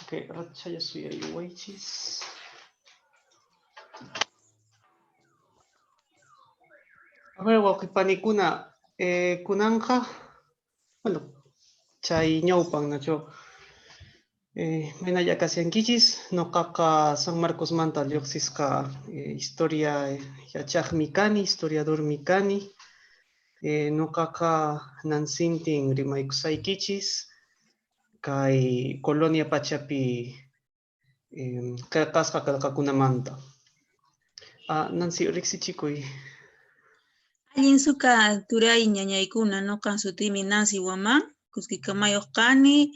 Okay, rachaya suyay waichis. A ver, wakipanikuna, kunanja, bueno, chay ñawpan nacho. Mana ya casi anquichis, no caca San Marcos Manta, lioxisca historia yachaj mikani, historiador mikani, no caca nansintin rimaikusaikichis, kai colonia pachapi kasqa kalqakunamanta. Nancy riqsichikuy. Allin suka turay ñañaykuna noqa sutimi Nancy Waman, kuskikamayuq kani,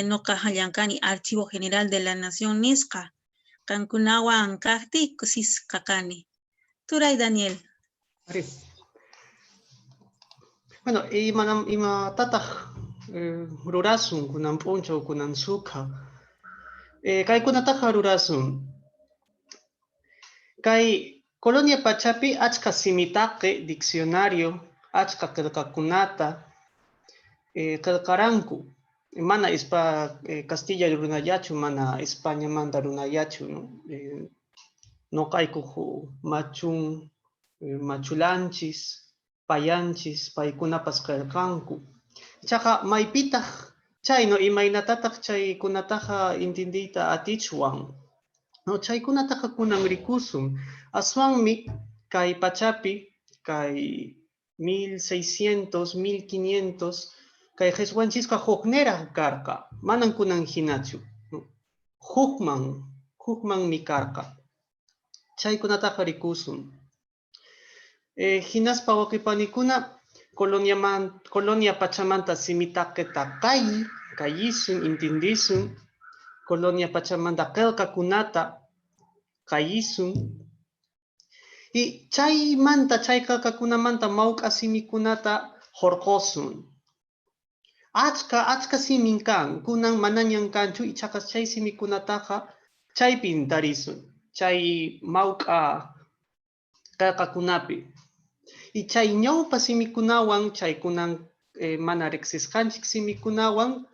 noqa hallankani Archivo General de la Nación nisqa, kankunawan kaqti kusisqa kani. Turay Daniel. Ari. Bueno, ima tataq rurasun kunan p'unchaw kunan suqa. Kaykunataqa rurasun. Kay Colonia Pachapi achka simitaqi diccionario, achka qillqakunata qillqaranku. Mana Castilla runayachu, mana Españamanta runayachu, ¿no? Noqaykuq machun, machulanchis, payanchis, paykunapas qillqanku. Chaqa maypitaq chayno imaynatataq chaykunataqa intendiyta atichwan. No, chaykunataqa kunan rikusun. Aswanmi kay pachapi, kay 1600, 1500, kay qhiswanchisqa huknera karqa. Manan kunan hinachu. Hukmanmi karqa. Chaykunataqa rikusun. Hinaspa wakipanikuna, Colonia Pachamanta simitaqeta kayisun, intindisun. Colonia Pachamanta qillqakunata kayisun. Y chay qillqakunamanta mawk'a simikunata horqosun. Achka simin kan, kunan manañan kanchu, ichaqa chay simikunataqa chaypin tarisun. Chay mawk'a qillqakunapi. Y chay ñawpa simikunawan, chay kunan mana riqsisqanchik simikunawan,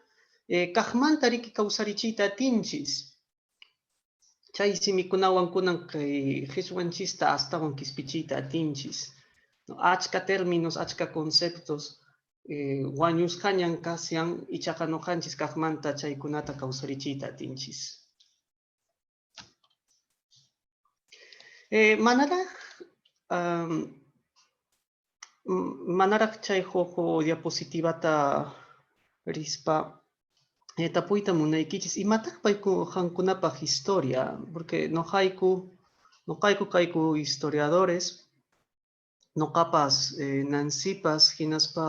kaqmanta riki kawsarichiyta atinchis. Chay simikunawan kunan qhiswanchista astawan kispichiyta atinchis. Achka términos, achka conceptos wañusqañan kasyan, ichaqa noqanchis kaqmanta chaykunata kawsarichiyta atinchis. Manaraq chay huk diapositivata rispa tapuyta munaykichis imataq paykunapaq historia, porque noqayku kayku historiadores, noqapas Nancypas hinaspa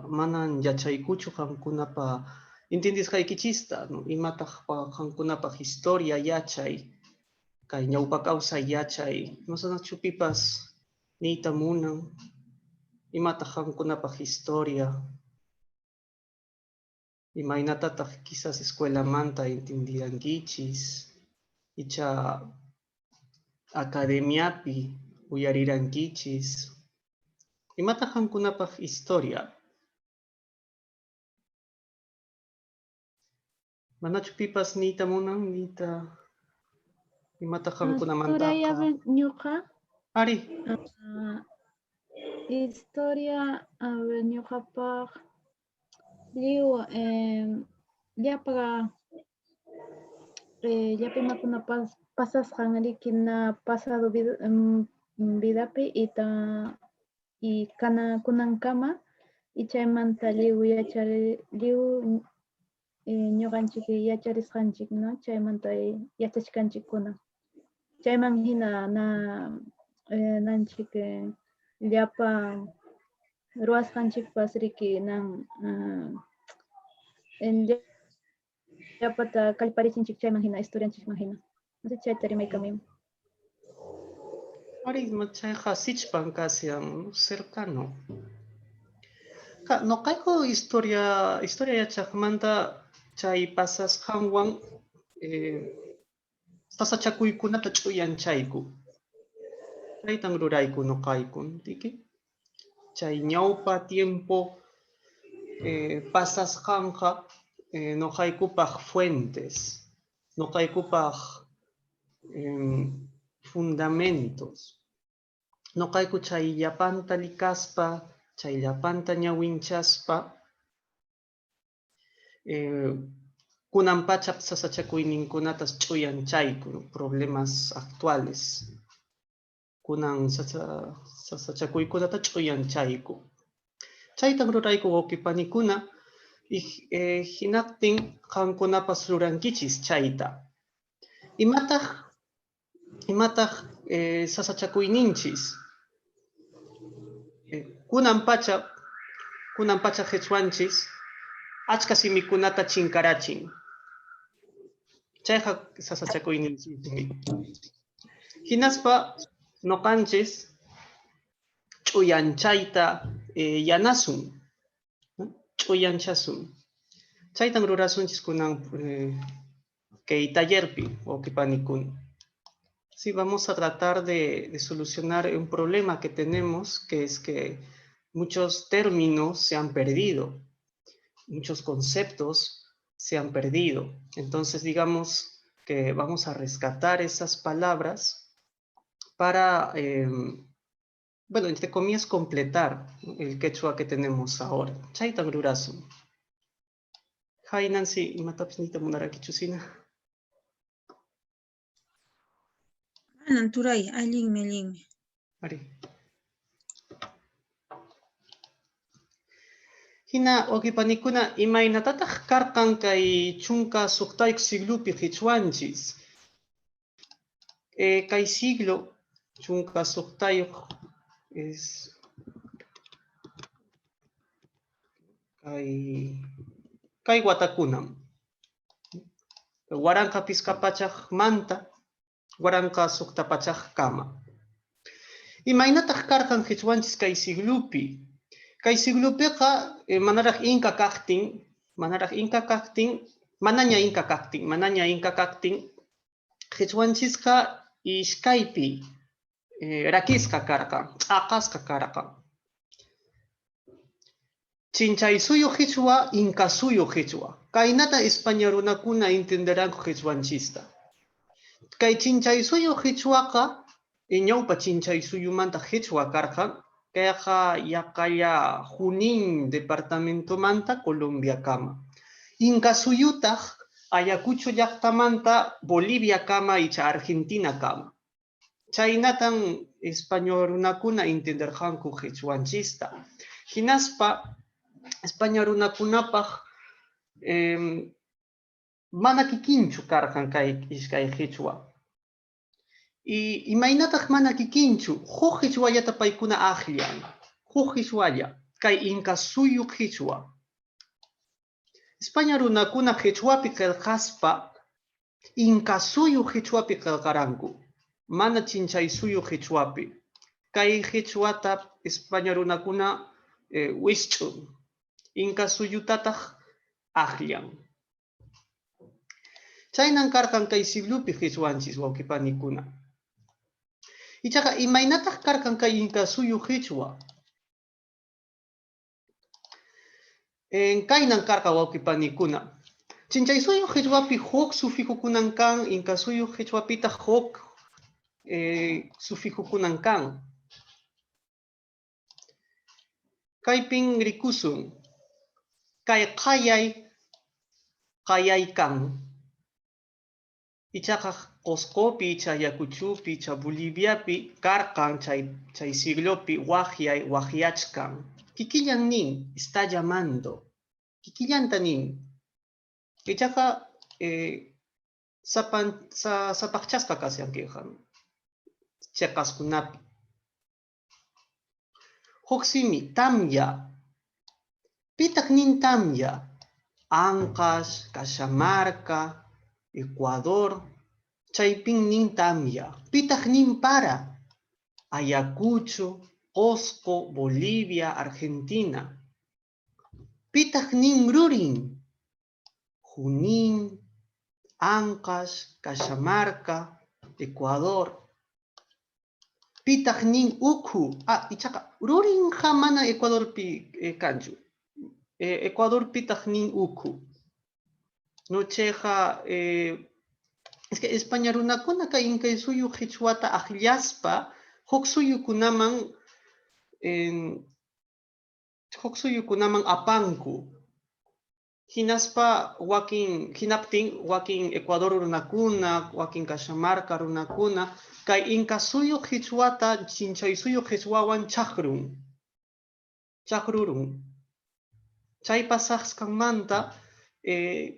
manan yachaykuchu qankunapa intendisqaykichista, imataq qankunapaq historia yachay, kay ñawpa kawsay yachay, masanachu pipas niyta munan, imataq qankunapaq historia, imaynatataq quizás escuelamanta entendirankichis, icha academiapi uyarirankichis, imataq qankunapaq historia. Manachu pipas niyta munan, niyta imataq qankunamantaqa. ñuqa Ari. Historia, a ver, ñuqapaq lliw llapa llapimakuna pasasqan rikina pasado vidapi y kunankama y chaymanta lliw ñuqanchik yacharisqanchik, no? Chaymanta yachachkanchikkuna. Chayman hina nanchik llapa ruwasqanchikpas riki llapata kallparichinchik chayman hina historianchikman hina. Chayta rimaykami. Ari, chayqa sichpan kasyan cercano. Noqayku historia yachaqmanta chay pasasqanwan pasachakuykunata ch'uyanchayku. Chaytan rurayku noqayku, tiki. Chay ñawpa tiempo pasasqanqa no haykupaj fuentes, no haykupaj fundamentos. No kayku chayllapanta likaspa, chayllapanta ñawinchaspa, kunan pachak sasachakuyninkunatas ch'uyanchayku, problemas actuales. Kunan sasachakuykunata ch'uyanchayku. Chaytan rurayku wawqipanikuna, hinaptin qankunapas rurankichis chayta. Imataq sasachakuyninchis. Kunan pacha qhichwanchis achka simikunata chinkarachin. Chayqa sasachakuyninchismi. Hinaspa noqanchis ch'uyanchayta yanasun. Ch'uyanchasun. Chaytan rurasunchis kunan kay tallerpi wawqipanikuna. Sí, vamos a tratar de solucionar un problema que tenemos, que es que muchos términos se han perdido, muchos conceptos se han perdido. Entonces, digamos que vamos a rescatar esas palabras para, bueno, entre comillas, completar el quechua que tenemos ahora. Chaytan rurasun. Hay Nancy, imatapis nita munaraki chusina. Turay, allinmi. Ari. Hina wawqipanikuna imaynatataq karqan kay chunka suqtayuq siglupi qhichwanchis. Kay siglo chunka suqtayuq es kay watakunam. Waranqa piskapachaq manta, waranqa suqtapachaq kama. Imaynataq karqan qhichwanchis kay siglupi. Kay siglupiqa manaraq inka kaqtin, manaña inka kaqtin, qhichwanchisqa ishkaypi rakisqa karqa, aqasqa karqa. Chinchay suyu qhichwa, inka suyu qhichwa. Kaynata España runakuna entenderanku qhichwanchista. Kay chinchay suyu qhichwaqa, ñawpa chinchay suyumanta qhichwa karqa, kayqa yaqalla Junín departamentomanta Colombia kama. Inka suyutaq Ayacucho llaqtamanta Bolivia kama icha Argentina kama. Chaynatan español runakuna entenderqanku qhichwanchista. Hinaspa España runakunapaq mana kikinchu karqan kay ishkay qhichwa. Imaynataq mana kikinchu, huk qhichwallata paykuna aqllan, huk qhichwalla, kay inka suyu qhichwa. España runakuna qhichwapi qillqaspa, inka suyu qhichwapi qillqaranku, mana chinchay suyu qhichwapi. Kay qhichwata España runakuna wisch'un, inka suyutataq aqllan. Chaynan karqan kay siglupi qhichwanchis wawqipanikuna. Ichaqa imaynataq karqan kay inka suyu qhichwa. Kaynan karqa wawqipanikuna. Chinchay suyu qhichwapi huk sufikukunan kan, inka suyu qhichwapita huk sufikukunan kan. Kaypin rikusun, kay qayay kan. Ichaqa Qosqopi, icha Ayacuchupi, icha Boliviapi karqan chay siglopi waqyachkan. Kikillan nin, está llamando. Kikillanta nin. Ichaqa sapaqchasqa kasyankiqan. Chiqaskunapi. Huk simi, tamya. Pitaq nin tamya? Ancash, Cajamarca, Ecuador, chaypin nin tamya. Pitaq nin para? Ayacucho, Qosqo, Bolivia, Argentina. Pitaq nin rurin? Junín, Ancash, Cajamarca, Ecuador. Pitaq nin ukhu? Ichaqa rurinqa mana Ecuadorpi kanchu. Ecuador pitaq nin ukhu. no cheja, es que España runakuna kay inkay suyu Quechuata ajllaspa, huk suyukunaman apanku. Hinaspa hinaptin wakin Ecuador runakuna, wakin Cajamarca runakuna, kay inka suyu Quechuata chinchay suyu Quechuawan chakrurun. Chay pasasqanmanta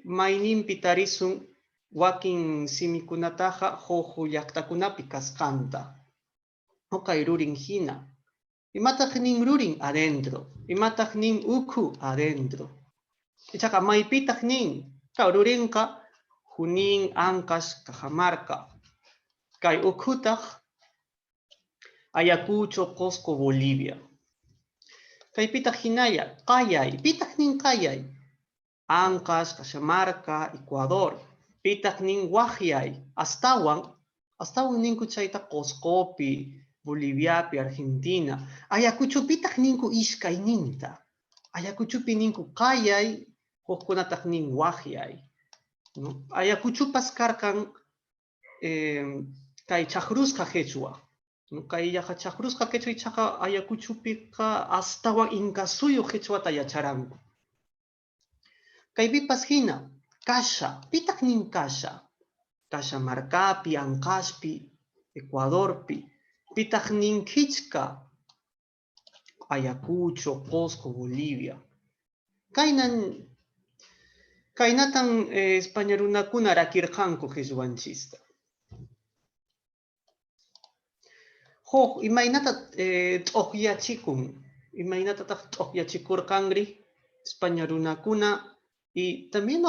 maynin pitarisun wakin simikunataja hoju llaqtakunapi kasqanta. Hukay rurin hina. Imataq nin rurin adentro. Imataq nin uku adentro. Ichaqa maypitaq nin. Kay rurinqa Junín, Ancash, Cajamarca. Kay ukutaq Ayacucho, Cusco, Bolivia. Kay pitaq hinaya, Callay. Pitaq nin Callay. Ancash, Cajamarca, Ecuador. Pitaq nin Guajay. Astawan ninku chayta Cuscopi, Boliviapi, Argentina. Ayacucho pitaq ninku iskay ninta. Ayacuchupi ninku Callay, hukkunataq nin Guajay. ¿No? Ayacuchupas karkan kay chaqrusqa Quechua. ¿No? Kay yaqa chaqrusqa Quechua ichaqa Ayacuchupiqa astawan inka suyu Quechuata yacharanku. Kaypipas hina, Kasha. Pitaq nin Kasha. Cajamarcapi, Ancashpi, Ecuadorpi. Pitaq nin Kichka. Ayacucho, Cusco, Bolivia. Kaynatan España runakuna rakirqanku Quechuanchista. Huk imaynata t'uqyachikun. Imaynatataq t'uqyachikurqanri España runakuna. Y también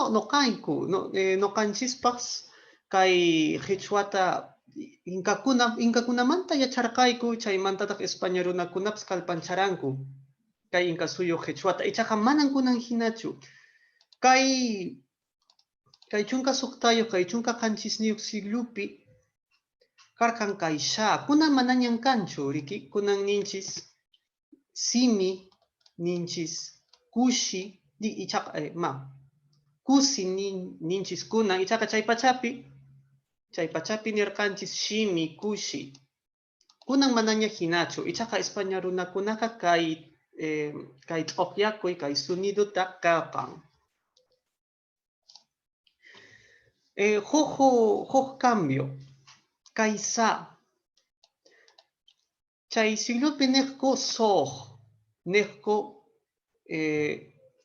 noqanchispas kay Quechuata inkakunamanta yacharqayku chaymantataq España runakunapas kalpancharanku kay inka suyu Quechuata. Ichaqa manan kunan hinachu. Kay chunka suqtayuq, kay chunka qanchisniyuq siglupi karkan kay sha. Kunan manañan kanchu riki. Kunan ninchis simi, ninchis kushi, kusi ninchis kunan. Ichaqa chay pachapi nirqanchis shimi, kushi. Kunan manaña hinachu. Ichaqa España runakunaqa kay t'uqyakuy, kay soniduta karqan. Huk cambio. Kay sa. Chay siglupi niqku soq, niqku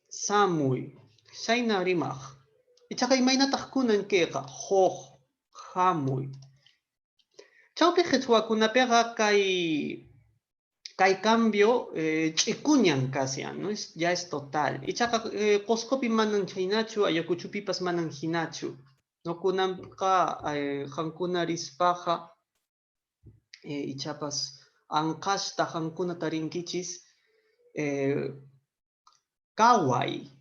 samuy. Chayna rimaq. Ichaqa imaynataq kunan kayqa huk, hamuy. Chawpi Quechuakunapiqa kay cambio ch'ikuñan kasian, ¿no? Ya es total. Ichaqa Cuscopi manan chaynachu, Ayacuchupipas manan hinachu. No kunanqa hankuna rispaqa ichapas Ancashta hankunata rinkichis Kaway.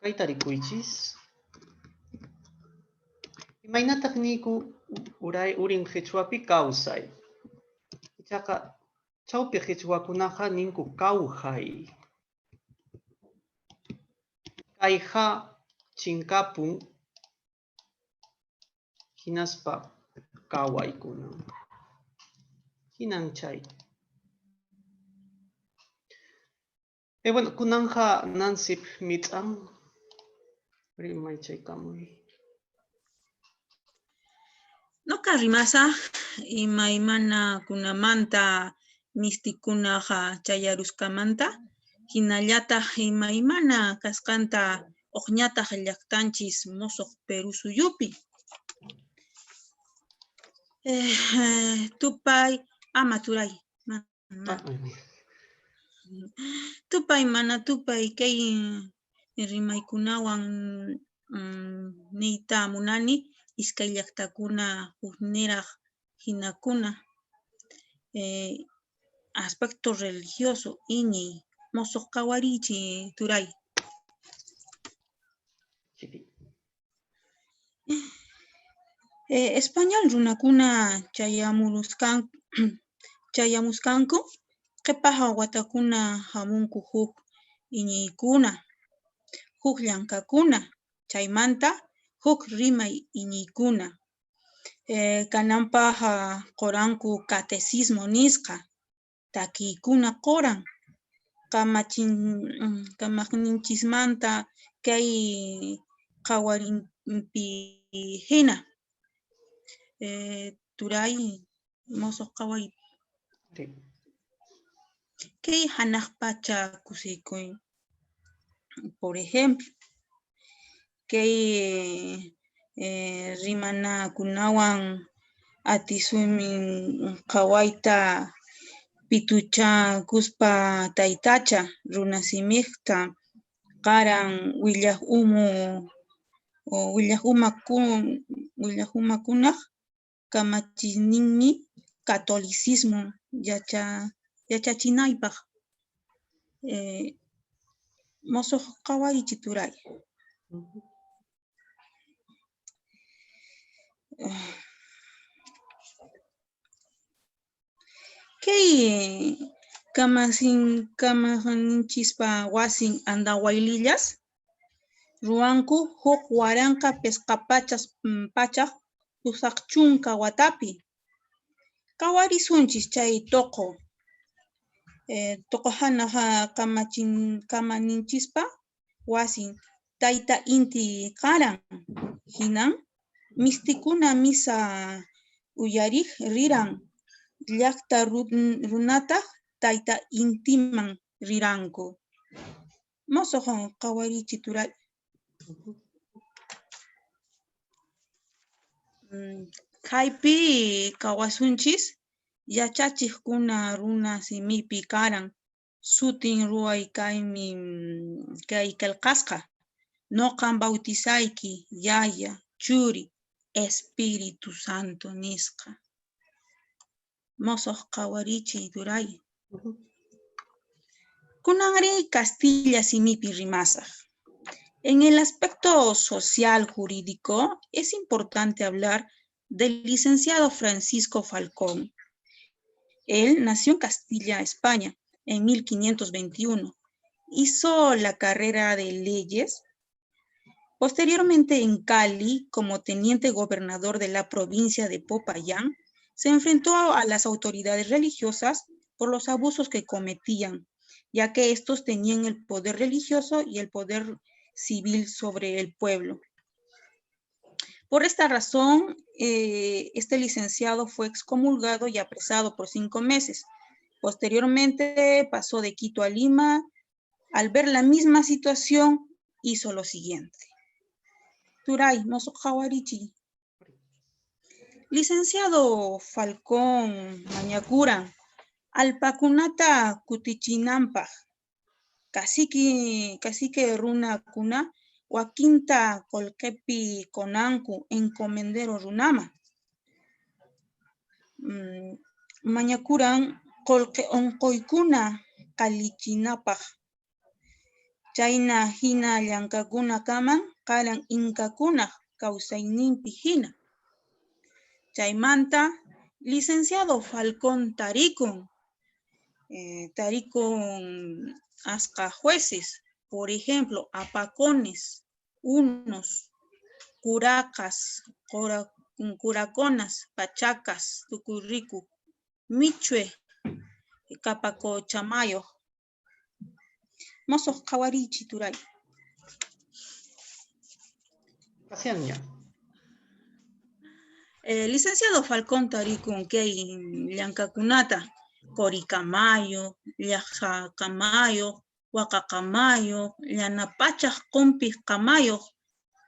Kayta rikuychis. Imaynataq niku urin Quechuapi kawsay. Ichaqa chawpi Quechuakunaqa ninku kawhay. Kayqa chinkapun hinaspa kawaykuna. Hinan chay. Bueno, kunanja Nansip mit'an. Rimay chaykamuy. Noqa rimasa imaymana kunamanta mistikunaqa chayaruskamanta hinallataq imaymana kasqanta uqñataq llaqtanchis musuq Perú suyupi. Tupay ama turay. Tupay mana tupay kay rimaykunawan niyta munani iskay llaqtakuna hukniraq hinakuna aspecto religioso iñiy musuq qawarichiy turay. Español runakuna chayamusqanku qhipaqa watakuna hamunku huk iñiykuna. huk llankakuna, chaymanta huk rimay iñiykuna. Kananpaq qoranku catecismo nisqa, takiykuna qoran, kamaqninchismanta kay qawarinpi hina. Turay mosoq qawari. Sí. Kay hanaq pacha kusiykuy. Por ejemplo, kay rimanakunawan atisuymin qawayta pituchakuspa taytacha runa simikta qaran willaq umakunaq kamachisninmi catolicismo yachachinaypaq. Mosoq qawarichiy turay. Kay kamaqninchispa wasin andawaylillas ruwanku huk waranqa pachaq pusaq chunka watapi. Qawarisunchis chay tuqu. Tuqu hanaq kamanichispa wasin tayta inti qaran. Hinan mistikuna misa uyariq riran. Llaqta runataq tayta intiman riranku. Mosoq qawarichiy turay. Kaypi kawasunchis yachachiqkuna runa simipi karan. Sutin ruway kaymi kay kalqasqa. Noqam bautizayki yaya, churi, Espiritu Santo nisqa. Mosoq qawarichiy turay. Kunanri Castilla simipi rimasaq. En el aspecto social jurídico es importante hablar del licenciado Francisco Falcón. Él nació en Castilla, España, en 1521. Hizo la carrera de leyes. Posteriormente en Cali, como teniente gobernador de la provincia de Popayán, se enfrentó a las autoridades religiosas por los abusos que cometían, ya que estos tenían el poder religioso y el poder civil sobre el pueblo. Por esta razón, este licenciado fue excomulgado y apresado por 5 meses. Posteriormente pasó de Quito a Lima. Al ver la misma situación, hizo lo siguiente. Turay, mosoq qawarichiy. Licenciado Falcón Mañacuran, alpakunata kutichinanpaq, cacique runakuna wakinta qullqipi konanku encomendero runama. Mañacuran qullqi unquykuna qalichinapaq. Chayna hina llankakuna kaman qaran inkakunaq kawsayninpi hina. Chaymanta licenciado Falcón tarikun asqa jueces, por ejemplo, apacones, unos, curacas, curaconas, pachacas, tucurricu, michue, capaco chamayo. Mosoq qawarichiy turay. Pasiaña. Licenciado Falcón tarikun kay llankakunata, Coricamayo, Llaqsacamayo, Huacacamayo, Llanapachaq qumpiq kamayo,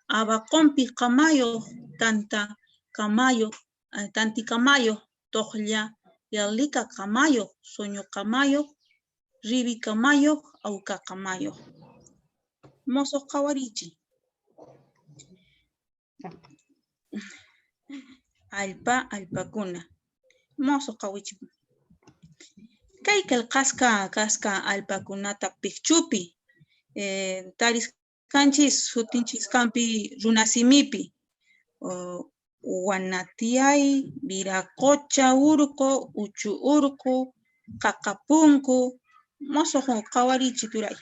Abaqumpiq kamayo, Tanticamayo, Toqlla, Yallica kamayo, Soñucamayo, Ribicamayo, Aucacamayo. Mosoq qawarichiy. Alpakuna. Mosoq qawichiy. Kay kasqa alpakunata piqchupi. Tarisqanchis sutinchis kanpi runasimipi. Wanatiay, Viracocha urqu, Uchu urqu, Qaqapunku. Mosoq qawarichiy turay.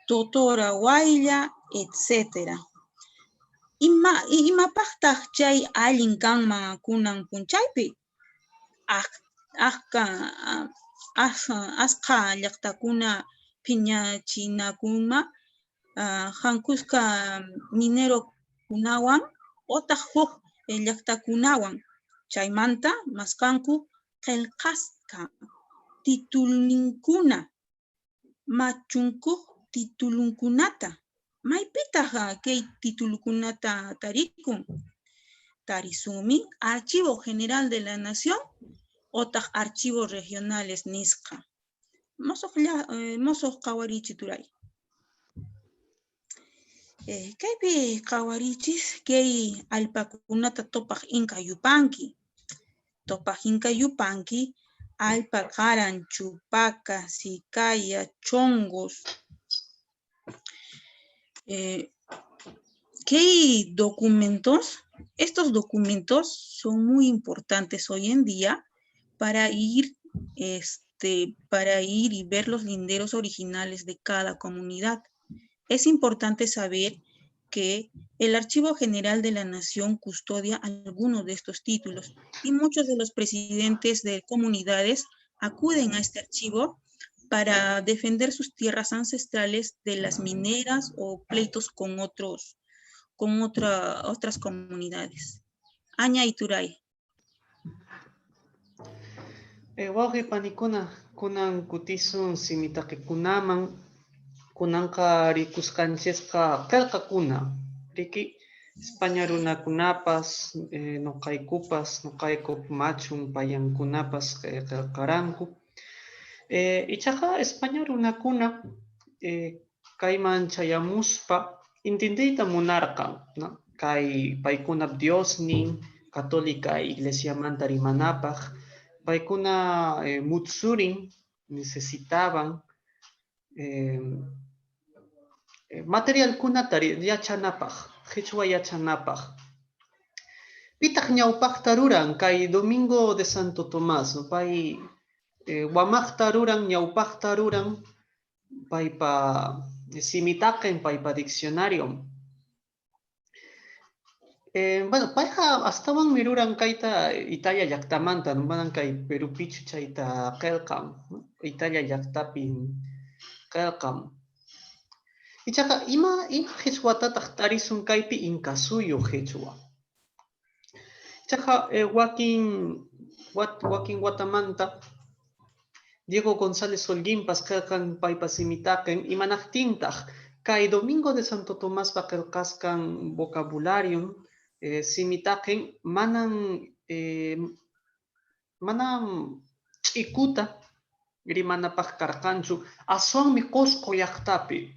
tutora waylla, etc. Imapaqtaq chay allin kanman kunan punchaypi? Asqa llaqtakuna phiñachinakunman hankusqa minero kunawan otaq huk llaqtakunawan. Chaymanta maskanku qillqasqa titulninkuna, machunkuq titulunkunata. Maypitaq kay titulunkunata tarikun? Tarisunmi Archivo General de la Nación otaq Archivos Regionales nisqa. Mosoq qawarichi turay. Kaypi qawarichis kay allpakunata tupaq Inca yupanki. Tupaq Inca yupanki allpa karan Chupaca, Sicaya, Chongos. Estos documentos son muy importantes hoy en día para ir y ver los linderos originales de cada comunidad. Es importante saber que el Archivo General de la Nación custodia algunos de estos títulos y muchos de los presidentes de comunidades acuden a este archivo para defender sus tierras ancestrales de las mineras o pleitos con otras comunidades. Aña Ituray. Wauqi panikuna kunan kutisun simitaqikunaman kunanqa rikusqanchisqa qillqakuna riki España runakunapas nuqaykup machun payankunapas qillqaranku ichaqa España runakuna kayman chayamuspa intendiyta munarqan, ¿no? Kay paykunap Diosnin católica iglesiamanta rimanapaq paykuna mutsurin necesitaban materialkunata yachanapaq, qhichwa yachanapaq. Pitaq ñawpaqta ruran kay Domingo de Santo Tomás, pay wamaqta ruran, ñawpaqta ruran paypa simitaqen, paypa diccionario. Bueno, payqa astawan miruran kayta Italia llaqtamanta, manan kay Perupichu chayta qillqan, Italia llaqtapin qillqan. Ichaqa ima qhichwatataq tarisun kaypi Inca suyu qhichwa. Ichaqa wakin watamanta Diego González Holguinpas qillqan paypa simitaqen imanaqtintaq kay Domingo de Santo Tomás pa qillqasqan vocabularium simitaqen manan ch'ikuta rimanapaq karqanchu aswanmi Qusqu llaqtapi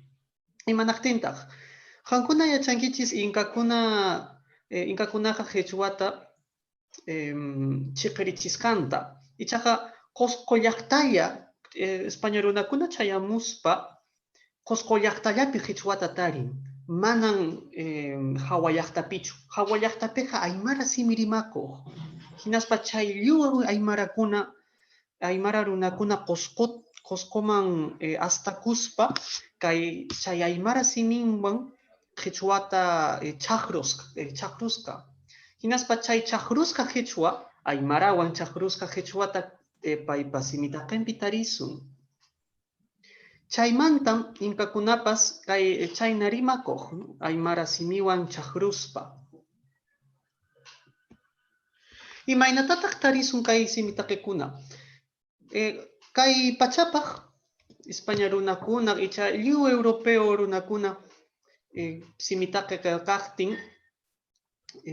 imanaqtintaq qankuna yachankichis Incakunaqa qhichwata chiqirichisqanta ichaqa Qusqu llaqtalla España runakuna chayamuspa Qusqu llaqtallapi qhichwata tarin manan hawa llaqtapichu. Hawa llaqtapiqa aymara simi rimakuq hinaspa chay lliw aymara runakuna Qusquman astakuspa chay aymara siminwan qhichwata chaqrusqa. Hinaspa chay chaqrusqa qhichwa aymarawan chaqrusqa qhichwata paypa simitaqenpi tarisun. Chaymantam Incakunapas chayna rimakuq aymara simiwan chaqruspa. Imaynatataq tarisun kay simitaqikuna. Kay pachapaq España runakuna icha lliw europeo runakuna simitaqi qillqaqtin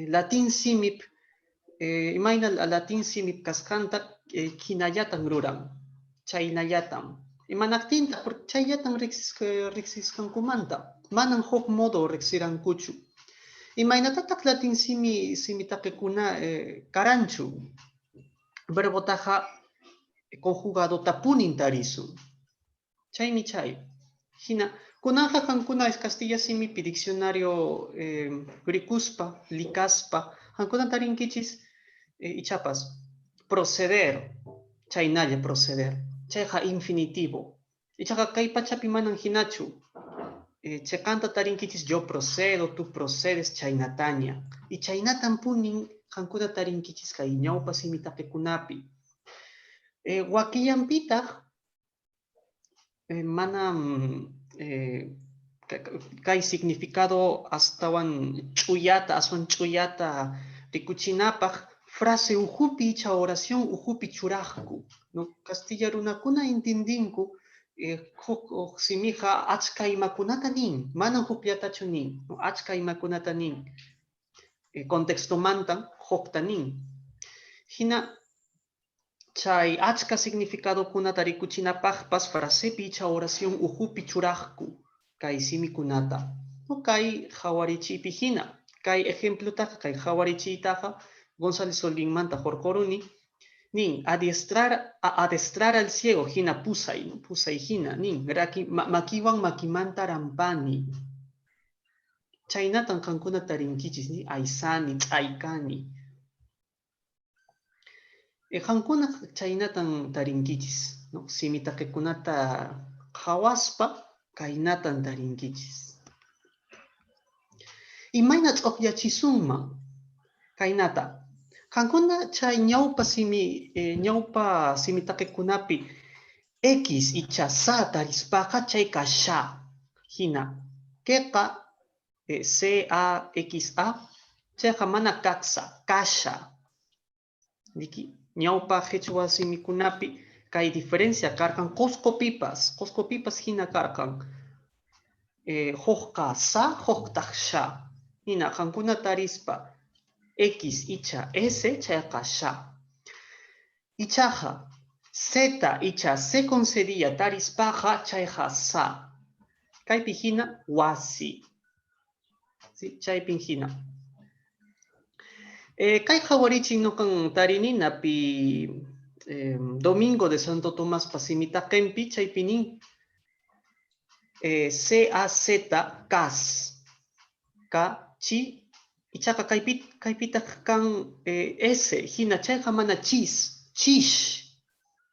latin simip imayna latin simip kasqanta hinallatan ruran. Chaynallatan. Imanaqtinta porque chayllatan riqsisqankumanta manan huk modo riqsirankuchu. Imaynatataq latin simitaqikuna karanchu. Verbotaqa conjugadota punin tarisun. Chaymi chay. Hina kunanqa qankuna Castilla simipi diccionario rikuspa, likaspa, qankuna tarinkichis ichapas proceder, chaynalla proceder. Chayqa infinitivo. Ichaqa kay pachapi manan hinachu. chekanta tarinkichis yo procedo, tú procedes, chaynataña. Y chaynatan punin, hankuna tarinkichis kay ñawpa simitaqekunapi. Wakillampita, manam kay significado astawan ch'uyata rikuchinapaq frase ujupi icha oración ujupi churaqku, no Castilla runakuna entendinku huk simija achka imakunata nin, manam hukllatachu nin, no, achka imakunata nin, contexto mantan hukta nin. Hina chay achka significado kunata rikuchinapaqpas frasepi icha oración ujupi churaqku kay simikunata. No kay hawarichipi hina. Kay ejemplutaqa kay hawarichiytaqa González Solinmanta jorkoruni nin adiestrar al ciego hina pusay, no? Pusay hina nin makiwan makimanta rampani. Chaynatan kankuna tarinkichis ni aysani, ch'aykani. Hankuna chaynatan tarinkichis, no? Simitaqikunata hawaspa kaynatan tarinkichis. Imayna t'uqyachisunman kaynata. Hankuna chay ñawpa simitaqicunapi X icha sa tarispaqa chay kasha hina. Keqa CAXA chayqa mana kaksa, kasha. Niki ñawpa qhichwa simikunapi kay diferencia karkan qusqupipas hina karkan. Hukqa sa, huktaq sha. Hina hankuna tarispa X icha S chayqa sha. Ichaqa Z icha C con cedilla tarispaqa chayqa sa. Kaypi hina wasi. ¿Sí? Chaypin hina. Kay hawarichin noqan tarininapi Domingo de Santo Tomás pasimitaqenpi chaypinin CAZ CAS K chi ichaqa kaypita kan S hina chayqa mana chish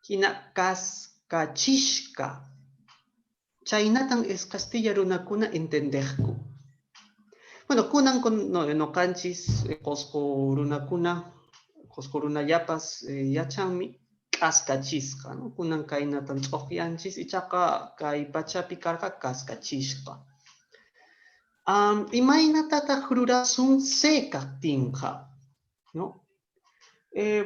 hina kas kachishka. Chaynatan es Castilla runakuna entendejku. Bueno, kunan no kanchis qusqu runallapas yachanmi k'askachisqa, no? Kunan kaynatan t'uqyanchis ichaqa kay pachapi karqa k'askachishqa. Imaynatataq rurasun C kaqtinqa, no?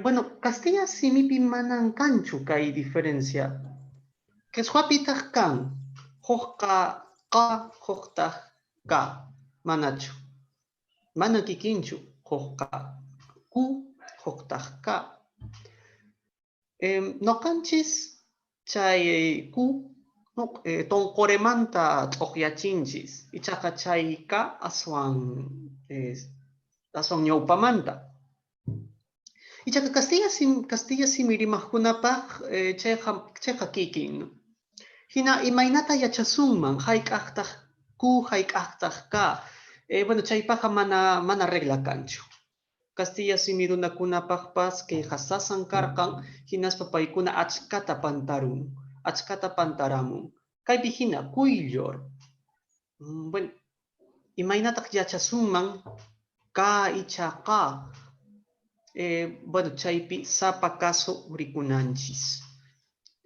Bueno, Castilla simipi manan kanchu kay diferencia. Qhichwapitaq kan, hukqa qa, huktaq ka, manachu. Mana kikinchu, hukqa ku, huktaq ka. Noqanchis chay ku tonqoremanta t'uqyachinchis. Ichaqa chay ka aswan ñawpamanta. Ichaqa Castilla simi rimaqkunapaq chayqa kikin. Hina imaynata yachasunman, hayk'aqtaq ku, hayk'aqtaq ka. Bueno, chaypaqa mana regla kanchu. Castilla simi runakunapaqpas kay hasasan karqan, hinaspa paykuna achkata pantaramun. Kaypi hina kuyllur. Bueno, imaynataq yachasunman ka icha qa. Bueno, chaypi sapa caso rikunanchis.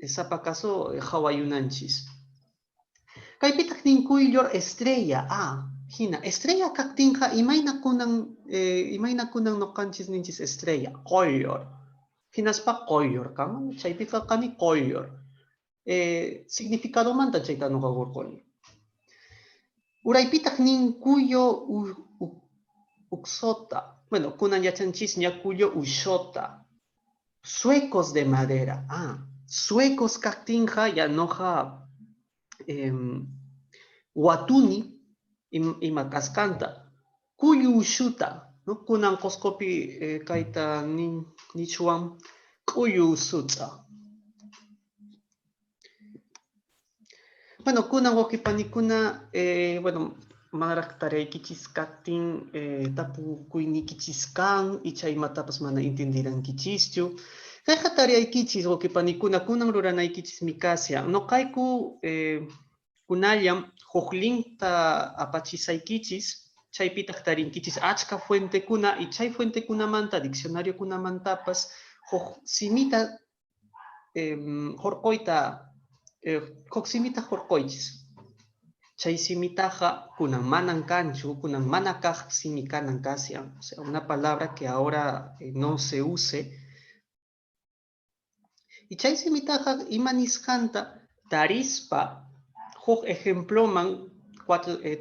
Sapa caso hawayunanchis. Kaypitaq ninkuyllur estrella hina estrella kaqtinqa imaynakunan noqanchis ninchis estrella qollur. Hinaspa qollur kan, chaypiqa qani qollur. Significadumanta chayta nuqakurquni. Uraypitaq ninkuyo uksota. Bueno, kunan yachanchis ñakuyo ushota. Suecos de madera. Suecos kaqtinqa ya noqa watuni ima kaskanta. Kuyu ushuta. No? Kunan qusqupi kayta nichuan kuyu usutsa. Bueno, kunan wakipanikuna, bueno, manaraq taraykichis kaqtin tapukuynikichis kan y chaymatapas mana entendirankichichu. Kayqa taraykichis wakipanikuna kunan ruranaykichis mikasya. Noqayku kunallam huklinta apachisaykichis, chaypitaq tarinkichis achka fuentekuna y chay fuentekunamanta, diccionariokunamantapas, huk simita horkoyta, huk simita horkoychis. Chay simitaja kunan manan kanchu, kunan mana kaq simi kanan kasian. O sea, una palabra que ahora no se use. Y chay simitaja imanisqanta tarispa huk ejemploman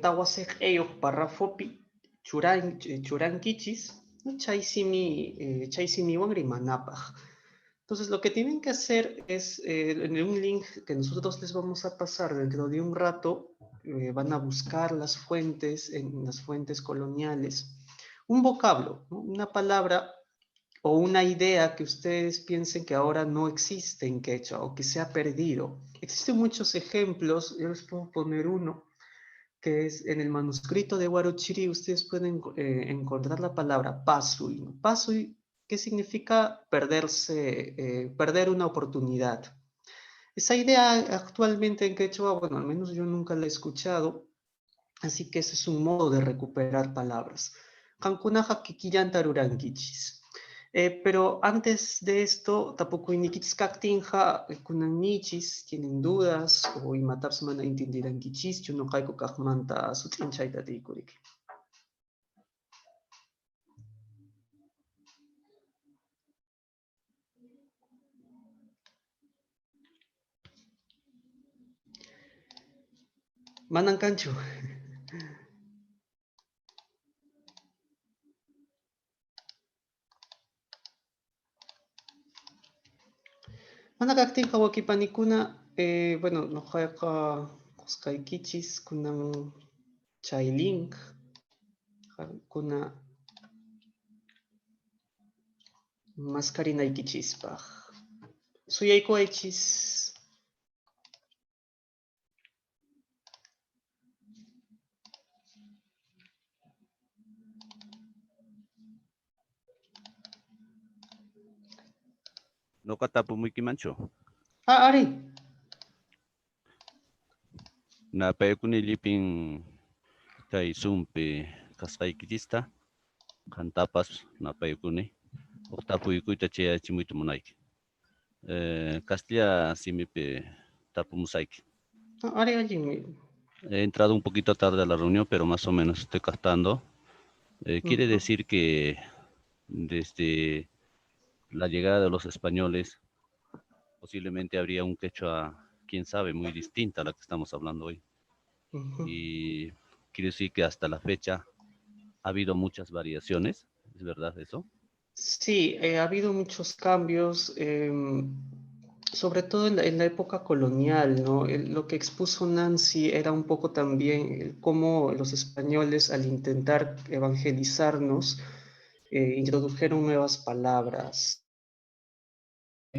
tawasej ellos parrafopi churankichis, chay simiwan rimanapaj. Entonces, lo que tienen que hacer es, en un link que nosotros les vamos a pasar dentro de un rato, van a buscar las fuentes, en las fuentes coloniales, un vocablo, ¿no? Una palabra o una idea que ustedes piensen que ahora no existe en quechua o que se ha perdido. Existen muchos ejemplos, yo les puedo poner uno, que es en el manuscrito de Huarochirí, ustedes pueden encontrar la palabra pasui, ¿no? Pasui, ¿qué significa perderse, perder una oportunidad? Esa idea actualmente en quechua, bueno, al menos yo nunca la he escuchado, así que ese es un modo de recuperar palabras. Kankunaja kikillanta rurankichis. Pero antes de esto, tampoco iniquichis kaktinja kunannichis, tienen dudas o imataps mana intindirankichis, chuno kaiko kakmanta sutlinchaita tikurik. Manan kanchu. Mana kaktinja wakipanikuna, bueno, nojaqa kuskaykichis kunan chay link, kuna mascarinaykichispaj. Suyaykuaychis. No katapumuykimanchu. Ari. Na paykuni llipin kay sumpi kasqaykillista kantapas na paykuni tapuyukuyta chayachimuyta munayki. Castilla simipi tapumusayki. Ari allí. He entrado un poquito tarde a la reunión, pero más o menos estoy captando. Quiere decir que desde la llegada de los españoles posiblemente habría un quechua, quién sabe, muy distinta a la que estamos hablando hoy. Y quiere decir que hasta la fecha ha habido muchas variaciones, ¿es verdad eso? Sí, ha habido muchos cambios, sobre todo en la época colonial, ¿no? Lo que expuso Nancy era un poco también cómo los españoles, al intentar evangelizarnos, introdujeron nuevas palabras.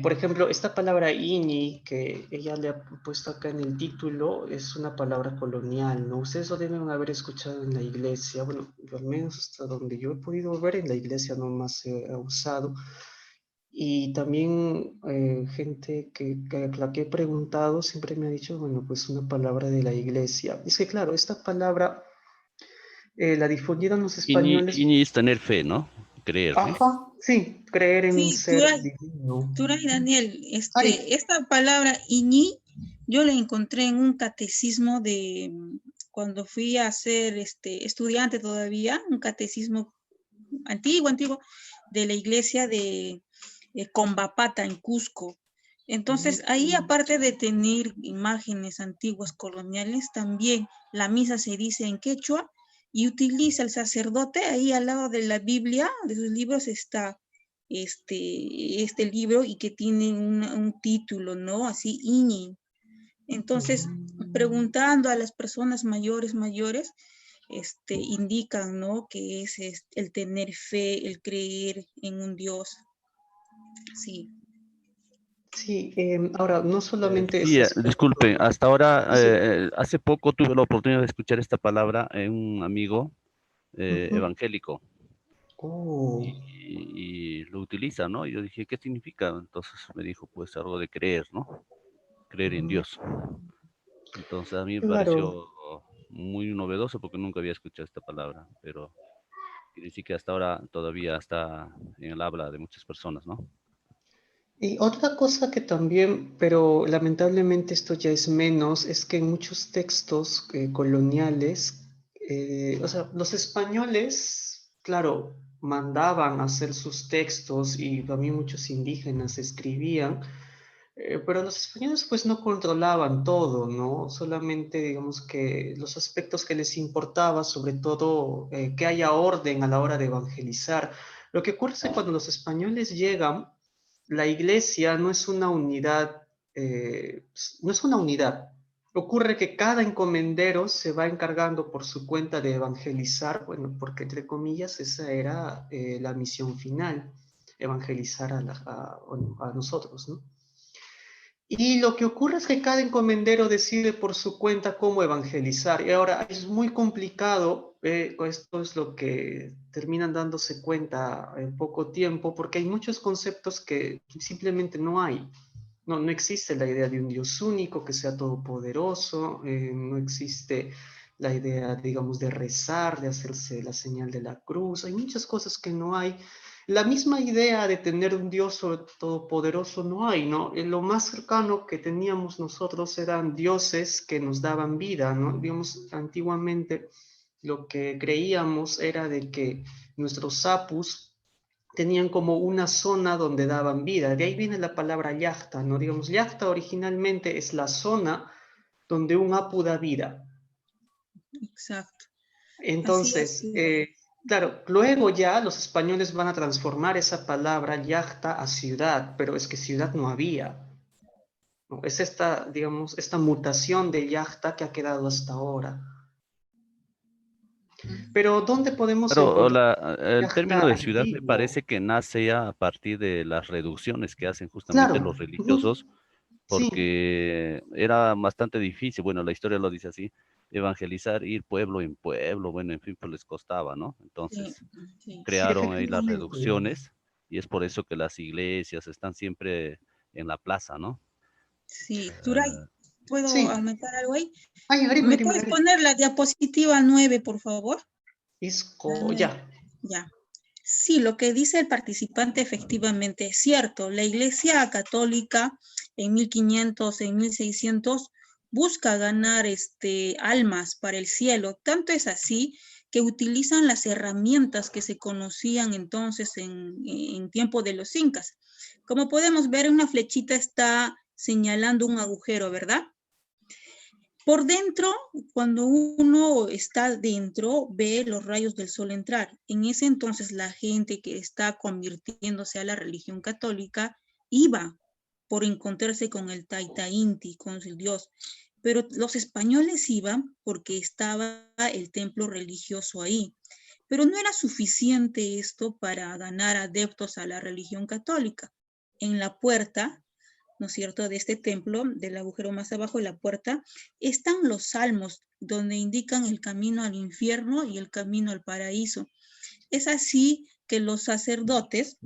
Por ejemplo, esta palabra iñi, que ella le ha puesto acá en el título, es una palabra colonial, ¿no? Ustedes lo deben haber escuchado en la iglesia, bueno, al menos hasta donde yo he podido ver, en la iglesia nomás se ha usado. Y también gente la que he preguntado siempre me ha dicho, bueno, pues una palabra de la iglesia. Es que claro, esta palabra la difundieron los españoles. Iñi es tener fe, ¿no? Creer, ¿no? Ajá, sí, creer en un Sí, ser divino. Turay Daniel, Ari. esta palabra iñi, yo la encontré en un catecismo de cuando fui a ser estudiante todavía, un catecismo antiguo, de la iglesia de Combapata en Cusco. Entonces, ahí aparte de tener imágenes antiguas coloniales, también la misa se dice en quechua y utiliza el sacerdote, ahí al lado de la Biblia, de sus libros está este libro y que tiene un título, ¿no? Así, Iñi. Entonces, preguntando a las personas mayores, indican, ¿no? Que es el tener fe, el creer en un Dios. Sí. Sí, ahora no solamente Sí, es disculpe, hasta ahora, sí. hace poco tuve la oportunidad de escuchar esta palabra en un amigo Ujú. evangélico Oh. y lo utiliza, ¿no? Y yo dije, ¿qué significa? Entonces me dijo, pues algo de creer, ¿no? Creer en Dios. Entonces a mí me Claro. pareció muy novedoso porque nunca había escuchado esta palabra, pero quiere decir que hasta ahora todavía está en el habla de muchas personas, ¿no? Y otra cosa que también, pero lamentablemente esto ya es menos, es que en muchos textos coloniales, o sea, los españoles, claro, mandaban a hacer sus textos y también muchos indígenas escribían, pero los españoles pues no controlaban todo, ¿no? Solamente digamos que los aspectos que les importaba, sobre todo que haya orden a la hora de evangelizar. Lo que ocurre es que cuando los españoles llegan, la iglesia no es una unidad, no es una unidad. Ocurre que cada encomendero se va encargando por su cuenta de evangelizar, bueno, porque entre comillas esa era la misión final, evangelizar a nosotros, ¿no? Y lo que ocurre es que cada encomendero decide por su cuenta cómo evangelizar. Y ahora es muy complicado, esto es lo que terminan dándose cuenta en poco tiempo, porque hay muchos conceptos que simplemente no hay. No, no existe la idea de un Dios único que sea todopoderoso, no existe la idea, digamos, de rezar, de hacerse la señal de la cruz. Hay muchas cosas que no hay. La misma idea de tener un Dios todopoderoso no hay, ¿no? Lo más cercano que teníamos nosotros eran dioses que nos daban vida, ¿no? Digamos, antiguamente lo que creíamos era de que nuestros apus tenían como una zona donde daban vida. De ahí viene la palabra yachta, ¿no? Digamos, yachta originalmente es la zona donde un apu da vida. Exacto. Así es. Entonces, claro, luego ya los españoles van a transformar esa palabra yachta a ciudad, pero es que ciudad no había, ¿no? Es esta, digamos, esta mutación de yachta que ha quedado hasta ahora. Pero ¿dónde podemos Pero encontrar el término yachta de ciudad me antiguo? parece que nace ya a partir de las reducciones que hacen justamente Claro, los ujú, religiosos, sí, porque era bastante difícil, bueno, la historia lo dice así, evangelizar, ir pueblo en pueblo, bueno, en fin, pues les costaba, ¿no? Sí, Entonces sí. sí, crearon ahí las efectivamente. reducciones y es por eso que las iglesias están siempre en la plaza, ¿no? Sí. Turay, ¿puedo Sí, aumentar algo ahí? ay, ¿Me agrémosle, puedes agrémosle. poner la diapositiva 9, por favor? La 9. Ya. Ya. Sí, lo que dice el participante efectivamente es cierto. La Iglesia Católica en 1500, en 1600, busca ganar almas para el cielo. Tanto es así que utilizan las herramientas que se conocían entonces en tiempo de los incas. Como podemos ver, una flechita está señalando un agujero, ¿verdad? Por dentro, cuando uno está dentro, ve los rayos del sol entrar. En ese entonces, la gente que está convirtiéndose a la religión católica iba por encontrarse con el Taita Inti, con el Dios. Pero los españoles iban porque estaba el templo religioso ahí. Pero no era suficiente esto para ganar adeptos a la religión católica. En la puerta, ¿no es cierto?, de este templo, del agujero más abajo de la puerta, están los salmos, donde indican el camino al infierno y el camino al paraíso. Es así que los sacerdotes,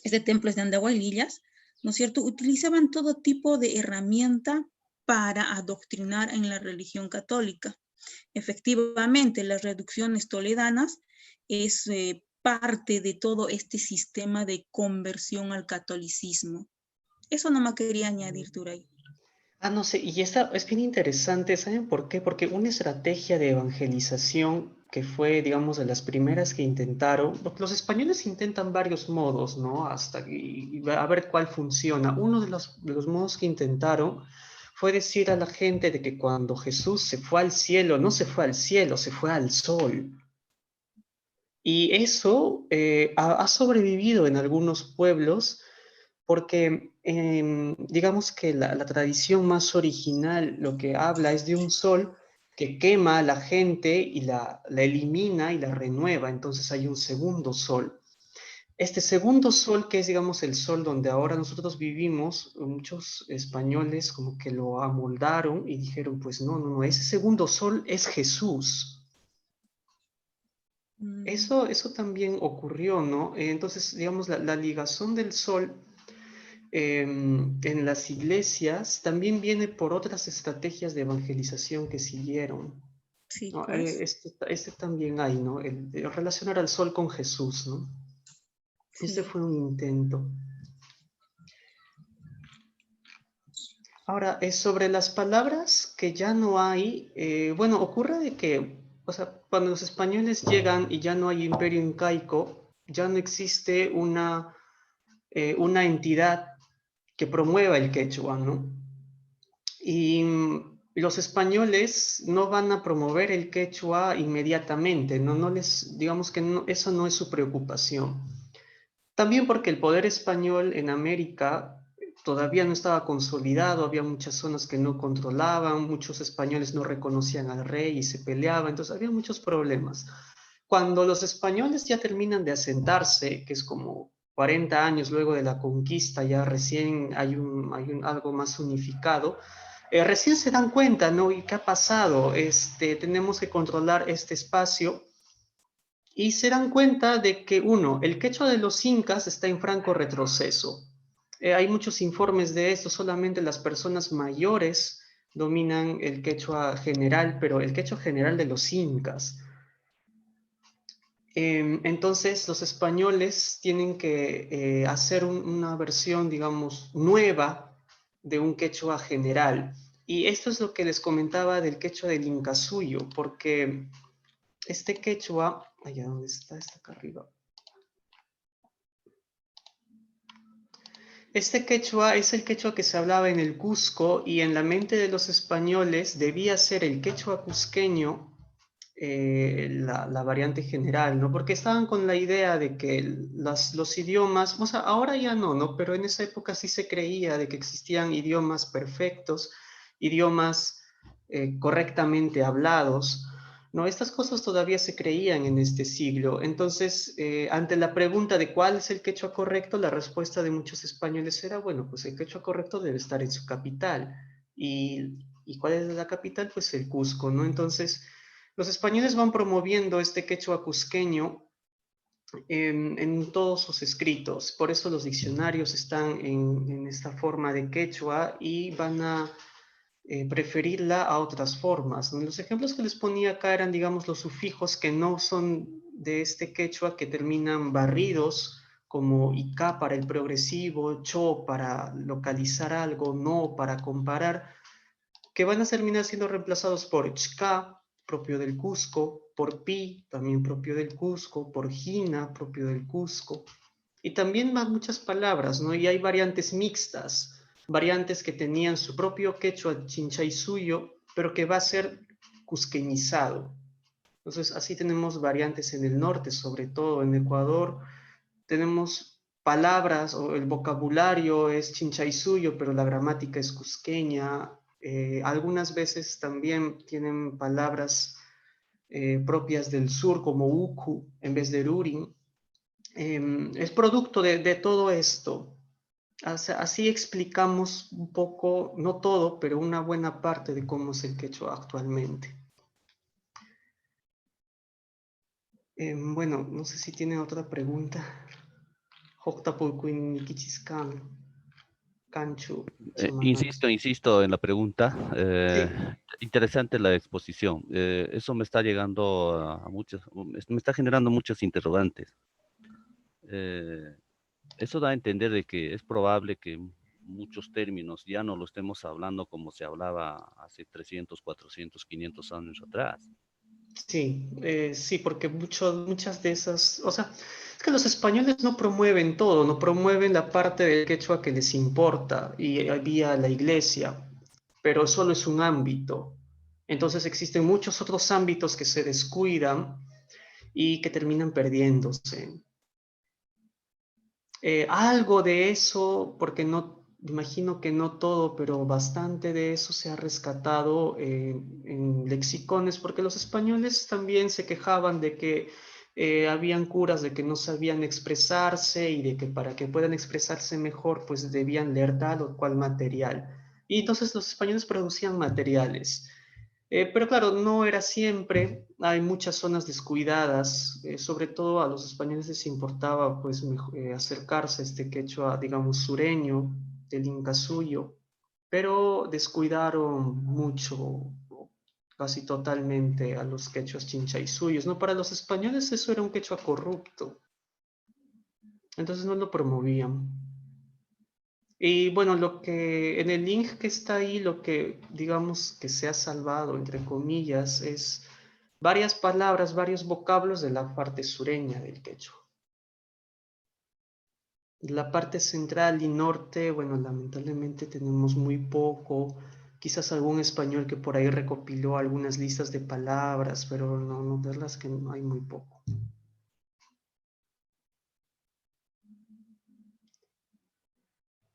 este templo es de Andahuaylillas, ¿no es cierto?, utilizaban todo tipo de herramienta para adoctrinar en la religión católica. Efectivamente, las reducciones toledanas es parte de todo este sistema de conversión al catolicismo. Eso no me quería añadir, Turay. Ah, no sé, y esta es bien interesante, ¿saben por qué? Porque una estrategia de evangelización que fue, digamos, de las primeras que intentaron, porque los españoles intentan varios modos, ¿no? Y a ver cuál funciona. Uno de los modos que intentaron fue decir a la gente de que cuando Jesús se fue al cielo, no se fue al cielo, se fue al sol. Y eso ha sobrevivido en algunos pueblos porque digamos que la tradición más original lo que habla es de un sol que quema a la gente y la elimina y la renueva, entonces hay un segundo sol. Este segundo sol, que es, digamos, el sol donde ahora nosotros vivimos, muchos españoles como que lo amoldaron y dijeron, pues no, no, no, ese segundo sol es Jesús. Eso también ocurrió, ¿no? Entonces, digamos, la ligazón del sol en las iglesias también viene por otras estrategias de evangelización que siguieron, Sí, ¿no? pues. Este también hay, ¿no? El de relacionar al sol con Jesús, ¿no? Este Sí. fue un intento. Ahora, sobre las palabras que ya no hay, bueno, ocurre de que, o sea, cuando los españoles llegan y ya no hay imperio incaico, ya no existe una entidad que promueva el quechua, ¿no? Y los españoles no van a promover el quechua inmediatamente, ¿no? No les, digamos que no, eso no es su preocupación. También porque el poder español en América todavía no estaba consolidado, había muchas zonas que no controlaban, muchos españoles no reconocían al rey y se peleaban, entonces había muchos problemas. Cuando los españoles ya terminan de asentarse, que es como 40 años luego de la conquista, ya recién hay algo más unificado, recién se dan cuenta, ¿no? ¿Y qué ha pasado? Tenemos que controlar este espacio y se dan cuenta de que, uno, el quechua de los incas está en franco retroceso. Hay muchos informes de esto, solamente las personas mayores dominan el quechua general, pero el quechua general de los incas. Entonces, los españoles tienen que hacer una versión, digamos, nueva de un quechua general. Y esto es lo que les comentaba del quechua del Incasuyo, porque este quechua, allá donde está acá arriba. Este quechua es el quechua que se hablaba en el Cusco y en la mente de los españoles debía ser el quechua cusqueño la variante general, ¿no? Porque estaban con la idea de que los idiomas, o sea, ahora ya no, ¿no? Pero en esa época sí se creía de que existían idiomas perfectos, idiomas correctamente hablados, ¿no? Estas cosas todavía se creían en este siglo. Entonces, ante la pregunta de cuál es el quechua correcto, la respuesta de muchos españoles era, bueno, pues el quechua correcto debe estar en su capital. ¿Y cuál es la capital? Pues el Cusco, ¿no? Entonces, los españoles van promoviendo este quechua cusqueño en todos sus escritos. Por eso los diccionarios están en esta forma de quechua y van a preferirla a otras formas, ¿no? Los ejemplos que les ponía acá eran, digamos, los sufijos que no son de este quechua, que terminan barridos, como ica para el progresivo, cho para localizar algo, no para comparar, que van a terminar siendo reemplazados por chka, propio del Cusco, por pi, también propio del Cusco, por jina, propio del Cusco, y también más muchas palabras, ¿no? Y hay variantes mixtas, variantes que tenían su propio quechua chinchay suyo, pero que va a ser cusqueñizado. Entonces, así tenemos variantes en el norte, sobre todo en Ecuador, tenemos palabras o el vocabulario es chinchay suyo, pero la gramática es cusqueña. Algunas veces también tienen palabras propias del sur, como uku en vez de rurin. Es producto de todo esto. Así explicamos un poco, no todo, pero una buena parte de cómo es el quechua actualmente. Bueno, no sé si tienen otra pregunta. Joktapulkuin Kichiskan, Kanchu, Chamanas. Insisto en la pregunta. Sí, Interesante la exposición. Eso me está llegando a muchas, me está generando muchas interrogantes. Eso da a entender de que es probable que muchos términos ya no lo estemos hablando como se hablaba hace 300, 400, 500 años atrás. sí, sí, porque muchas de esas, o sea, es que los españoles no promueven todo, no promueven la parte del quechua que les importa y había la iglesia, pero solo es un ámbito. Entonces existen muchos otros ámbitos que se descuidan y que terminan perdiéndose. Algo de eso, porque no, imagino que no todo, pero bastante de eso se ha rescatado en lexicones, porque los españoles también se quejaban de que habían curas de que no sabían expresarse y de que para que puedan expresarse mejor, pues debían leer tal o cual material. Y entonces los españoles producían materiales. Pero claro, no era siempre, hay muchas zonas descuidadas, sobre todo a los españoles les importaba pues acercarse a este quechua, digamos, sureño, del Inca Suyo, pero descuidaron mucho, casi totalmente a los quechuas chinchaisuyos, ¿no? Para los españoles eso era un quechua corrupto, entonces no lo promovían. Y bueno, lo que en el link que está ahí, lo que digamos que se ha salvado, entre comillas, es varias palabras, varios vocablos de la parte sureña del quechua. La parte central y norte, bueno, lamentablemente tenemos muy poco, quizás algún español que por ahí recopiló algunas listas de palabras, pero no, de las que hay muy poco.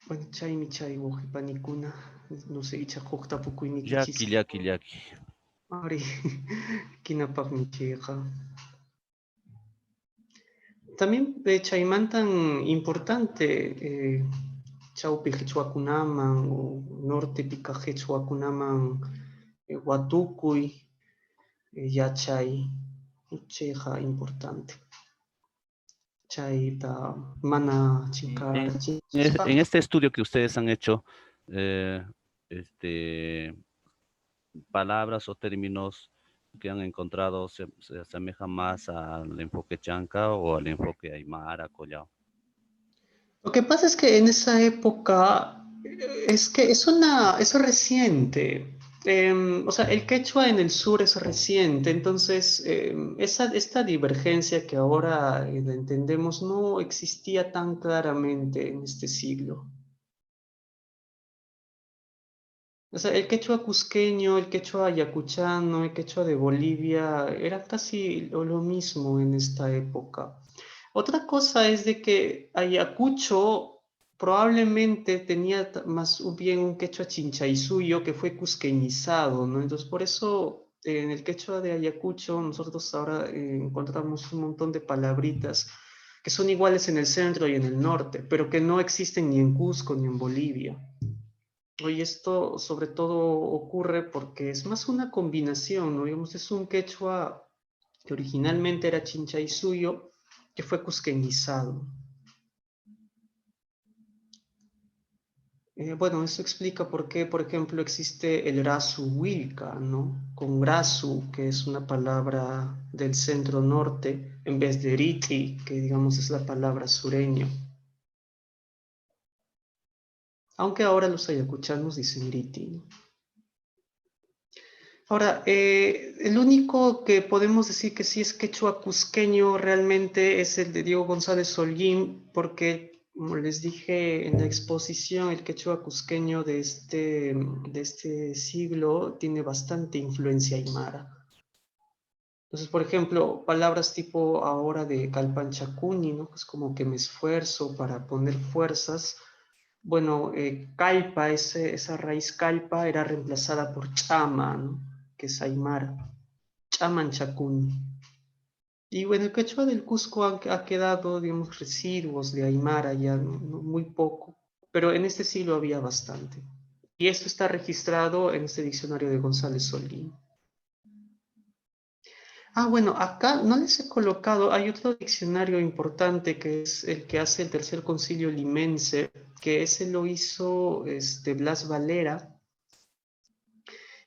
Bueno, chay mi chay woji panikuna, no sé, icha jokta puku Yaki, yaki, yaki. Ari, kinapak mi chica. También de Chaimán tan importante, Chaupi Quechuacunaman, o Norte Pica Quechuacunaman, Huatucuy, Yachay, Cheja importante. Chaita, Mana, Chincar, En este estudio que ustedes han hecho, palabras o términos que han encontrado se asemejan más al enfoque chanca o al enfoque aymara, collao. Lo que pasa es que en esa época es que es reciente. O sea, el quechua en el sur es reciente, entonces esta divergencia que ahora la entendemos no existía tan claramente en este siglo. O sea, el quechua cusqueño, el quechua ayacuchano, el quechua de Bolivia, era casi lo mismo en esta época. Otra cosa es de que Ayacucho probablemente tenía más bien un quechua chinchaisuyo que fue cusqueñizado, ¿no? Entonces, por eso en el quechua de Ayacucho nosotros ahora encontramos un montón de palabritas que son iguales en el centro y en el norte, pero que no existen ni en Cusco ni en Bolivia. Oye, esto sobre todo ocurre porque es más una combinación, ¿no? Digamos, es un quechua que originalmente era chinchaisuyo, que fue cusqueñizado. Bueno, eso explica por qué, por ejemplo, existe el rasu huilca, ¿no? Con rasu, que es una palabra del centro norte, en vez de riti, que digamos es la palabra sureño. Aunque ahora los ayacuchanos dicen riti, ¿no? Ahora, el único que podemos decir que sí es quechua cusqueño realmente es el de Diego González Holguín, porque, como les dije en la exposición, el quechua cusqueño de este siglo tiene bastante influencia aymara. Entonces, por ejemplo, palabras tipo ahora de calpanchacuni, ¿no? Que es como que me esfuerzo para poner fuerzas. Bueno, calpa, esa raíz calpa era reemplazada por chama, ¿no? Que es aymara, chamanchacuni. Y bueno, el quechua del Cusco ha quedado, digamos, residuos de aymara ya, muy poco, pero en este siglo había bastante. Y esto está registrado en este diccionario de González Solguín. Ah, bueno, acá no les he colocado, hay otro diccionario importante que es el que hace el Tercer Concilio Limense, que ese lo hizo Blas Valera.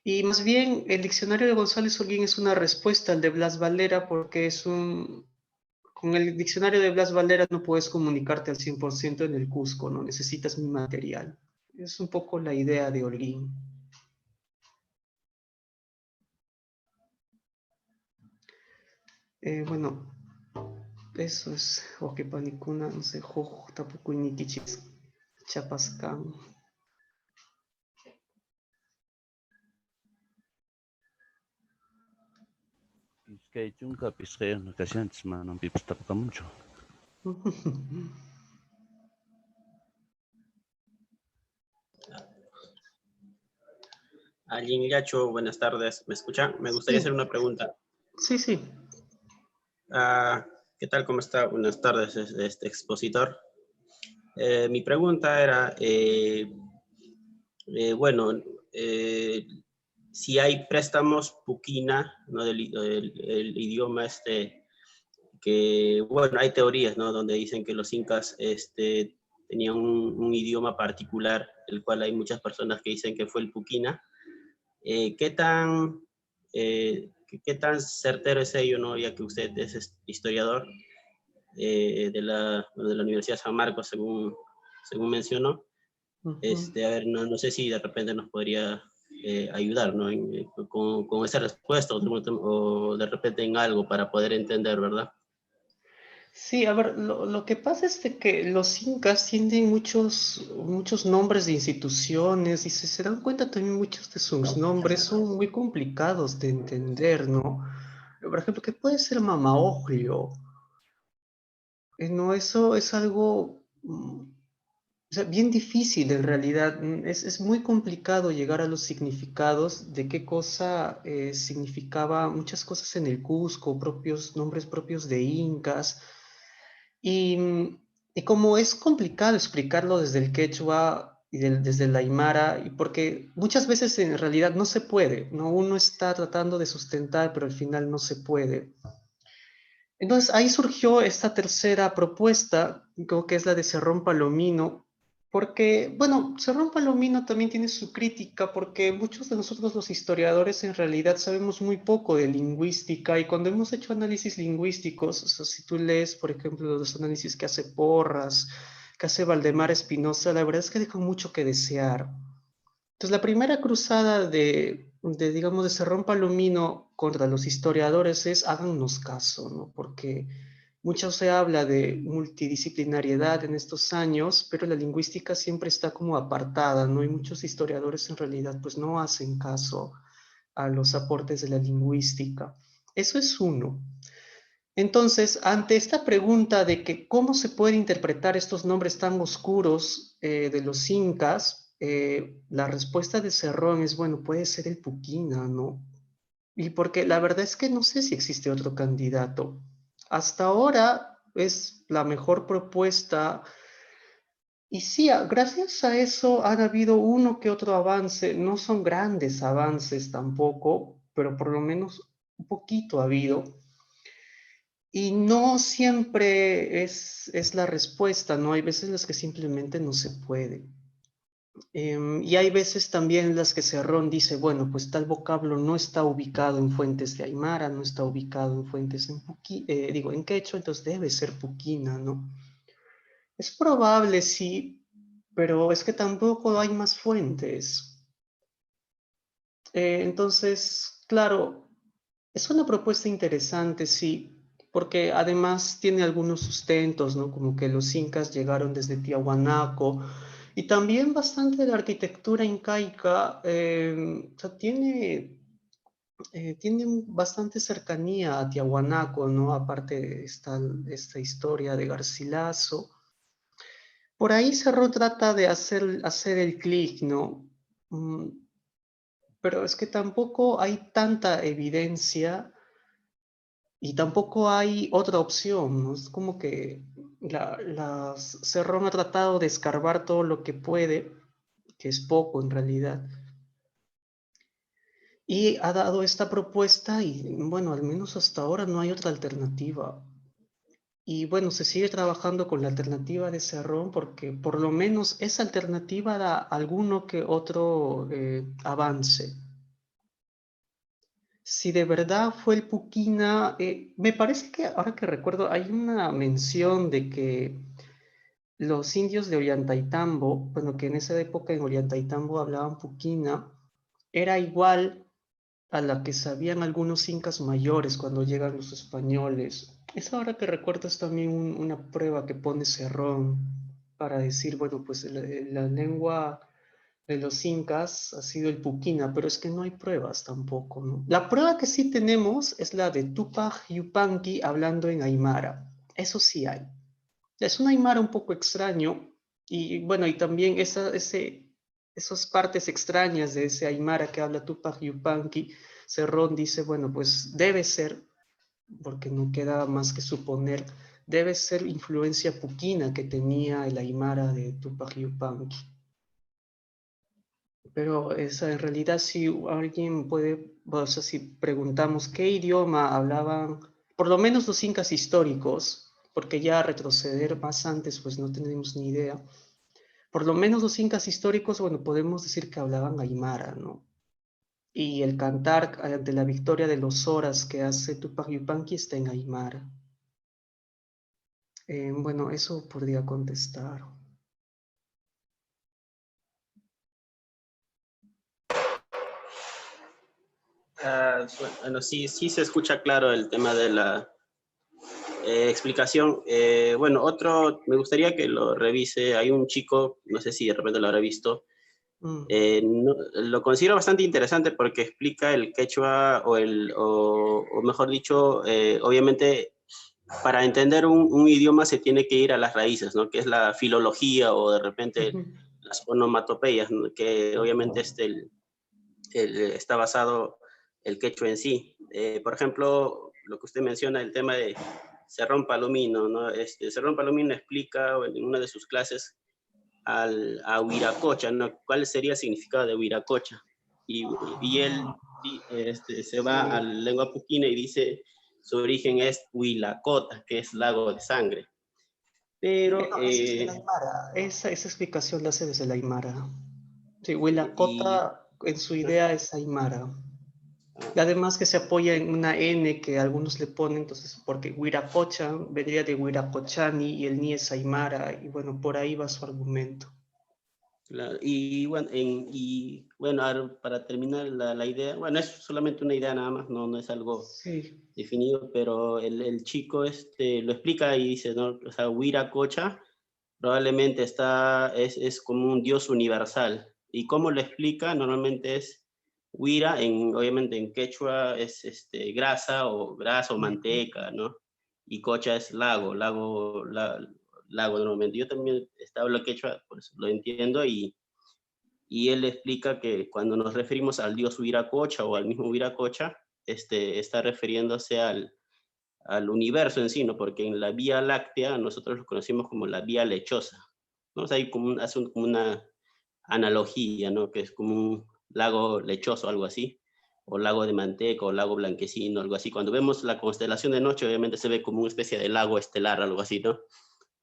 Y más bien el diccionario de González Holguín es una respuesta al de Blas Valera porque con el diccionario de Blas Valera no puedes comunicarte al 100% en el Cusco, no necesitas mi material. Es un poco la idea de Holguín. Bueno, eso es Okepanicuna, no sé, Jojo, Tapuku, Nikichis, Chapascán. Piscay chunka, piscay nakashanchis, manon pipas tapukamunchu. Alguien Yacho, buenas tardes. ¿Me escuchan? Me gustaría hacer una pregunta. Sí, sí. ¿Qué tal? ¿Cómo está? Buenas tardes, este expositor. Mi pregunta era, bueno, si hay préstamos puquina, ¿no? El idioma que, bueno, hay teorías, ¿no? Donde dicen que los incas tenían un idioma particular, el cual hay muchas personas que dicen que fue el puquina. ¿Qué tan certero es ello, ¿no? Ya que usted es historiador de la Universidad San Marcos, según mencionó. Ujú. A ver, no sé si de repente nos podría ayudar, ¿no? Con esa respuesta o de repente en algo para poder entender, ¿verdad? Sí, a ver, lo que pasa es de que los incas tienen muchos nombres de instituciones y si se dan cuenta también muchos de sus nombres son muy complicados de entender, ¿no? Por ejemplo, ¿qué puede ser Mamaoglio? No, eso es algo o sea, bien difícil en realidad. Es muy complicado llegar a los significados de qué cosa significaba muchas cosas en el Cusco, nombres propios de incas. Y, y como es complicado explicarlo desde el quechua y desde el aymara, y porque muchas veces en realidad no se puede, ¿no? Uno está tratando de sustentar, pero al final no se puede. Entonces ahí surgió esta tercera propuesta, creo que es la de Cerrón Palomino, porque, bueno, Cerrón Palomino también tiene su crítica, porque muchos de nosotros los historiadores en realidad sabemos muy poco de lingüística, y cuando hemos hecho análisis lingüísticos, o sea, si tú lees, por ejemplo, los análisis que hace Porras, que hace Valdemar Espinosa, la verdad es que dejan mucho que desear. Entonces, la primera cruzada digamos, de Cerrón Palomino contra los historiadores es hágannos caso, ¿no? Porque mucho se habla de multidisciplinariedad en estos años, pero la lingüística siempre está como apartada, ¿no? Y muchos historiadores en realidad pues no hacen caso a los aportes de la lingüística. Eso es uno. Entonces, ante esta pregunta de que cómo se puede interpretar estos nombres tan oscuros de los incas, la respuesta de Cerrón es, bueno, puede ser el Puquina, ¿no? Y porque la verdad es que no sé si existe otro candidato. Hasta ahora es la mejor propuesta. Y sí, gracias a eso han habido uno que otro avance. No son grandes avances tampoco, pero por lo menos un poquito ha habido. Y no siempre es la respuesta, ¿no? Hay veces en las que simplemente no se puede. Y hay veces también en las que Cerrón dice, bueno, pues tal vocablo no está ubicado en fuentes de Aymara, no está ubicado en fuentes en quechua, entonces debe ser puquina, ¿no? Es probable, sí, pero es que tampoco hay más fuentes. Entonces, claro, es una propuesta interesante, sí, porque además tiene algunos sustentos, ¿no? Como que los incas llegaron desde Tiahuanaco y también bastante de la arquitectura incaica, o sea, tiene bastante cercanía a Tiahuanaco, ¿no? Aparte está esta historia de Garcilaso. Por ahí Cerro trata de hacer el clic, ¿no? Mm, pero es que tampoco hay tanta evidencia y tampoco hay otra opción, ¿no? Es como que Cerrón ha tratado de escarbar todo lo que puede, que es poco en realidad, y ha dado esta propuesta y bueno, al menos hasta ahora no hay otra alternativa. Y bueno, se sigue trabajando con la alternativa de Cerrón porque por lo menos esa alternativa da alguno que otro avance. Si de verdad fue el Puquina, me parece que ahora que recuerdo hay una mención de que los indios de Ollantaytambo, bueno, que en esa época en Ollantaytambo hablaban Puquina, era igual a la que sabían algunos incas mayores cuando llegan los españoles. Eso ahora que recuerdo es también una prueba que pone Cerrón para decir, bueno, pues la lengua de los incas ha sido el Puquina, pero es que no hay pruebas tampoco, ¿no? La prueba que sí tenemos es la de Tupac Yupanqui hablando en Aymara. Eso sí hay. Es un Aymara un poco extraño y bueno, y también esas partes extrañas de ese Aymara que habla Tupac Yupanqui, Cerrón dice, bueno, pues debe ser, porque no queda más que suponer, debe ser influencia puquina que tenía el Aymara de Tupac Yupanqui. Pero en realidad si alguien puede, o sea, si preguntamos qué idioma hablaban, por lo menos los incas históricos, porque ya retroceder más antes, pues no tenemos ni idea. Por lo menos los incas históricos, bueno, podemos decir que hablaban aymara, ¿no? Y el cantar de la victoria de los Horas que hace Tupac Yupanqui está en aymara. Bueno, eso podría contestar. Bueno, sí, sí se escucha claro el tema de la explicación. Bueno, otro, me gustaría que lo revise. Hay un chico, no sé si de repente lo habrá visto, lo considero bastante interesante porque explica el quechua o mejor dicho, obviamente para entender un idioma se tiene que ir a las raíces, ¿no? Que es la filología o de repente las onomatopeyas, ¿no? Que obviamente está basado el quechua en sí. Por ejemplo, lo que usted menciona, el tema de Cerrón Palomino, ¿no? Cerrón Palomino explica en una de sus clases a Huiracocha, ¿no? ¿Cuál sería el significado de Huiracocha? Y él se va a la lengua puquina y dice su origen es Huilacota, que es lago de sangre. Pero, No, esa es de la Aymara. Esa explicación la hace desde la Aymara. Sí, y, Huilacota en su idea es Aymara. Y además que se apoya en una N que algunos le ponen, entonces, porque Huiracocha vendría de Huiracochani y el Ni es Aymara, y bueno, por ahí va su argumento. claro, y bueno, ahora, para terminar la idea, bueno, es solamente una idea nada más, no es algo Sí. definido, pero el chico lo explica y dice, ¿no? O sea, Huiracocha probablemente es como un dios universal. ¿Y cómo lo explica? Normalmente es Huira, obviamente en quechua es grasa o manteca, ¿no? Y Cocha es lago normalmente. Yo también hablo quechua, por eso lo entiendo, y él explica que cuando nos referimos al dios Huiracocha o al mismo Huiracocha, está refiriéndose al universo en sí, ¿no? Porque en la Vía Láctea nosotros lo conocemos como la Vía Lechosa, ¿no? O sea, hay como una analogía, ¿no? Que es como un lago lechoso, algo así, o lago de manteca, o lago blanquecino, algo así. Cuando vemos la constelación de noche, obviamente se ve como una especie de lago estelar, algo así, ¿no?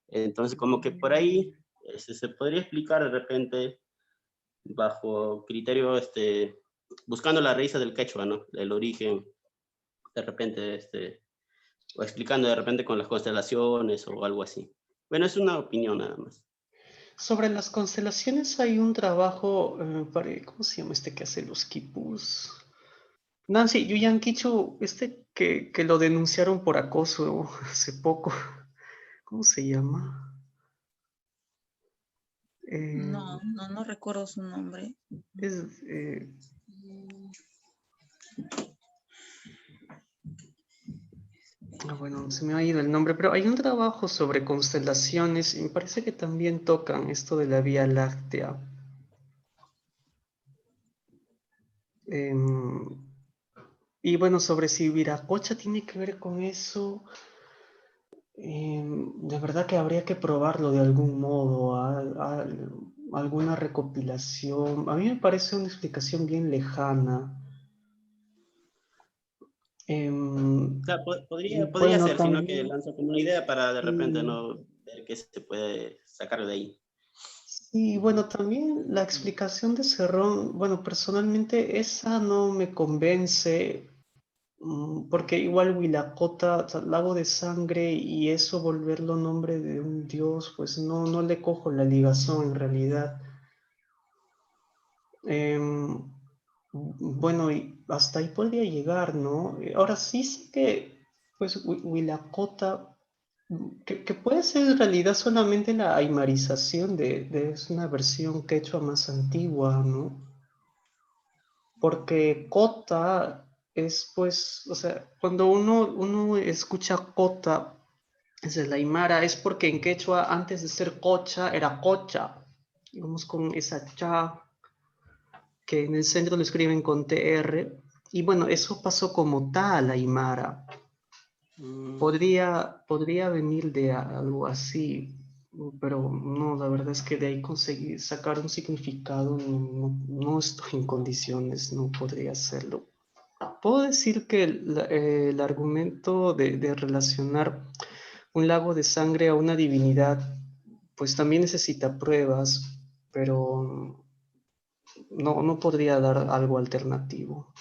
Entonces, como que por ahí se podría explicar de repente bajo criterio, buscando la raíz del quechua, ¿no? El origen, de repente, o explicando de repente con las constelaciones o algo así. Bueno, es una opinión nada más. Sobre las constelaciones hay un trabajo, ¿cómo se llama este que hace los quipus? Nancy Yuyan Kichu, que lo denunciaron por acoso hace poco. ¿Cómo se llama? No recuerdo su nombre. Es, bueno, se me ha ido el nombre, pero hay un trabajo sobre constelaciones y me parece que también tocan esto de la Vía Láctea. Y bueno, sobre si Viracocha tiene que ver con eso, de verdad que habría que probarlo de algún modo, alguna recopilación. A mí me parece una explicación bien lejana. O sea, Y podría bueno, ser, sino que también, lanzo como una idea para de repente y, no ver qué se puede sacar de ahí. sí, bueno, también la explicación de Cerrón, bueno, personalmente esa no me convence, porque igual Huilacota, o sea, lago de sangre y eso volverlo nombre de un dios, pues no le cojo la ligazón en realidad. Em, bueno, y hasta ahí podría llegar, ¿no? Ahora sí sé que, pues, Huilacota, que puede ser en realidad solamente la aymarización es una versión quechua más antigua, ¿no? Porque Cota es, pues, o sea, cuando uno escucha Cota, es el Aymara, es porque en quechua antes de ser Cocha era Cocha. Vamos con esa cha que en el centro lo escriben con TR, y bueno, eso pasó como tal, Aymara. Mm, Podría venir de algo así. pero no, la verdad es que de ahí conseguir sacar un significado no estoy en condiciones, no podría hacerlo. Puedo decir que el argumento de relacionar un lago de sangre a una divinidad, pues también necesita pruebas, pero no podría dar algo alternativo.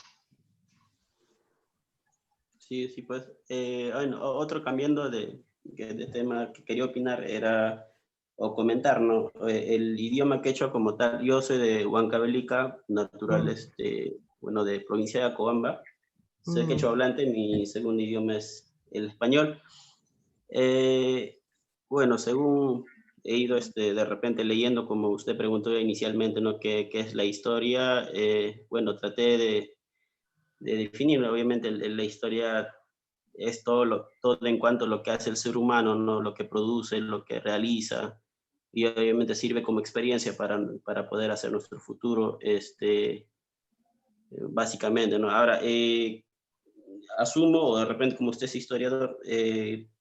Sí, sí, pues. Bueno, otro cambiando de tema que quería opinar era, o comentar, ¿no? El idioma quechua como tal, yo soy de Huancavelica, natural, bueno, de provincia de Acobamba, soy quechua hablante, mi segundo idioma es el español. Bueno, según he ido de repente leyendo, como usted preguntó inicialmente, ¿no? ¿Qué es la historia? Bueno, traté de definir, obviamente la historia es todo en cuanto a lo que hace el ser humano, ¿no? Lo que produce, lo que realiza, y obviamente sirve como experiencia para poder hacer nuestro futuro, básicamente, ¿no? Ahora, asumo, o de repente como usted es historiador,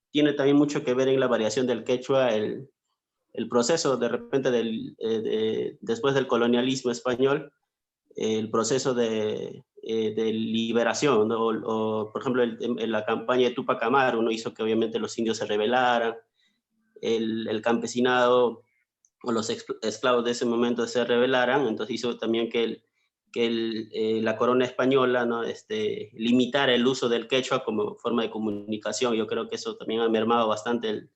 tiene también mucho que ver en la variación del quechua, el proceso de repente después del colonialismo español, el proceso de liberación, ¿no? O, por ejemplo, en la campaña de Tupac Amaru, ¿no? Hizo que obviamente los indios se rebelaran, el campesinado o los esclavos de ese momento se rebelaran, entonces hizo también la corona española, ¿no? Limitara el uso del quechua como forma de comunicación. Yo creo que eso también ha mermado bastante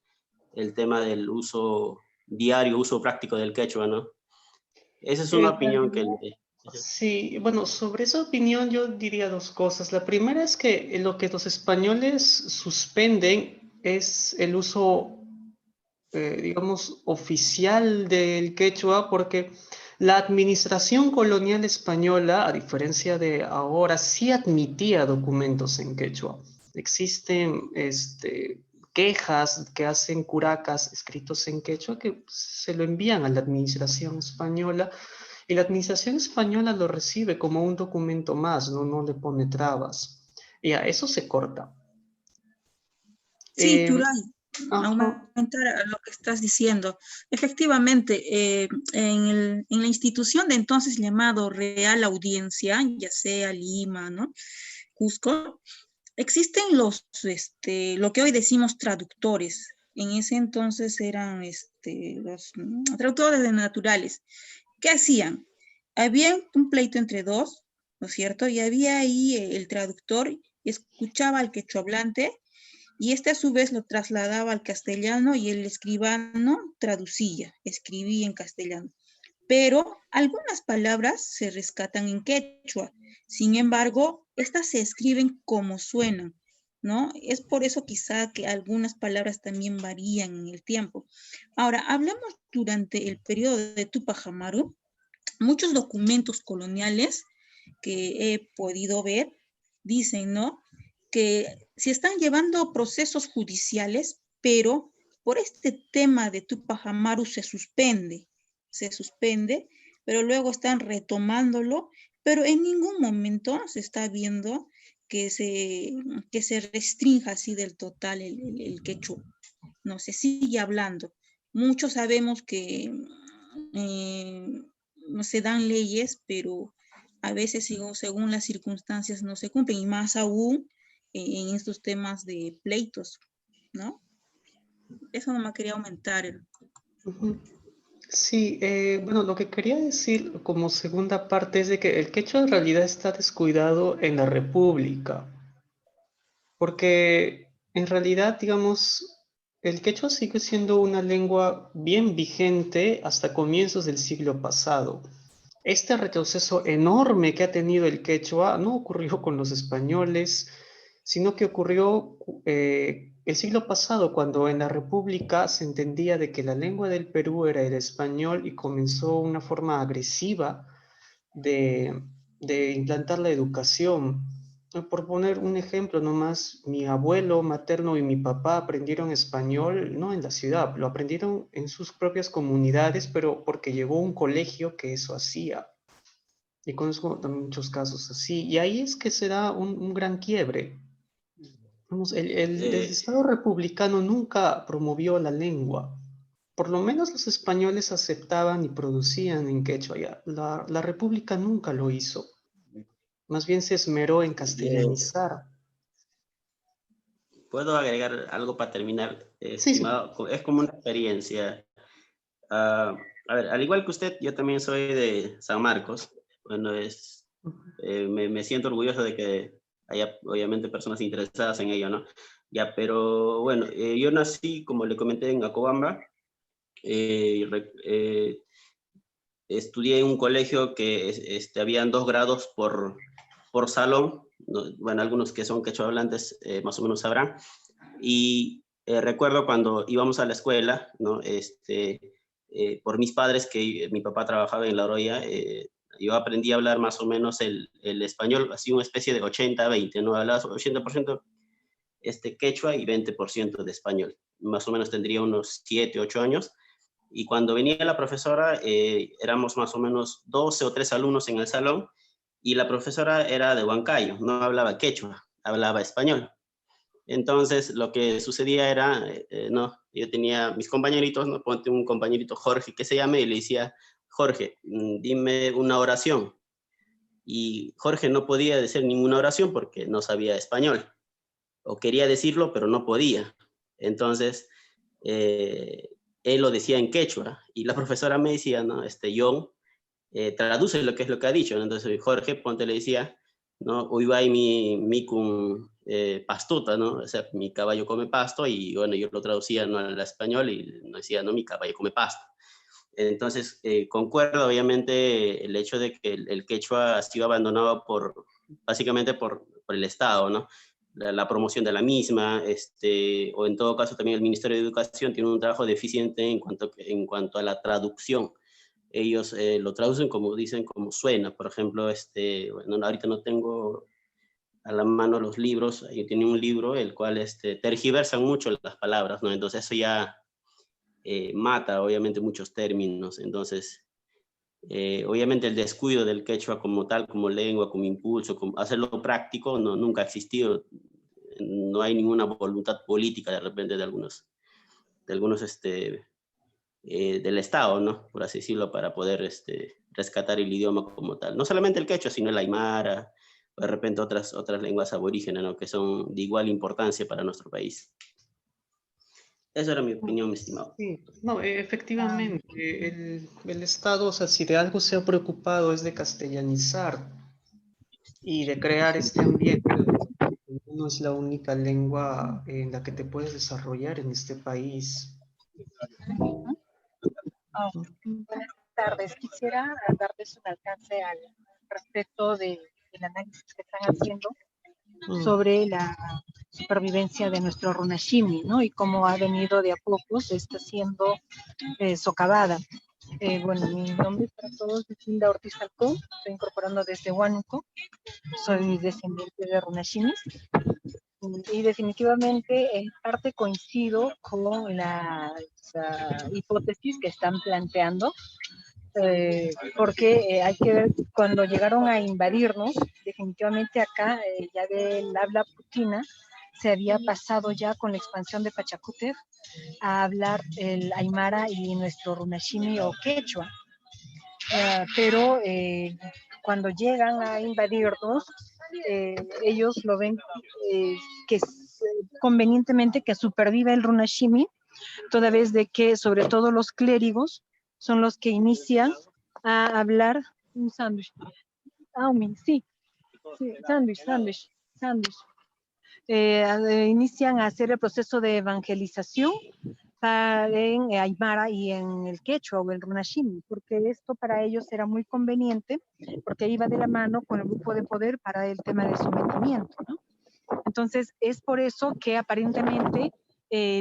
el tema del uso diario, uso práctico del quechua, ¿no? Esa es una En opinión que... realidad, sí, bueno, sobre esa opinión yo diría dos cosas. La primera es que lo que los españoles suspenden es el uso, digamos, oficial del quechua, porque la administración colonial española, a diferencia de ahora, sí admitía documentos en quechua. Existen quejas que hacen curacas escritos en quechua que se lo envían a la administración española y la administración española lo recibe como un documento más, no le pone trabas. Y a eso se corta. Sí, Eh, Turay, ajá. aumentar a lo que estás diciendo. Efectivamente, en la institución de entonces llamado Real Audiencia, ya sea Lima, ¿no? Cusco, existen lo que hoy decimos traductores. En ese entonces eran los traductores de naturales. ¿Qué hacían? Había un pleito entre dos, ¿no es cierto? Y había ahí el traductor escuchaba al quechohablante y este a su vez lo trasladaba al castellano y el escribano traducía, escribía en castellano. Pero algunas palabras se rescatan en quechua. Sin embargo, estas se escriben como suenan, ¿no? Es por eso quizá que algunas palabras también varían en el tiempo. Ahora, hablamos durante el periodo de Tupac Amaru, muchos documentos coloniales que he podido ver dicen, ¿no? Que se están llevando procesos judiciales, pero por este tema de Tupac Amaru se suspende, pero luego están retomándolo, pero en ningún momento se está viendo que se restrinja así del total el quechua. No se sigue hablando. Muchos sabemos que no se dan leyes, pero a veces según las circunstancias no se cumplen, y más aún en estos temas de pleitos, ¿no? Eso nomás quería aumentar. Ujú. Sí, bueno, lo que quería decir como segunda parte es de que el quechua en realidad está descuidado en la República, porque en realidad, digamos, el quechua sigue siendo una lengua bien vigente hasta comienzos del siglo pasado. Este retroceso enorme que ha tenido el quechua no ocurrió con los españoles, sino que ocurrió el siglo pasado, cuando en la República se entendía de que la lengua del Perú era el español y comenzó una forma agresiva de, de implantar la educación. Por poner un ejemplo nomás, mi abuelo materno y mi papá aprendieron español, no en la ciudad, lo aprendieron en sus propias comunidades, pero porque llegó un colegio que eso hacía. Y conozco también muchos casos así. Y ahí es que se da un gran quiebre. Vamos, el Eh, Estado republicano nunca promovió la lengua, por lo menos los españoles aceptaban y producían en quechua. Ya, la República nunca lo hizo. Más bien se esmeró en castellanizar. ¿Puedo agregar algo para terminar, Sí. estimado? Es como una experiencia. A ver, al igual que usted, yo también soy de San Marcos. Bueno, me siento orgulloso de que haya, obviamente, personas interesadas en ello, ¿no? Ya, pero bueno, yo nací, como le comenté, en Acobamba. Estudié en un colegio que habían 2 grados por salón. ¿No? Bueno, algunos que son quechua hablantes más o menos sabrán. Y recuerdo cuando íbamos a la escuela, ¿no? Por mis padres, que mi papá trabajaba en La Oroya, yo aprendí a hablar más o menos el español, así una especie de 80-20, ¿no? Hablaba 80% quechua y 20% de español. Más o menos tendría unos 7, 8 años. Y cuando venía la profesora, éramos más o menos 12 o 13 alumnos en el salón, y la profesora era de Huancayo, no hablaba quechua, hablaba español. Entonces, lo que sucedía era, no, yo tenía mis compañeritos, ¿no? Ponte un compañerito Jorge que se llame, y le decía, Jorge, dime una oración. Y Jorge no podía decir ninguna oración porque no sabía español, o quería decirlo, pero no podía. Entonces, él lo decía en quechua, y la profesora me decía, ¿no? John, traduce lo que es lo que ha dicho, ¿no? Entonces Jorge, ponte, le decía, ¿no? Uibay mi con pastuta, ¿no? O sea, mi caballo come pasto, y bueno, yo lo traducía, ¿no?, al español, y no decía, no, mi caballo come pasto. Entonces, concuerdo obviamente el hecho de que el quechua ha sido abandonado básicamente por el Estado, ¿no? La promoción de la misma, o en todo caso también el Ministerio de Educación tiene un trabajo deficiente en cuanto a la traducción. Ellos lo traducen como dicen, como suena. Por ejemplo, bueno, ahorita no tengo a la mano los libros. Yo tenía un libro el cual tergiversan mucho las palabras, ¿no? Entonces eso ya mata obviamente muchos términos. Entonces, obviamente el descuido del quechua como tal, como lengua, como impulso, como hacerlo práctico, no, nunca ha existido. No hay ninguna voluntad política de repente de algunos del Estado, ¿no? Por así decirlo, para poder rescatar el idioma como tal. No solamente el quechua, sino el aymara, o de repente otras lenguas aborígenes, ¿no?, que son de igual importancia para nuestro país. Esa era mi opinión, mi estimado. Sí, no, efectivamente, el Estado, o sea, si de algo se ha preocupado es de castellanizar y de crear este ambiente donde no es la única lengua en la que te puedes desarrollar en este país. Buenas tardes. Quisiera darles un alcance al respecto del análisis que están haciendo sobre la supervivencia de nuestro Runashimi, ¿no? Y cómo ha venido de a poco, se está siendo socavada. Bueno, mi nombre es para todos, es Hilda Ortiz Alcón, estoy incorporando desde Huánuco, soy descendiente de Runashimis, y definitivamente en parte coincido con las hipótesis que están planteando, porque hay que ver, cuando llegaron a invadirnos, definitivamente acá ya del habla putina se había pasado ya con la expansión de Pachacútec a hablar el aymara y nuestro runashimi o quechua. Pero cuando llegan a invadirnos, ellos lo ven que convenientemente que superviva el runashimi, toda vez de que sobre todo los clérigos son los que inician a hablar un sándwich. Sí, sándwich. Inician a hacer el proceso de evangelización en aymara y en el quechua o el runashimi, porque esto para ellos era muy conveniente, porque iba de la mano con el grupo de poder para el tema de sometimiento, ¿no? Entonces, es por eso que aparentemente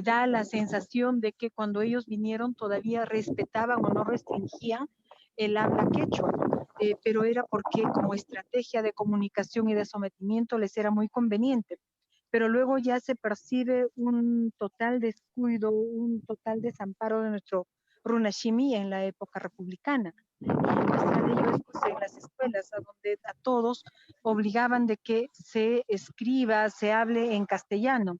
da la sensación de que cuando ellos vinieron todavía respetaban o no restringían el habla quechua, pero era porque como estrategia de comunicación y de sometimiento les era muy conveniente. Pero luego ya se percibe un total descuido, un total desamparo de nuestro runashimi en la época republicana. Y muestra de ello es pues, en las escuelas, a donde a todos obligaban de que se escriba, se hable en castellano.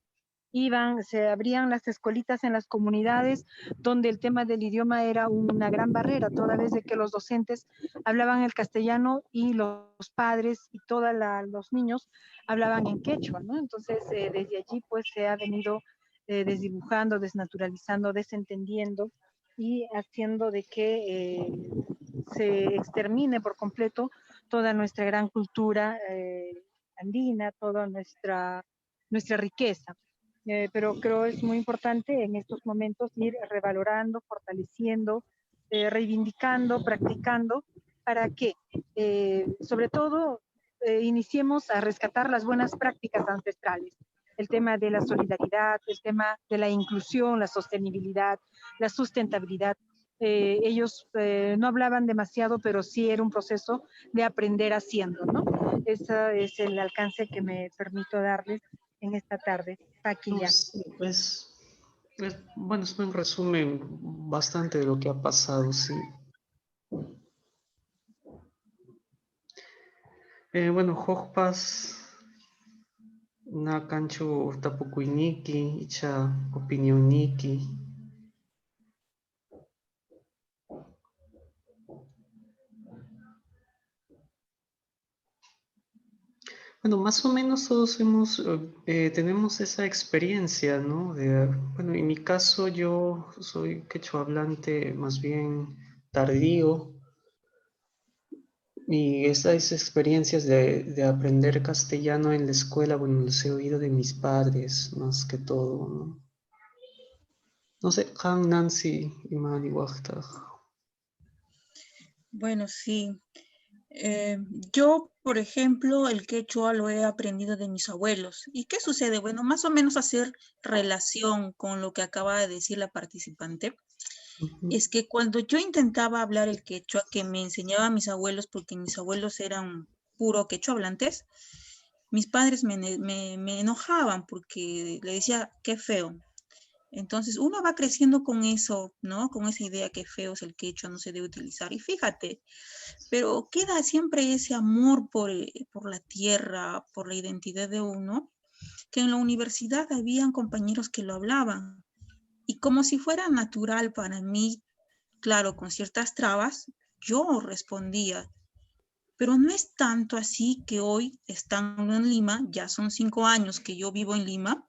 se abrían las escuelitas en las comunidades donde el tema del idioma era una gran barrera, toda vez de que los docentes hablaban el castellano y los padres y todos los niños hablaban en quechua, ¿no? Entonces, desde allí pues se ha venido desdibujando, desnaturalizando, desentendiendo y haciendo de que se extermine por completo toda nuestra gran cultura andina, toda nuestra riqueza. Pero creo es muy importante en estos momentos ir revalorando, fortaleciendo, reivindicando, practicando, para que, sobre todo, iniciemos a rescatar las buenas prácticas ancestrales. El tema de la solidaridad, el tema de la inclusión, la sostenibilidad, la sustentabilidad. Ellos no hablaban demasiado, pero sí era un proceso de aprender haciendo, ¿no? Ese es el alcance que me permito darles en esta tarde. Aquí ya. Sí, bueno, es un resumen bastante de lo que ha pasado, sí. Bueno, Hojpas, na cancho tapukuiniki, icha opinioniki. Bueno, más o menos todos tenemos esa experiencia, ¿no? Bueno, en mi caso yo soy quechua hablante más bien tardío y esas experiencias de aprender castellano en la escuela, bueno, los he oído de mis padres más que todo, ¿no? No sé, Han, Nancy, Imani, Wachta. Bueno, sí. Yo, por ejemplo, el quechua lo he aprendido de mis abuelos. ¿Y qué sucede? Bueno, más o menos hacer relación con lo que acaba de decir la participante. Es que cuando yo intentaba hablar el quechua que me enseñaban mis abuelos, porque mis abuelos eran puro quechua hablantes, mis padres me enojaban porque le decía, qué feo. Entonces uno va creciendo con eso, ¿no? Con esa idea que feo es el quechua, no se debe utilizar. Y fíjate, pero queda siempre ese amor por la tierra, por la identidad de uno, que en la universidad habían compañeros que lo hablaban. Y como si fuera natural para mí, claro, con ciertas trabas, yo respondía. Pero no es tanto así que hoy, estando en Lima, ya son 5 años que yo vivo en Lima,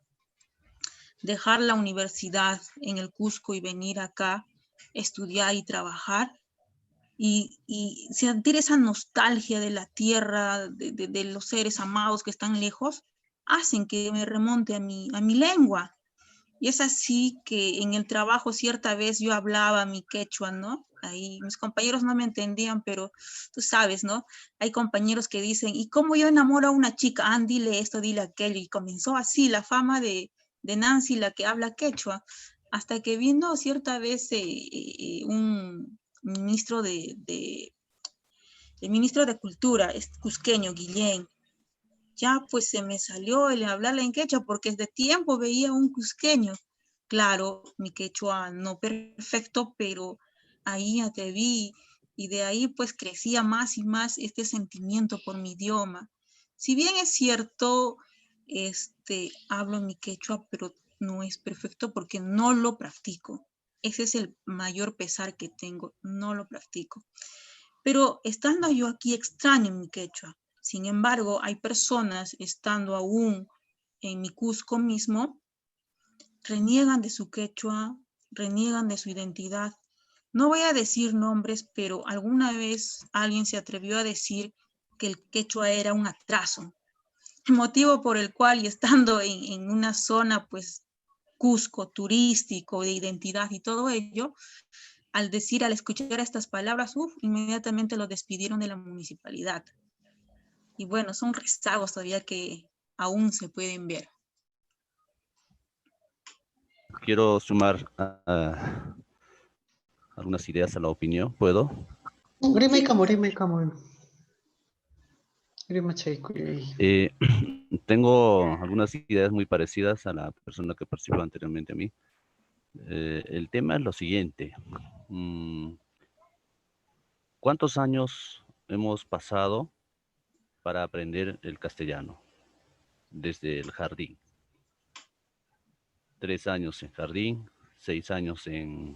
dejar la universidad en el Cusco y venir acá, estudiar y trabajar, y sentir esa nostalgia de la tierra, de los seres amados que están lejos, hacen que me remonte a mi lengua. Y es así que en el trabajo cierta vez yo hablaba mi quechua, ¿no? Ahí mis compañeros no me entendían, pero tú sabes, ¿no? Hay compañeros que dicen, ¿y cómo yo enamoro a una chica? Ah, dile esto, dile aquello. Y comenzó así la fama de Nancy, la que habla quechua, hasta que vino cierta vez un ministro el ministro de Cultura, es cusqueño, Guillén. Ya pues se me salió el hablarle en quechua porque desde tiempo veía un cusqueño. Claro, mi quechua no perfecto, pero ahí atreví y de ahí pues crecía más y más este sentimiento por mi idioma. Si bien es cierto, hablo mi quechua, pero no es perfecto porque no lo practico. Ese es el mayor pesar que tengo, no lo practico. Pero estando yo aquí extraño mi quechua. Sin embargo, hay personas estando aún en mi Cusco mismo, reniegan de su quechua, reniegan de su identidad. No voy a decir nombres, pero alguna vez alguien se atrevió a decir que el quechua era un atraso, motivo por el cual y estando en una zona pues Cusco turístico de identidad y todo ello, al escuchar estas palabras, inmediatamente lo despidieron de la municipalidad. Y bueno, son rezagos todavía que aún se pueden ver. Quiero sumar algunas ideas a la opinión, ¿puedo? Tengo algunas ideas muy parecidas a la persona que participó anteriormente a mí. El tema es lo siguiente. ¿Cuántos años hemos pasado para aprender el castellano desde el jardín? 3 años en jardín, 6 años en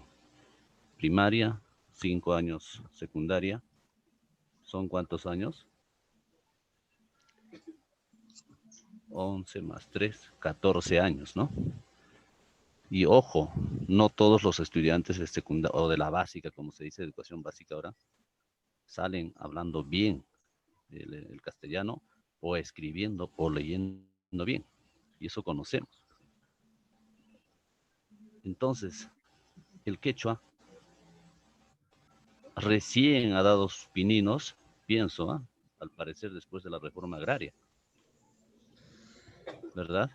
primaria, 5 años secundaria. ¿Son cuántos años? 11 más 3, 14 años, ¿no? Y ojo, no todos los estudiantes de secundaria o de la básica, como se dice, educación básica ahora, salen hablando bien el castellano o escribiendo o leyendo bien. Y eso conocemos. Entonces, el quechua recién ha dado sus pininos, pienso, al parecer después de la reforma agraria, ¿verdad?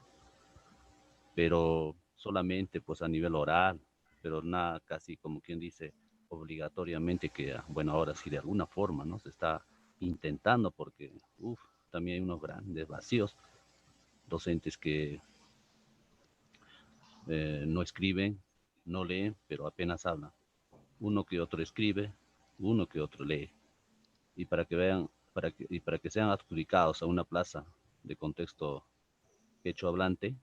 Pero solamente pues a nivel oral, pero nada casi como quien dice obligatoriamente que, bueno, ahora sí de alguna forma, ¿no? Se está intentando porque, también hay unos grandes vacíos, docentes que no escriben, no leen, pero apenas hablan. Uno que otro escribe, uno que otro lee. Y para que vean, para que sean adjudicados a una plaza de contexto quechua hablante,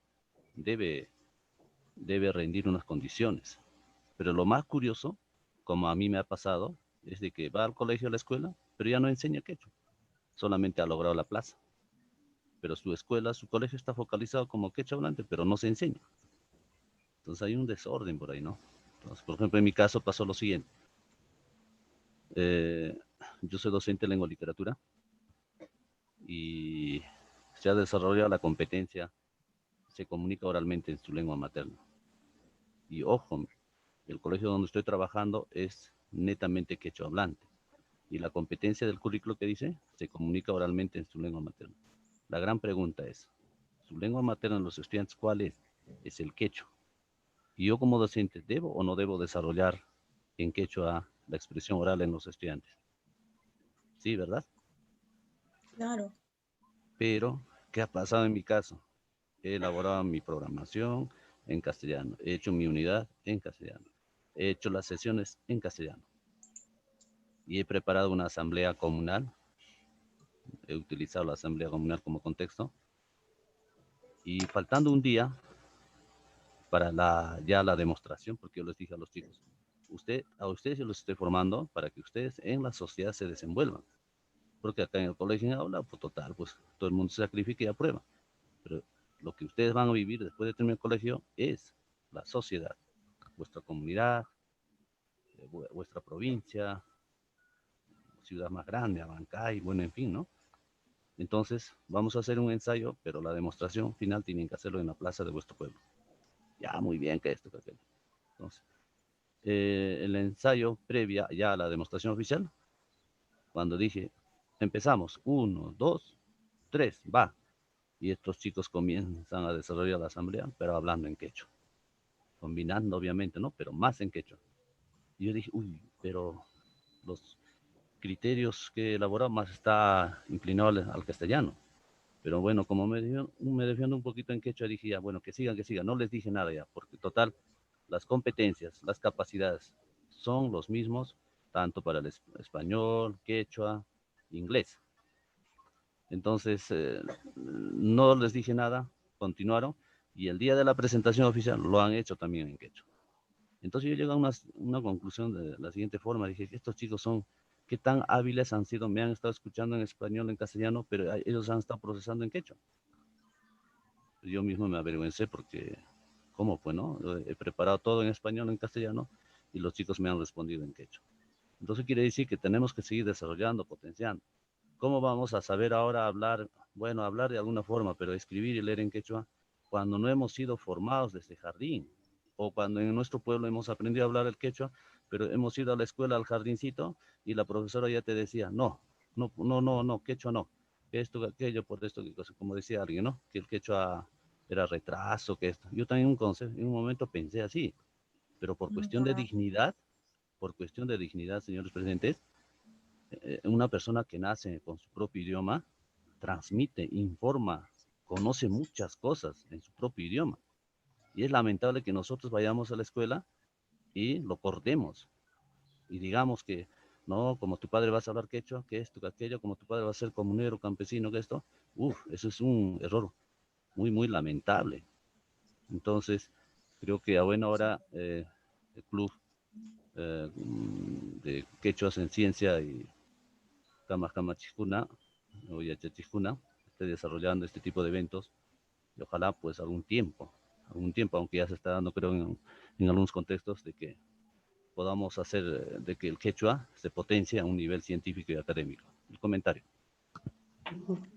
debe rendir unas condiciones. Pero lo más curioso, como a mí me ha pasado, es de que va al colegio, a la escuela, pero ya no enseña quechua. Solamente ha logrado la plaza. Pero su escuela, su colegio está focalizado como quechua hablante, pero no se enseña. Entonces hay un desorden por ahí, ¿no? Entonces, por ejemplo, en mi caso pasó lo siguiente. Yo soy docente de lengua y literatura y se ha desarrollado la competencia, se comunica oralmente en su lengua materna. Y ojo, el colegio donde estoy trabajando es netamente quechua hablante. Y la competencia del currículo que dice, se comunica oralmente en su lengua materna. La gran pregunta es, ¿su lengua materna de los estudiantes cuál es? Es el quechua. Y yo como docente, ¿debo o no debo desarrollar en quechua la expresión oral en los estudiantes? Sí, ¿verdad? Claro. Pero, ¿qué ha pasado en mi caso? He elaborado mi programación en castellano, he hecho mi unidad en castellano, he hecho las sesiones en castellano y he preparado una asamblea comunal, he utilizado la asamblea comunal como contexto y faltando un día para ya la demostración, porque yo les dije a los chicos, a ustedes yo los estoy formando para que ustedes en la sociedad se desenvuelvan, porque acá en el colegio en aula, pues total, pues todo el mundo se sacrifica y aprueba, pero lo que ustedes van a vivir después de terminar el colegio es la sociedad, vuestra comunidad, vuestra provincia, ciudad más grande, Abancay, bueno, en fin, ¿no? Entonces, vamos a hacer un ensayo, pero la demostración final tienen que hacerlo en la plaza de vuestro pueblo. Ya, muy bien, que esto, que aquello. Entonces, el ensayo previa ya a la demostración oficial, cuando dije, empezamos, 1, 2, 3, va. Y estos chicos comienzan a desarrollar la asamblea, pero hablando en quechua. Combinando, obviamente, ¿no? Pero más en quechua. Y yo dije, uy, pero los criterios que he elaborado más está inclinado al castellano. Pero bueno, como me defiendo un poquito en quechua, dije ya, bueno, que sigan, no les dije nada ya, porque total, las competencias, las capacidades son los mismos, tanto para el español, quechua, inglés. Entonces, no les dije nada, continuaron, y el día de la presentación oficial lo han hecho también en quechua. Entonces yo llegué a una conclusión de la siguiente forma, dije, estos chicos son, qué tan hábiles han sido, me han estado escuchando en español, en castellano, pero ellos han estado procesando en quechua. Yo mismo me avergüencé porque, ¿cómo pues, no? He preparado todo en español, en castellano, y los chicos me han respondido en quechua. Entonces quiere decir que tenemos que seguir desarrollando, potenciando. ¿Cómo vamos a saber ahora hablar? Bueno, hablar de alguna forma, pero escribir y leer en quechua, cuando no hemos sido formados desde jardín, o cuando en nuestro pueblo hemos aprendido a hablar el quechua, pero hemos ido a la escuela, al jardincito, y la profesora ya te decía, no, quechua no, que esto, que aquello, por esto, que cosa, como decía alguien, ¿no? Que el quechua era retraso, que esto. Yo también en un momento pensé así, pero por cuestión de dignidad, señores presidentes, una persona que nace con su propio idioma, transmite, informa, conoce muchas cosas en su propio idioma. Y es lamentable que nosotros vayamos a la escuela y lo cortemos. Y digamos que, no, como tu padre vas a hablar quechua, que esto, que aquello, como tu padre va a ser comunero, campesino, que esto. Eso es un error muy, muy lamentable. Entonces, Creo que a buena hora el club de Quechuas en Ciencia y Kamachijuna o Yachachijuna esté desarrollando este tipo de eventos y ojalá pues algún tiempo, aunque ya se está dando creo en algunos contextos de que podamos hacer de que el quechua se potencie a un nivel científico y académico. El comentario.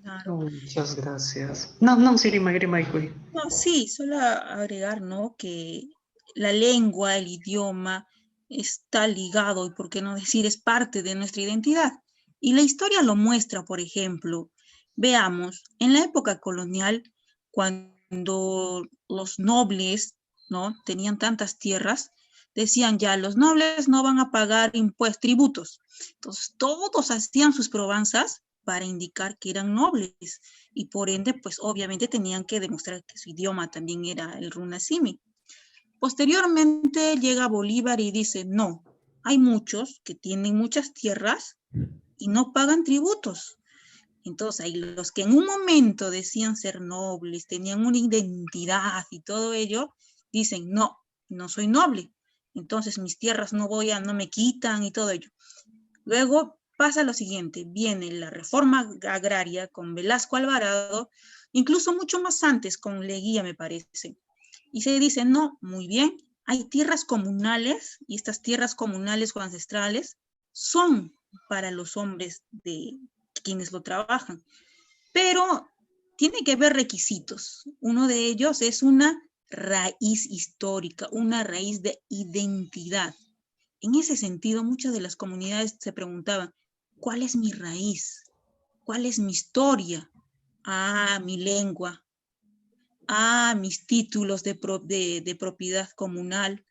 Claro. Muchas gracias. No, Sirima, Grimaikui. No, sí, solo agregar, ¿no? Que la lengua, el idioma está ligado, y por qué no decir, es parte de nuestra identidad. Y la historia lo muestra, por ejemplo. Veamos, en la época colonial, cuando los nobles, ¿no? Tenían tantas tierras, decían ya, los nobles no van a pagar impuestos, tributos. Entonces, todos hacían sus probanzas para indicar que eran nobles y por ende, pues obviamente tenían que demostrar que su idioma también era el runasimi. Posteriormente llega Bolívar y dice, no, hay muchos que tienen muchas tierras y no pagan tributos. Entonces, ahí los que en un momento decían ser nobles, tenían una identidad y todo ello, dicen, no, no soy noble. Entonces, mis tierras no me quitan y todo ello. Luego pasa lo siguiente, viene la reforma agraria con Velasco Alvarado, incluso mucho más antes con Leguía, me parece. Y se dice, no, muy bien, hay tierras comunales y estas tierras comunales o ancestrales son para los hombres de quienes lo trabajan. Pero tiene que haber requisitos. Uno de ellos es una raíz histórica, una raíz de identidad. En ese sentido, muchas de las comunidades se preguntaban, ¿cuál es mi raíz? ¿Cuál es mi historia? Ah, mi lengua. Ah, mis títulos de propiedad comunal.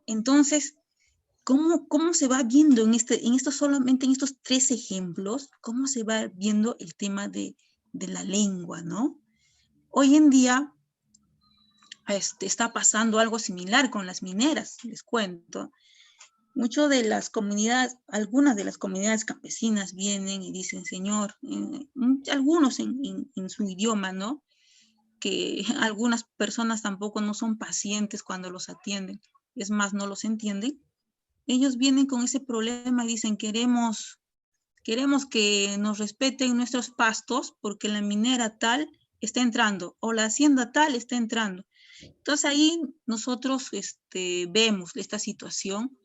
Entonces, ¿cómo se va viendo solamente en estos 3 ejemplos, cómo se va viendo el tema de la lengua, ¿no? Hoy en día está pasando algo similar con las mineras, les cuento. Muchas de las comunidades, algunas de las comunidades campesinas vienen y dicen, señor, algunos en su idioma, ¿no? Que algunas personas tampoco no son pacientes cuando los atienden, es más, no los entienden. Ellos vienen con ese problema y dicen, queremos que nos respeten nuestros pastos porque la minera tal está entrando o la hacienda tal está entrando. Entonces ahí nosotros vemos esta situación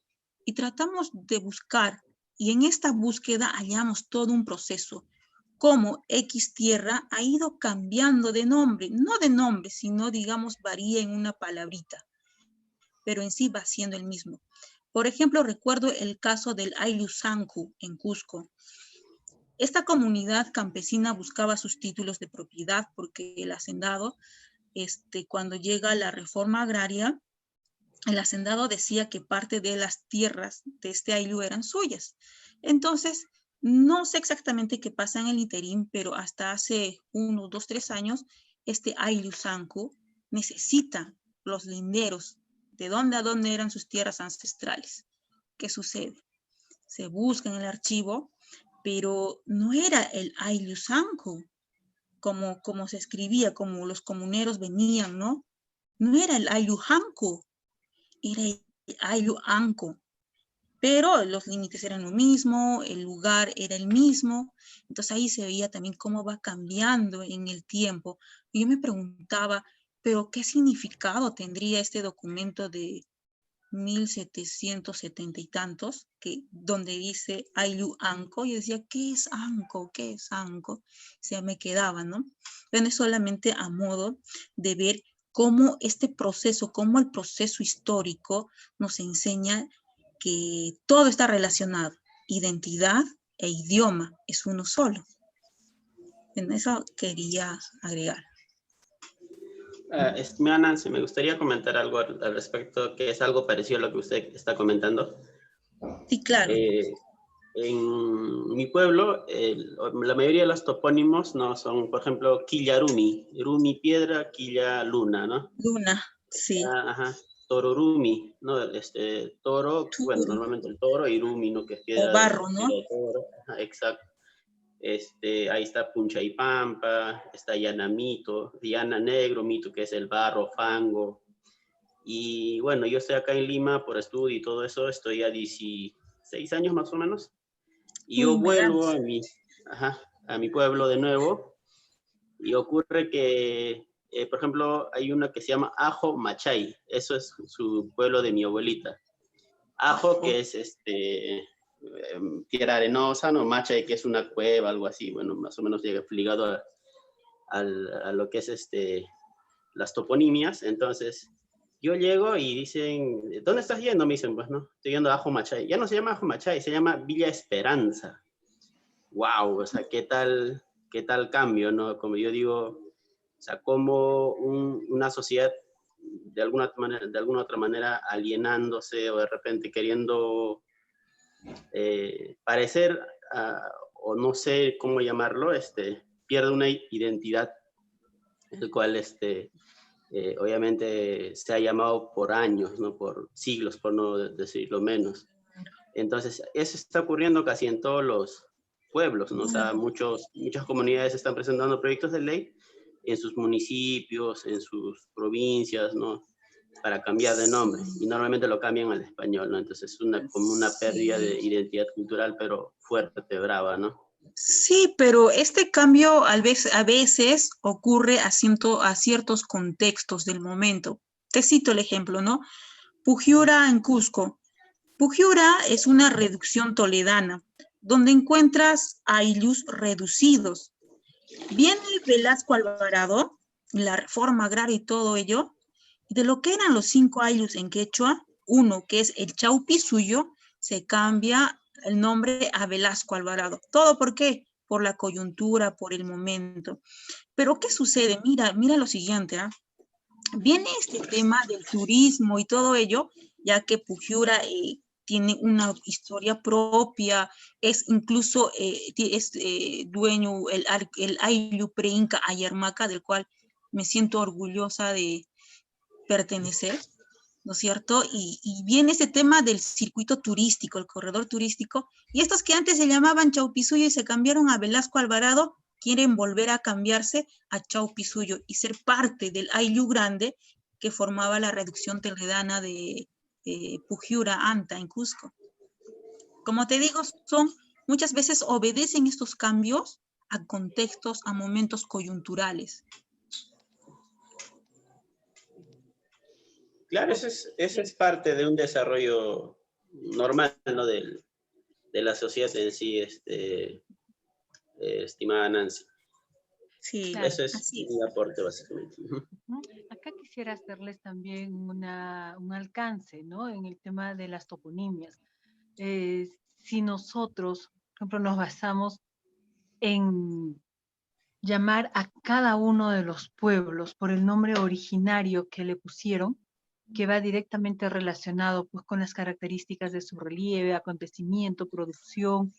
y tratamos de buscar, y en esta búsqueda hallamos todo un proceso, cómo X tierra ha ido cambiando de nombre, no de nombre, sino digamos varía en una palabrita, pero en sí va siendo el mismo. Por ejemplo, recuerdo el caso del Ayllus-Sanku en Cusco. Esta comunidad campesina buscaba sus títulos de propiedad porque el hacendado, cuando llega la reforma agraria, el hacendado decía que parte de las tierras de este ayllu eran suyas. Entonces, no sé exactamente qué pasa en el interín, pero hasta hace 1, 2, 3 años, este Ayllus-Sanku necesita los linderos de dónde a dónde eran sus tierras ancestrales. ¿Qué sucede? Se busca en el archivo, pero no era el Ayllus-Sanku como se escribía, como los comuneros venían, ¿no? No era el Ayllu-Hanku, era el Ayllu-Anco, pero los límites eran lo mismo, el lugar era el mismo, entonces ahí se veía también cómo va cambiando en el tiempo. Y yo me preguntaba, pero ¿qué significado tendría este documento de 1770 y tantos, donde dice Ayllu-Anco? Yo decía, ¿qué es Anco? ¿Qué es Anco? O sea, me quedaba, ¿no? Pero es solamente a modo de ver cómo cómo el proceso histórico nos enseña que todo está relacionado. Identidad e idioma es uno solo. En eso quería agregar. Estimada Nancy, me gustaría comentar algo al respecto, que es algo parecido a lo que usted está comentando. Sí, claro. En mi pueblo, la mayoría de los topónimos no son, por ejemplo, Quilla Rumi, Rumi piedra, Quilla luna, ¿no? Luna, sí. Ajá, Tororumi, ¿no? Toro, bueno, normalmente el toro, y Rumi, ¿no? Que es piedra. O barro, ¿no? De toro. Ajá, exacto. Ahí está Puncha y Pampa, está Yana Mito, Diana Negro, Mito, que es el barro, fango. Y bueno, yo estoy acá en Lima por estudio y todo eso, estoy a 16 años más o menos. Y yo Uy, vuelvo verás. a mi pueblo de nuevo. Y ocurre que, por ejemplo, hay una que se llama Ajo Machay. Eso es su pueblo de mi abuelita. Ajo, que es tierra arenosa, ¿no? Machay, que es una cueva, algo así. Bueno, más o menos llega ligado a lo que es las toponimias. Entonces, yo llego y dicen, ¿dónde estás yendo? Me dicen, pues, ¿no? Estoy yendo a Ajo Machay. Ya no se llama Ajo Machay, se llama Villa Esperanza. Wow, o sea, qué tal cambio, ¿no? Como yo digo, o sea, como una sociedad de alguna otra manera alienándose o de repente queriendo parecer, o no sé cómo llamarlo, pierde una identidad, el cual obviamente se ha llamado por años, ¿no? Por siglos, por no decirlo menos. Entonces, eso está ocurriendo casi en todos los pueblos, ¿no? O sea, muchas comunidades están presentando proyectos de ley en sus municipios, en sus provincias, ¿no? Para cambiar de nombre. Y normalmente lo cambian al español, ¿no? Entonces es como una pérdida de identidad cultural, pero fuerte, brava, ¿no? Sí, pero este cambio a veces ocurre a ciertos contextos del momento. Te cito el ejemplo, ¿no? Pujiura en Cusco. Pujiura es una reducción toledana, donde encuentras ayllus reducidos. Viene Velasco Alvarado, la reforma agraria y todo ello, de lo que eran los 5 ayllus en quechua, uno que es el Chaupisuyo, se cambia el nombre a Velasco Alvarado. ¿Todo por qué? Por la coyuntura, por el momento. Pero ¿qué sucede? Mira lo siguiente, ¿eh? Viene este tema del turismo y todo ello, ya que Pujiura tiene una historia propia, es incluso dueño el Ayllu Pre-Inca Ayarmaca, del cual me siento orgullosa de pertenecer, ¿no es cierto? Y viene ese tema del circuito turístico, el corredor turístico, y estos que antes se llamaban Chaupisuyo y se cambiaron a Velasco Alvarado, quieren volver a cambiarse a Chaupisuyo y ser parte del Ayllu Grande que formaba la reducción toledana de Pujiura Anta en Cusco. Como te digo, muchas veces obedecen estos cambios a contextos, a momentos coyunturales. Claro, eso es parte de un desarrollo normal, ¿no? De la sociedad en sí, estimada Nancy. Sí, Claro. Eso es así es. mi aporte, básicamente. Acá quisiera hacerles también un alcance, ¿no? En el tema de las toponimias. Si nosotros, por ejemplo, nos basamos en llamar a cada uno de los pueblos por el nombre originario que le pusieron, que va directamente relacionado pues, con las características de su relieve, acontecimiento, producción,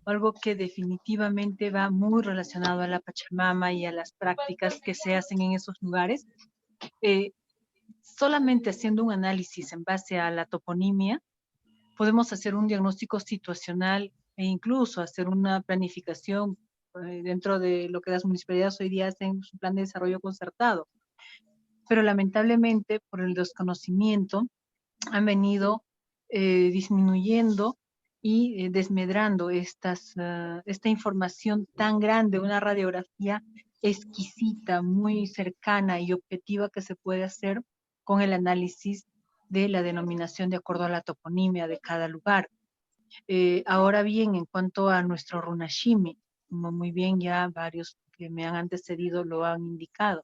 algo que definitivamente va muy relacionado a la Pachamama y a las prácticas que se hacen en esos lugares. Solamente haciendo un análisis en base a la toponimia, podemos hacer un diagnóstico situacional e incluso hacer una planificación dentro de lo que las municipalidades hoy día hacen su plan de desarrollo concertado. Pero lamentablemente, por el desconocimiento, han venido disminuyendo y desmedrando esta información tan grande, una radiografía exquisita, muy cercana y objetiva que se puede hacer con el análisis de la denominación de acuerdo a la toponimia de cada lugar. Ahora bien, en cuanto a nuestro runashimi, como muy bien ya varios que me han antecedido lo han indicado,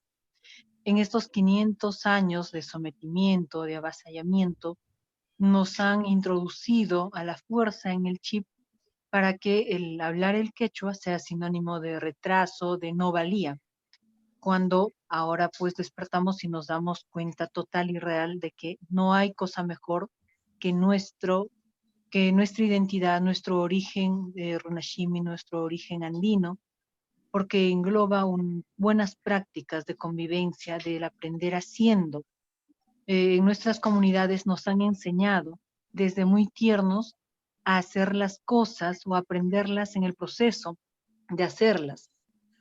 en estos 500 años de sometimiento, de avasallamiento, nos han introducido a la fuerza en el chip para que el hablar el quechua sea sinónimo de retraso, de no valía, cuando ahora pues despertamos y nos damos cuenta total y real de que no hay cosa mejor que nuestra identidad, nuestro origen de Runashimi, nuestro origen andino, porque engloba buenas prácticas de convivencia, del aprender haciendo. En nuestras comunidades nos han enseñado desde muy tiernos a hacer las cosas o aprenderlas en el proceso de hacerlas.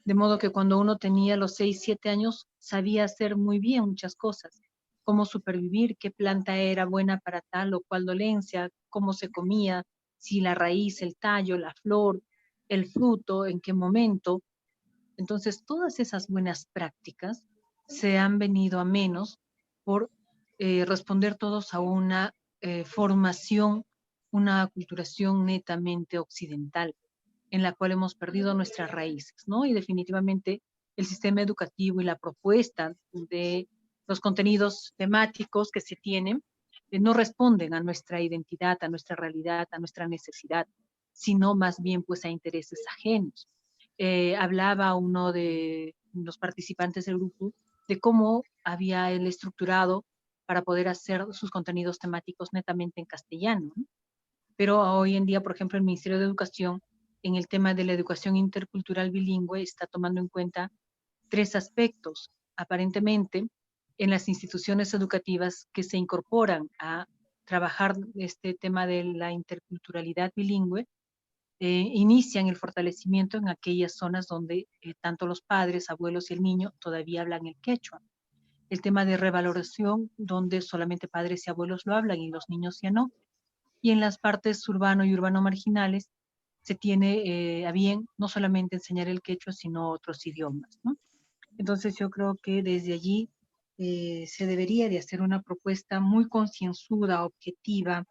De modo que cuando uno tenía los 6, 7 años, sabía hacer muy bien muchas cosas, cómo supervivir, qué planta era buena para tal o cual dolencia, cómo se comía, si la raíz, el tallo, la flor, el fruto, en qué momento. Entonces, todas esas buenas prácticas se han venido a menos por responder todos a una formación, una aculturación netamente occidental, en la cual hemos perdido nuestras raíces, ¿no? Y definitivamente el sistema educativo y la propuesta de los contenidos temáticos que se tienen no responden a nuestra identidad, a nuestra realidad, a nuestra necesidad, sino más bien pues a intereses ajenos. Hablaba uno de los participantes del grupo de cómo había él estructurado para poder hacer sus contenidos temáticos netamente en castellano, ¿no? Pero hoy en día, por ejemplo, el Ministerio de Educación, en el tema de la educación intercultural bilingüe, está tomando en cuenta 3 aspectos. Aparentemente, en las instituciones educativas que se incorporan a trabajar este tema de la interculturalidad bilingüe, inician el fortalecimiento en aquellas zonas donde tanto los padres, abuelos y el niño todavía hablan el quechua. El tema de revaloración, donde solamente padres y abuelos lo hablan y los niños ya no. Y en las partes urbano y urbano marginales se tiene a bien no solamente enseñar el quechua, sino otros idiomas, ¿no? Entonces yo creo que desde allí se debería de hacer una propuesta muy concienzuda, objetiva,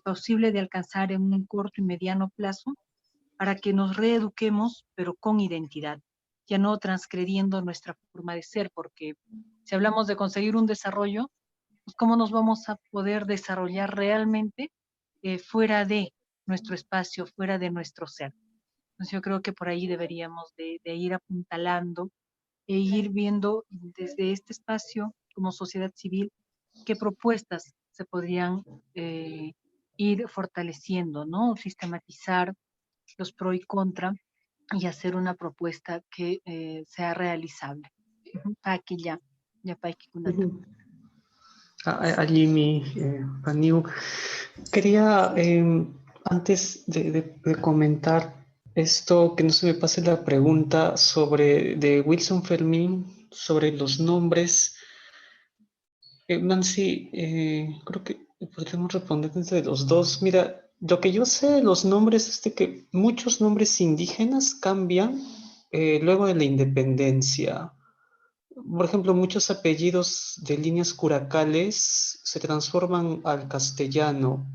posible de alcanzar en un corto y mediano plazo, para que nos reeduquemos, pero con identidad, ya no transgrediendo nuestra forma de ser, porque si hablamos de conseguir un desarrollo, pues cómo nos vamos a poder desarrollar realmente fuera de nuestro espacio, fuera de nuestro ser. Entonces yo creo que por ahí deberíamos de ir apuntalando e ir viendo desde este espacio como sociedad civil qué propuestas se podrían ir fortaleciendo, ¿no? Sistematizar los pro y contra y hacer una propuesta que sea realizable. Para que ya para que Allí mi Paniu, quería antes de comentar esto, que no se me pase la pregunta sobre de Wilson Fermín sobre los nombres. Nancy, creo que podríamos responder desde los dos. Mira, lo que yo sé de los nombres es de que muchos nombres indígenas cambian luego de la independencia. Por ejemplo, muchos apellidos de líneas curacales se transforman al castellano.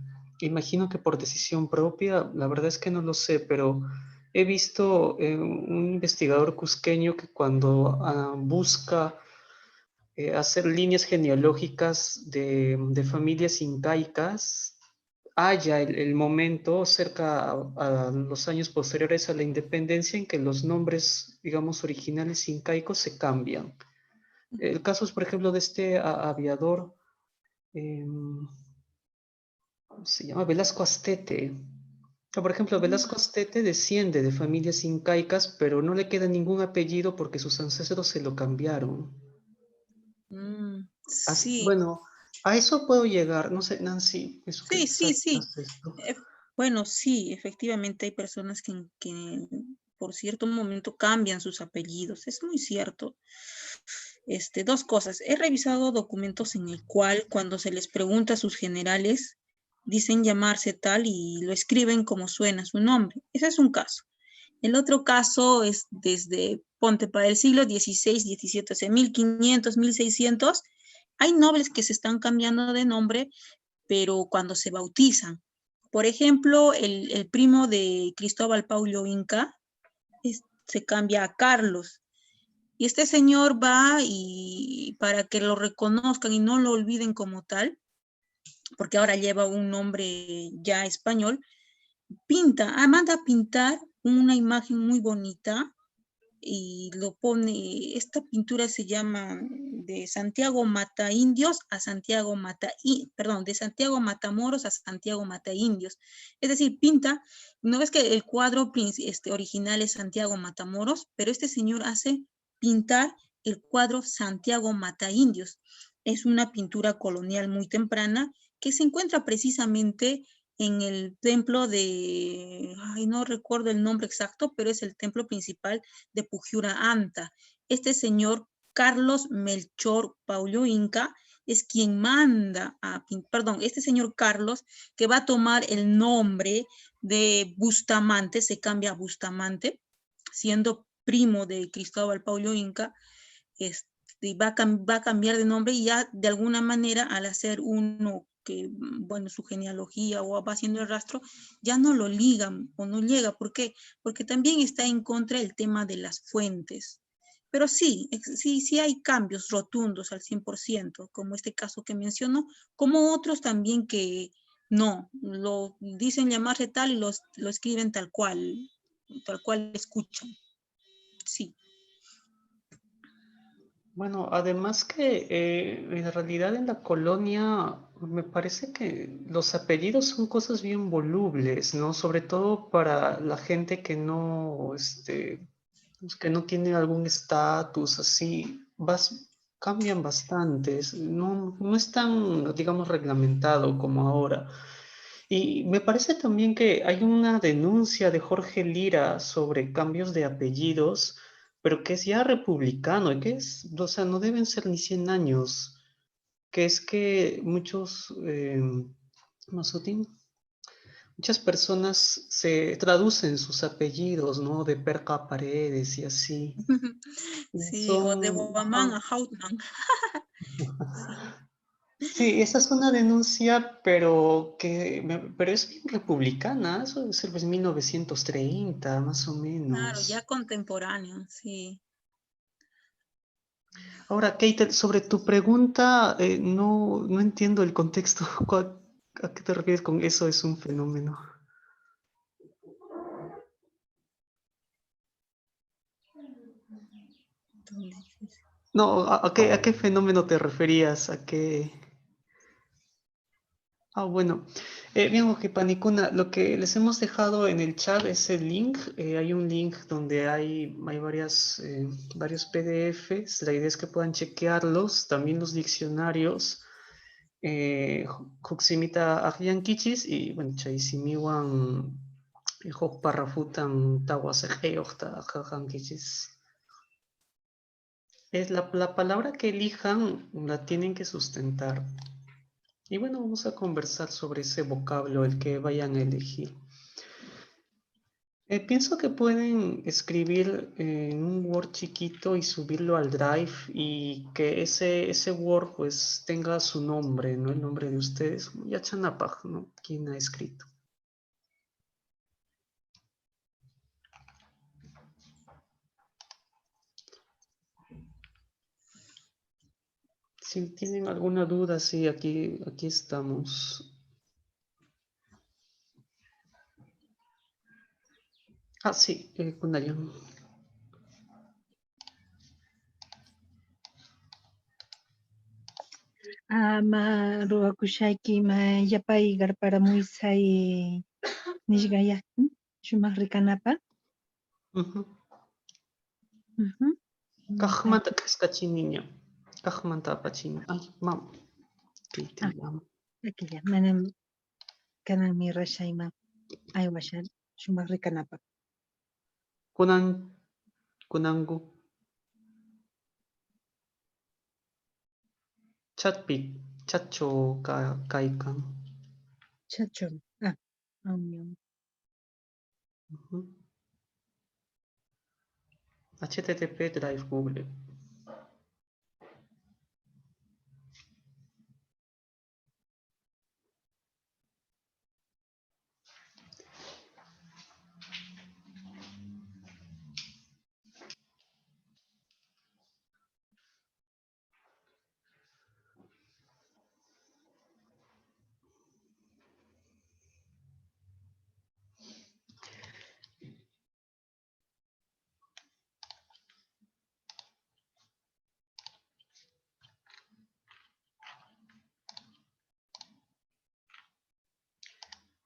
Imagino que por decisión propia, la verdad es que no lo sé, pero he visto un investigador cusqueño que cuando busca hacer líneas genealógicas de familias incaicas, haya el momento cerca a los años posteriores a la independencia en que los nombres, digamos, originales incaicos se cambian. El caso es, por ejemplo, de este aviador, ¿cómo se llama? Velasco Astete. Por ejemplo, Velasco Astete desciende de familias incaicas, pero no le queda ningún apellido porque sus ancestros se lo cambiaron. Sí. Bueno, a eso puedo llegar. No sé, Nancy, eso que Sí. sabes esto. Bueno, sí, efectivamente hay personas que por cierto momento cambian sus apellidos. Es muy cierto. Dos cosas. He revisado documentos en el cual cuando se les pregunta a sus generales, dicen llamarse tal y lo escriben como suena su nombre. Ese es un caso. El otro caso es desde, ponte, para el siglo XVI, XVII, o sea, 1500, 1600, hay nobles que se están cambiando de nombre, pero cuando se bautizan. Por ejemplo, el primo de Cristóbal Paulo Inca se cambia a Carlos. Y este señor va y para que lo reconozcan y no lo olviden como tal, porque ahora lleva un nombre ya español, manda a pintar una imagen muy bonita y lo pone, esta pintura se llama de Santiago Mata Indios a Santiago de Santiago Matamoros a Santiago Mata Indios. Es decir, pinta, no ves que el cuadro original es Santiago Matamoros, pero este señor hace pintar el cuadro Santiago Mata Indios. Es una pintura colonial muy temprana que se encuentra precisamente en el templo de, no recuerdo el nombre exacto, pero es el templo principal de Pujiura Anta. Este señor Carlos Melchor Paulo Inca es quien manda perdón, este señor Carlos, que va a tomar el nombre de Bustamante, se cambia a Bustamante, siendo primo de Cristóbal Paulo Inca, va a cambiar de nombre y ya de alguna manera al hacer uno que, bueno, su genealogía o va haciendo el rastro, ya no lo ligan o no llega. ¿Por qué? Porque también está en contra el tema de las fuentes. Pero sí, sí hay cambios rotundos al 100%, como este caso que menciono, como otros también que no, lo dicen llamarse tal y lo escriben tal cual escuchan. Sí. Bueno, además que en realidad en la colonia me parece que los apellidos son cosas bien volubles, ¿no? Sobre todo para la gente que no tiene algún estatus así, cambian bastante, no es tan, digamos, reglamentado como ahora. Y me parece también que hay una denuncia de Jorge Lira sobre cambios de apellidos, pero que es ya republicano, y que es, o sea, no deben ser ni 100 años, que es que Masutín, muchas personas se traducen sus apellidos, ¿no? De Perca a Paredes y así. Y Sí, o de son, Guamán ajá. a Hautman. Sí. Sí, esa es una denuncia, pero es bien republicana, eso debe ser pues 1930, más o Claro, ya menos. contemporáneo, sí. Ahora, Kate, sobre tu pregunta, no entiendo el contexto. ¿A qué te refieres con eso es un fenómeno? ¿Dónde dice? No, ¿a qué fenómeno te referías? ¿A qué? Ah, bueno. Bien, Ojipanicuna, lo que les hemos dejado en el chat es el link. Hay un link donde hay varios PDFs. La idea es que puedan chequearlos, también los diccionarios. Juximita Ajiankichis y bueno, Chaisimiwan Hok Parrafutan Tawasejeokta Ajiankichis. Es la palabra que elijan, la tienen que sustentar. Y bueno, vamos a conversar sobre ese vocablo, el que vayan a elegir. Pienso que pueden escribir en un Word chiquito y subirlo al Drive y que ese Word pues tenga su nombre, ¿no? El nombre de ustedes, Yachanapaj, ¿no? ¿Quién ha escrito? Si tienen alguna duda, sí, aquí estamos. Ah, sí, Kunayan. Ma ruwakushayki ma yapay qarparamuysay nishqaya shumaq rikanapa. Ujú. Ujú. Kajmanta niña. Kajmanta apachini. Ay, mam. ¿Qué te Ah, llamo? aquella manam kanami rashayma aywashan shumaq rikanapa. Kunan, kunangu. Chatpi, chacho kaikan. Chachon. Aunion. Ujú. HTTP Drive Google.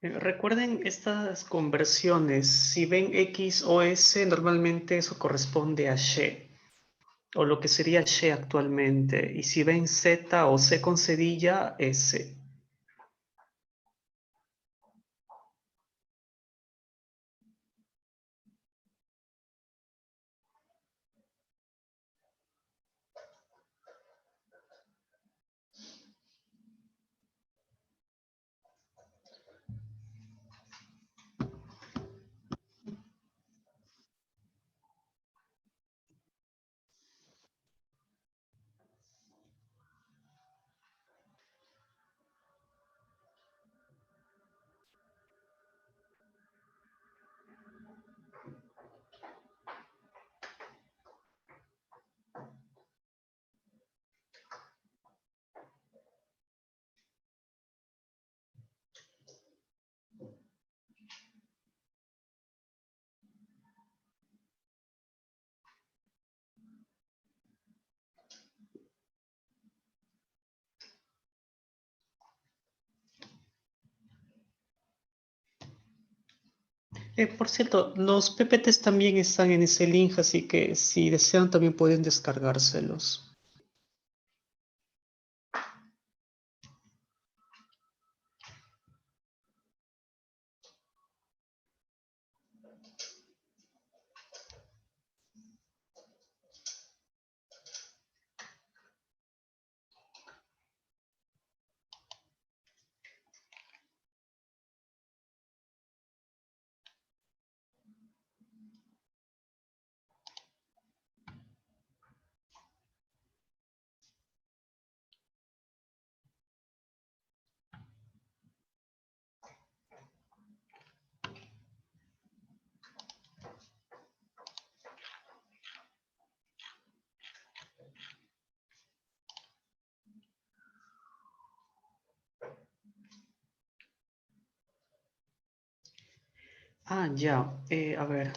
Recuerden estas conversiones. Si ven X o S, normalmente eso corresponde a she, o lo que sería she actualmente. Y si ven Z o C con cedilla, S. Por cierto, los PPTs también están en ese link, así que si desean también pueden descargárselos. Ah, ya, a ver.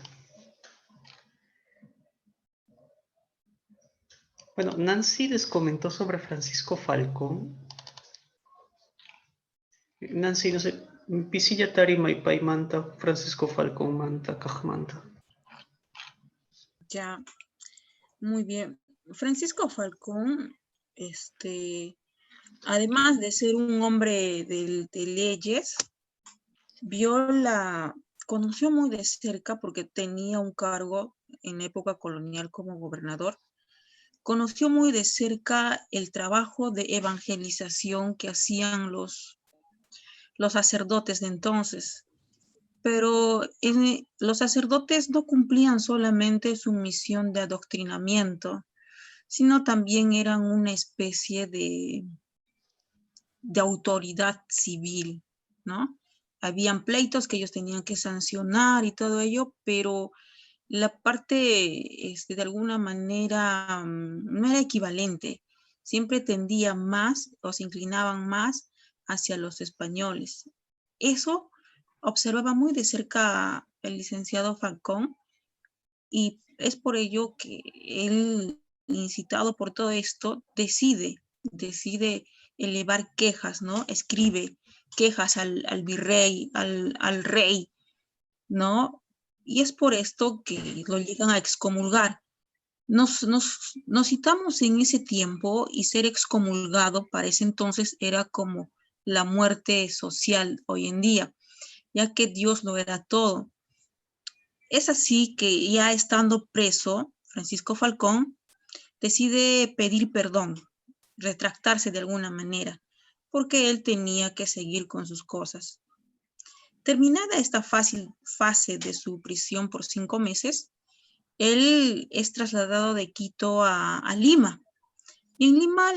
Bueno, Nancy les comentó sobre Francisco Falcón. Nancy, no sé, Pisilla Tari Maypay Manta, Francisco Falcón Manta, Cajmanta. Ya, muy bien. Francisco Falcón, además de ser un hombre de leyes, conoció muy de cerca porque tenía un cargo en época colonial como gobernador. Conoció muy de cerca el trabajo de evangelización que hacían los sacerdotes de entonces. Pero los sacerdotes no cumplían solamente su misión de adoctrinamiento, sino también eran una especie de autoridad civil, ¿no? Habían pleitos que ellos tenían que sancionar y todo ello, pero la parte, de alguna manera, no era equivalente. Siempre tendía más o se inclinaban más hacia los españoles. Eso observaba muy de cerca el licenciado Falcón y es por ello que él, incitado por todo esto, decide elevar quejas, ¿no? Escribe quejas al virrey, al rey, ¿no? Y es por esto que lo llegan a excomulgar. Nos citamos en ese tiempo y ser excomulgado para ese entonces era como la muerte social hoy en día, ya que Dios lo era todo. Es así que ya estando preso, Francisco Falcón decide pedir perdón, retractarse de alguna manera, porque él tenía que seguir con sus cosas. Terminada esta fase de su prisión por 5 meses, él es trasladado de Quito a Lima. Y en Lima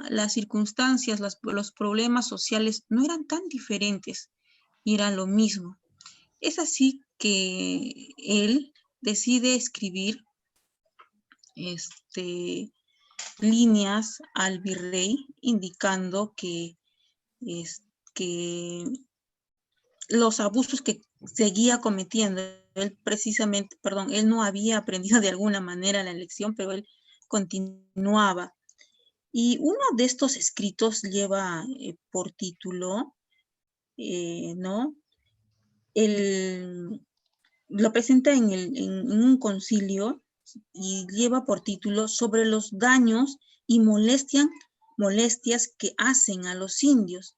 las circunstancias, los problemas sociales no eran tan diferentes, eran lo mismo. Es así que él decide escribir líneas al virrey indicando que los abusos que seguía cometiendo, él no había aprendido de alguna manera la lección, pero él continuaba. Y uno de estos escritos lleva por título, ¿no? Lo presenta en un concilio y lleva por título sobre los daños y molestias que hacen a los indios.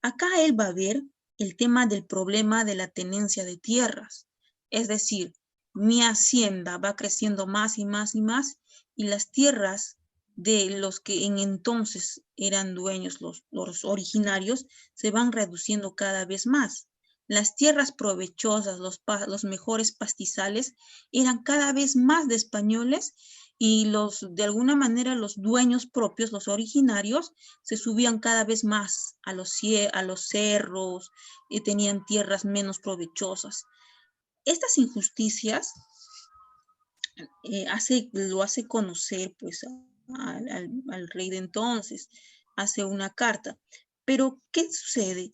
Acá él va a ver el tema del problema de la tenencia de tierras. Es decir, mi hacienda va creciendo más y más y más y las tierras de los que en entonces eran dueños, los originarios, se van reduciendo cada vez más. Las tierras provechosas, los mejores pastizales, eran cada vez más de españoles y de alguna manera los dueños propios, los originarios, se subían cada vez más a los cerros y tenían tierras menos provechosas. Estas injusticias lo hace conocer pues al rey de entonces, hace una carta. Pero, ¿qué sucede?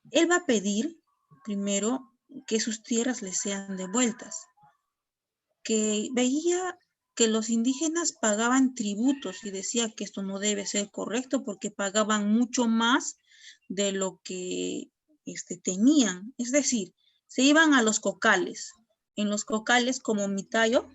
Él va a pedir primero que sus tierras le sean devueltas, que veía que los indígenas pagaban tributos y decía que esto no debe ser correcto porque pagaban mucho más de lo que tenían. Es decir, se iban a los cocales. En los cocales, como Mitayo,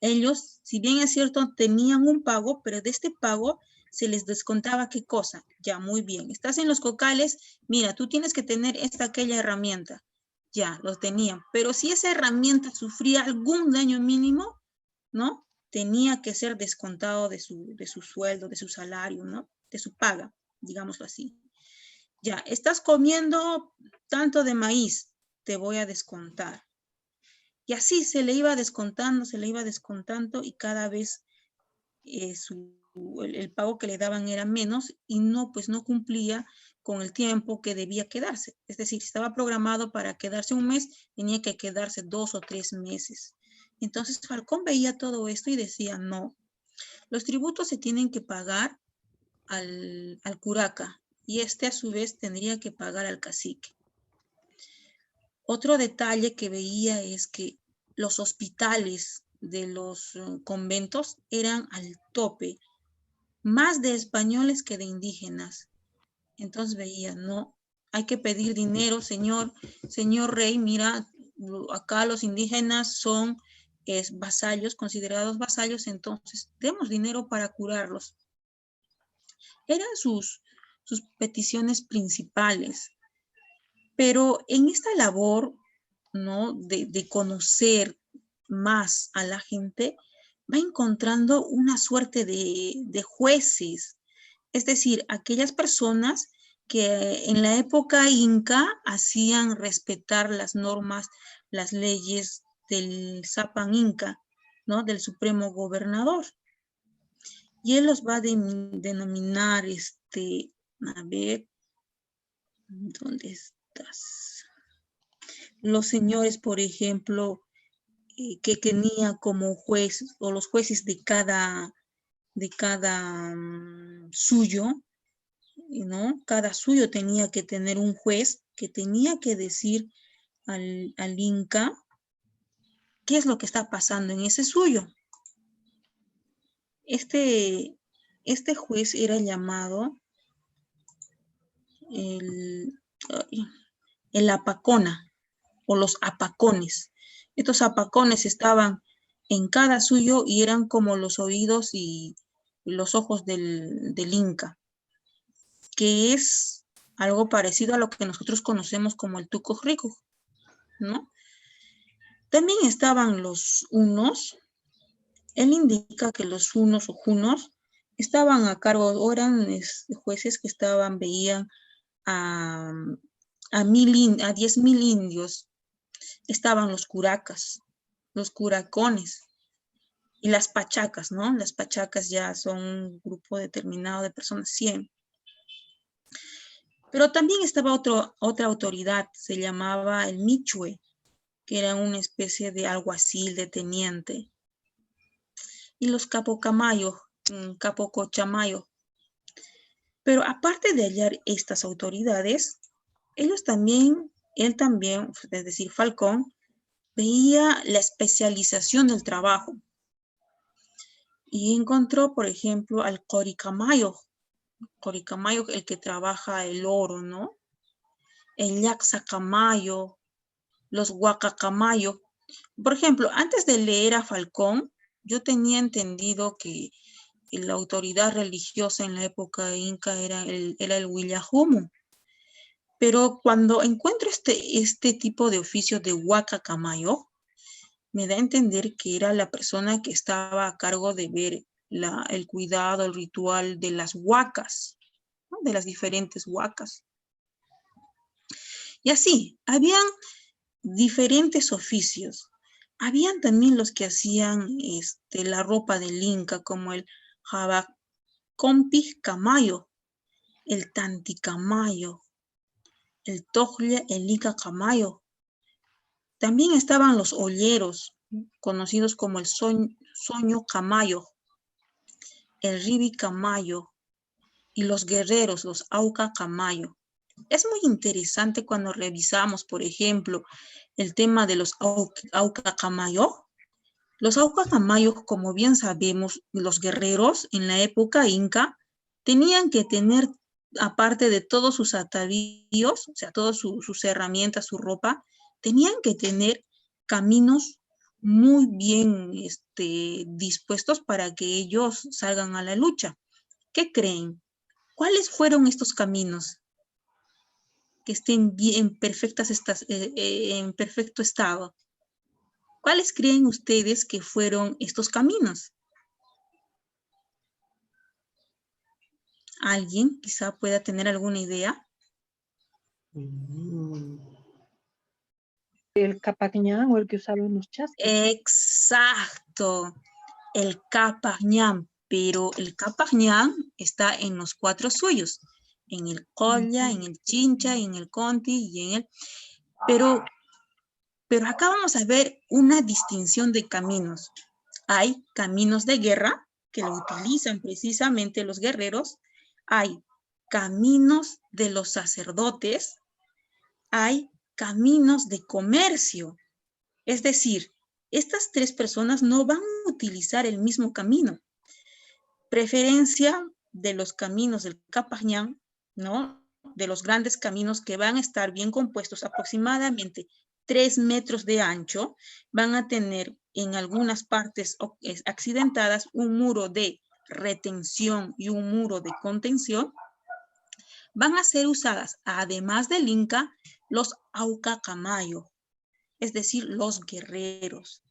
ellos, si bien es cierto, tenían un pago, pero de este pago se les descontaba ¿qué cosa? Ya, muy bien. Estás en los cocales, mira, tú tienes que tener aquella herramienta. Ya, lo tenían. Pero si esa herramienta sufría algún daño mínimo, ¿no? Tenía que ser descontado de su sueldo, de su salario, ¿no? De su paga, digámoslo así. Ya, estás comiendo tanto de maíz, te voy a descontar. Y así se le iba descontando y cada vez el pago que le daban era menos y no, pues no cumplía con el tiempo que debía quedarse. Es decir, si estaba programado para quedarse un mes, tenía que quedarse 2 o 3 meses. Entonces Falcón veía todo esto y decía, no, los tributos se tienen que pagar al curaca y este a su vez tendría que pagar al cacique. Otro detalle que veía es que los hospitales de los conventos eran al tope, más de españoles que de indígenas. Entonces veía, no, hay que pedir dinero, señor rey, mira, acá los indígenas son vasallos, considerados vasallos, entonces demos dinero para curarlos. Eran sus peticiones principales. Pero en esta labor, ¿no? de conocer más a la gente, va encontrando una suerte de jueces. Es decir, aquellas personas que en la época inca hacían respetar las normas, las leyes del Zapan Inca, ¿no? Del supremo gobernador. Y él los va a denominar, a ver, ¿dónde estás? Los señores, por ejemplo, que tenía como juez, o los jueces de cada suyo, ¿no? Cada suyo tenía que tener un juez que tenía que decir al Inca qué es lo que está pasando en ese suyo. Este juez era llamado el apacona o los apacones. Estos apacones estaban en cada suyo y eran como los oídos y los ojos del Inca, que es algo parecido a lo que nosotros conocemos como el tuco rico, ¿no? También estaban los hunos. Él indica que los hunos o junos estaban a cargo, o eran jueces que veían a 10,000 indios. Estaban los curacas, los curacones y las pachacas, ¿no? Las pachacas ya son un grupo determinado de personas, 100. Pero también estaba otra autoridad, se llamaba el michue, que era una especie de alguacil, de teniente. Y los capocamayos, capocochamayo. Pero aparte de hallar estas autoridades, él también, es decir, Falcón, veía la especialización del trabajo. Y encontró, por ejemplo, al coricamayo, el que trabaja el oro, ¿no? El yaxacamayo, los huacacamayo. Por ejemplo, antes de leer a Falcón, yo tenía entendido que la autoridad religiosa en la época inca era el Huillajumu. Pero cuando encuentro este tipo de oficio de huacacamayo, me da a entender que era la persona que estaba a cargo de ver el cuidado, el ritual de las huacas, ¿no? De las diferentes huacas. Y así, habían diferentes oficios. Habían también los que hacían la ropa del Inca, como el Jabacompi Camayo, el Tanticamayo, el Tojle, el Ica Camayo. También estaban los olleros, conocidos como el Soño Camayo, el Ribi Camayo, y los guerreros, los Auca Camayo. Es muy interesante cuando revisamos, por ejemplo, el tema de los Auca Camayo. Los Auca Camayo, como bien sabemos, los guerreros en la época inca tenían que tener aparte de todos sus atavíos, o sea, todas sus herramientas, su ropa, tenían que tener caminos muy bien dispuestos para que ellos salgan a la lucha. ¿Qué creen? ¿Cuáles fueron estos caminos que estén bien en perfecto estado? ¿Cuáles creen ustedes que fueron estos caminos? ¿Alguien quizá pueda tener alguna idea? El Capacñán o el que usaban los chasquis. Exacto, el Capacñán, pero el Capacñán está en los 4 suyos, en el Colla, en el Chincha, en el Conti y en el... Pero acá vamos a ver una distinción de caminos. Hay caminos de guerra que lo utilizan precisamente los guerreros, hay caminos de los sacerdotes, hay caminos de comercio. Es decir, estas 3 personas no van a utilizar el mismo camino. Preferencia de los caminos del Capacñán, ¿no? De los grandes caminos que van a estar bien compuestos, aproximadamente 3 metros de ancho, van a tener en algunas partes accidentadas un muro de retención y un muro de contención. Van a ser usadas, además del Inca, los Aucacamayo, es decir, los guerreros.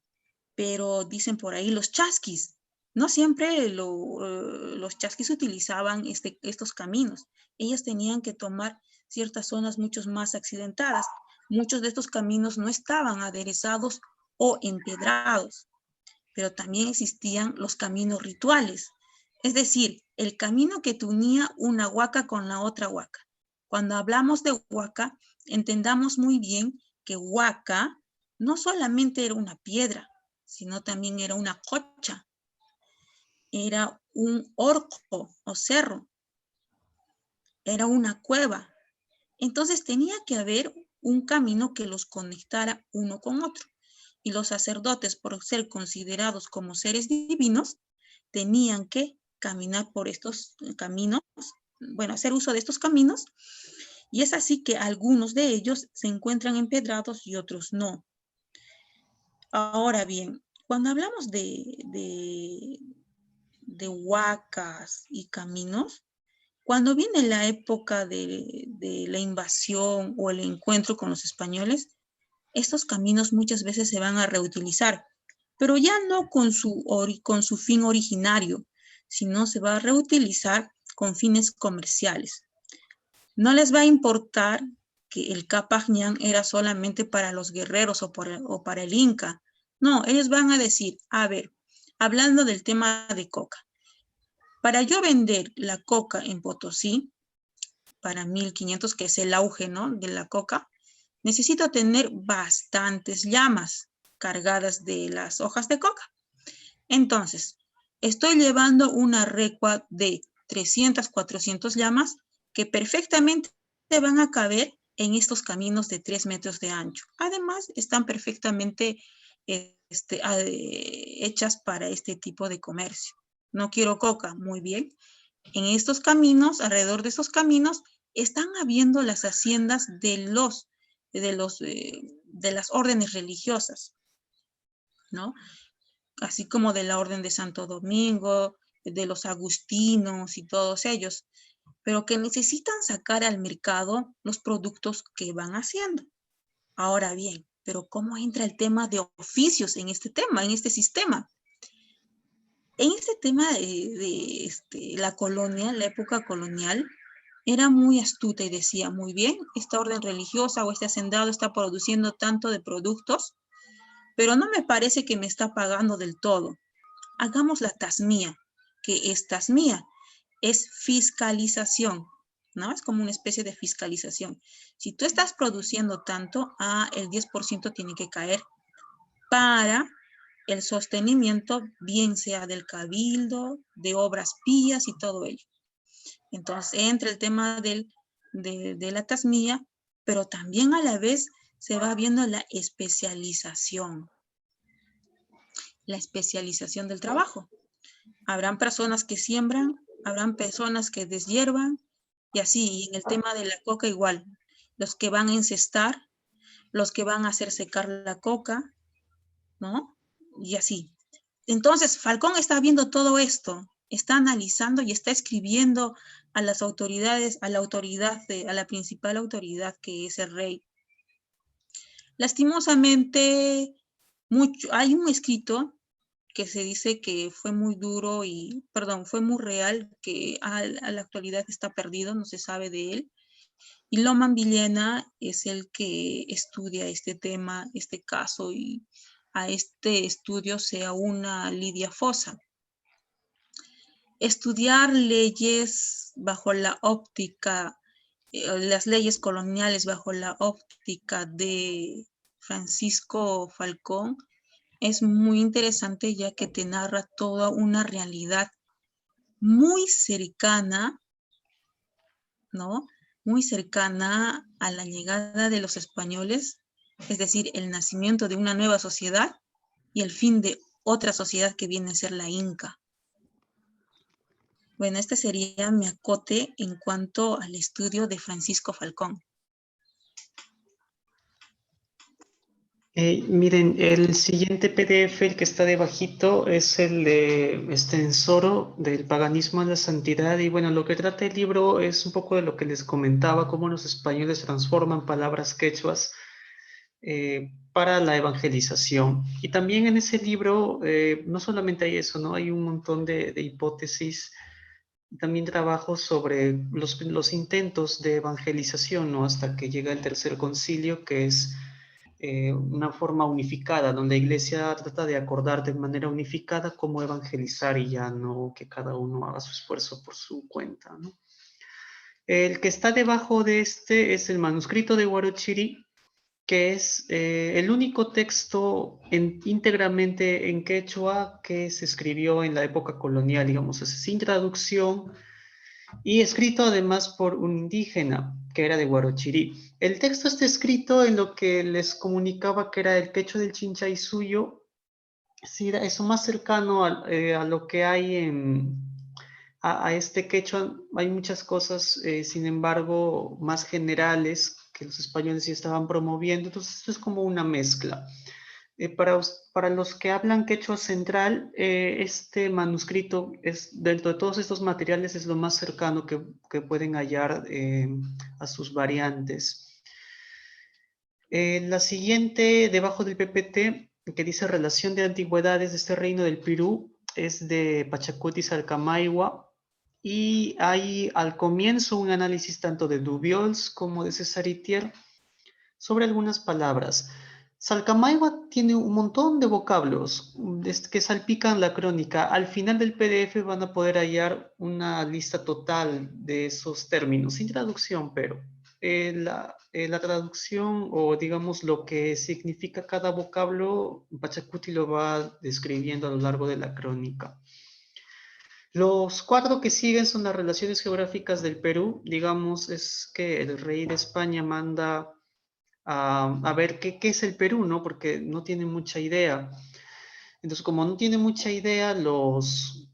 Pero dicen por ahí los chasquis. No siempre los chasquis utilizaban estos caminos. Ellos tenían que tomar ciertas zonas mucho más accidentadas. Muchos de estos caminos no estaban aderezados o empedrados, pero también existían los caminos rituales. Es decir, el camino que te unía una huaca con la otra huaca. Cuando hablamos de huaca, entendamos muy bien que huaca no solamente era una piedra, sino también era una cocha, era un orco o cerro, era una cueva. Entonces tenía que haber un camino que los conectara uno con otro. Y los sacerdotes, por ser considerados como seres divinos, tenían que caminar por estos caminos, bueno, hacer uso de estos caminos, y es así que algunos de ellos se encuentran empedrados y otros no. Ahora bien, cuando hablamos de huacas y caminos, cuando viene la época de la invasión o el encuentro con los españoles, estos caminos muchas veces se van a reutilizar, pero ya no con su fin originario, sino se va a reutilizar con fines comerciales. No les va a importar que el Capacñán era solamente para los guerreros o para el Inca. No, ellos van a decir, a ver, hablando del tema de coca, para yo vender la coca en Potosí, para 1500, que es el auge, ¿no?, de la coca, necesito tener bastantes llamas cargadas de las hojas de coca. Entonces, estoy llevando una recua de 300, 400 llamas que perfectamente van a caber en estos caminos de 3 metros de ancho. Además, están perfectamente hechas para este tipo de comercio. No quiero coca, muy bien. En estos caminos, alrededor de estos caminos, están habiendo las haciendas de las órdenes religiosas, ¿no? Así como de la Orden de Santo Domingo, de los agustinos y todos ellos, pero que necesitan sacar al mercado los productos que van haciendo. Ahora bien, pero ¿cómo entra el tema de oficios en este tema, en este sistema? En este tema de la colonia, la época colonial, era muy astuta y decía, muy bien, esta orden religiosa o este hacendado está produciendo tanto de productos, pero no me parece que me está pagando del todo. Hagamos la tasmía, que es tasmía, es fiscalización, ¿no? Es como una especie de fiscalización. Si tú estás produciendo tanto, el 10% tiene que caer para el sostenimiento, bien sea del cabildo, de obras pías y todo ello. Entonces entra el tema de la tasmía, pero también a la vez se va viendo la especialización del trabajo. Habrán personas que siembran, habrán personas que deshiervan, Y así, y en el tema de la coca igual, los que van a encestar, los que van a hacer secar la coca, ¿no? Y así. Entonces, Falcón está viendo todo esto, está analizando y está escribiendo a las autoridades, a la principal autoridad que es el rey. Lastimosamente, hay un escrito que se dice que fue muy duro y, perdón, fue muy real, que a la actualidad está perdido, no se sabe de él. Y Loman Villena es el que estudia este tema, este caso, y a este estudio se aúna Lidia Fossa. Estudiar leyes bajo la óptica, las leyes coloniales bajo la óptica de Francisco Falcón es muy interesante, ya que te narra toda una realidad muy cercana, ¿no? Muy cercana a la llegada de los españoles, es decir, el nacimiento de una nueva sociedad y el fin de otra sociedad que viene a ser la Inca. Bueno, este sería mi acote en cuanto al estudio de Francisco Falcón. Miren, el siguiente PDF, el que está debajito, es el de Estensoro del paganismo a la santidad. Y bueno, lo que trata el libro es un poco de lo que les comentaba, cómo los españoles transforman palabras quechuas para la evangelización. Y también en ese libro, no solamente hay eso, ¿no? Hay un montón de hipótesis, también trabajos sobre los intentos de evangelización, ¿no? Hasta que llega el tercer concilio, que es una forma unificada, donde la iglesia trata de acordar de manera unificada cómo evangelizar y ya no que cada uno haga su esfuerzo por su cuenta, ¿no? El que está debajo de este es el manuscrito de Huarochirí, que es el único texto íntegramente en quechua que se escribió en la época colonial, digamos, sin traducción, y escrito además por un indígena que era de Huarochirí. El texto está escrito en lo que les comunicaba que era el quechua del Chinchaysuyo, sí, eso más cercano a lo que hay a este quechua. Hay muchas cosas, sin embargo, más generales que los españoles sí estaban promoviendo, entonces esto es como una mezcla. Para los que hablan quechua central, este manuscrito es, dentro de todos estos materiales, es lo más cercano que pueden hallar a sus variantes. La siguiente, debajo del PPT, que dice relación de antigüedades de este reino del Perú, es de Pachacuti Salcamayhua, y hay al comienzo un análisis tanto de Dubiols como de César Itier sobre algunas palabras. Salcamayhua tiene un montón de vocablos que salpican la crónica. Al final del PDF van a poder hallar una lista total de esos términos, sin traducción, pero la traducción, o digamos lo que significa cada vocablo, Pachacuti lo va describiendo a lo largo de la crónica. Los cuatro que siguen son las relaciones geográficas del Perú. Digamos, es que el rey de España manda a ver qué es el Perú, ¿no? Porque no tiene mucha idea. Entonces, como no tiene mucha idea, los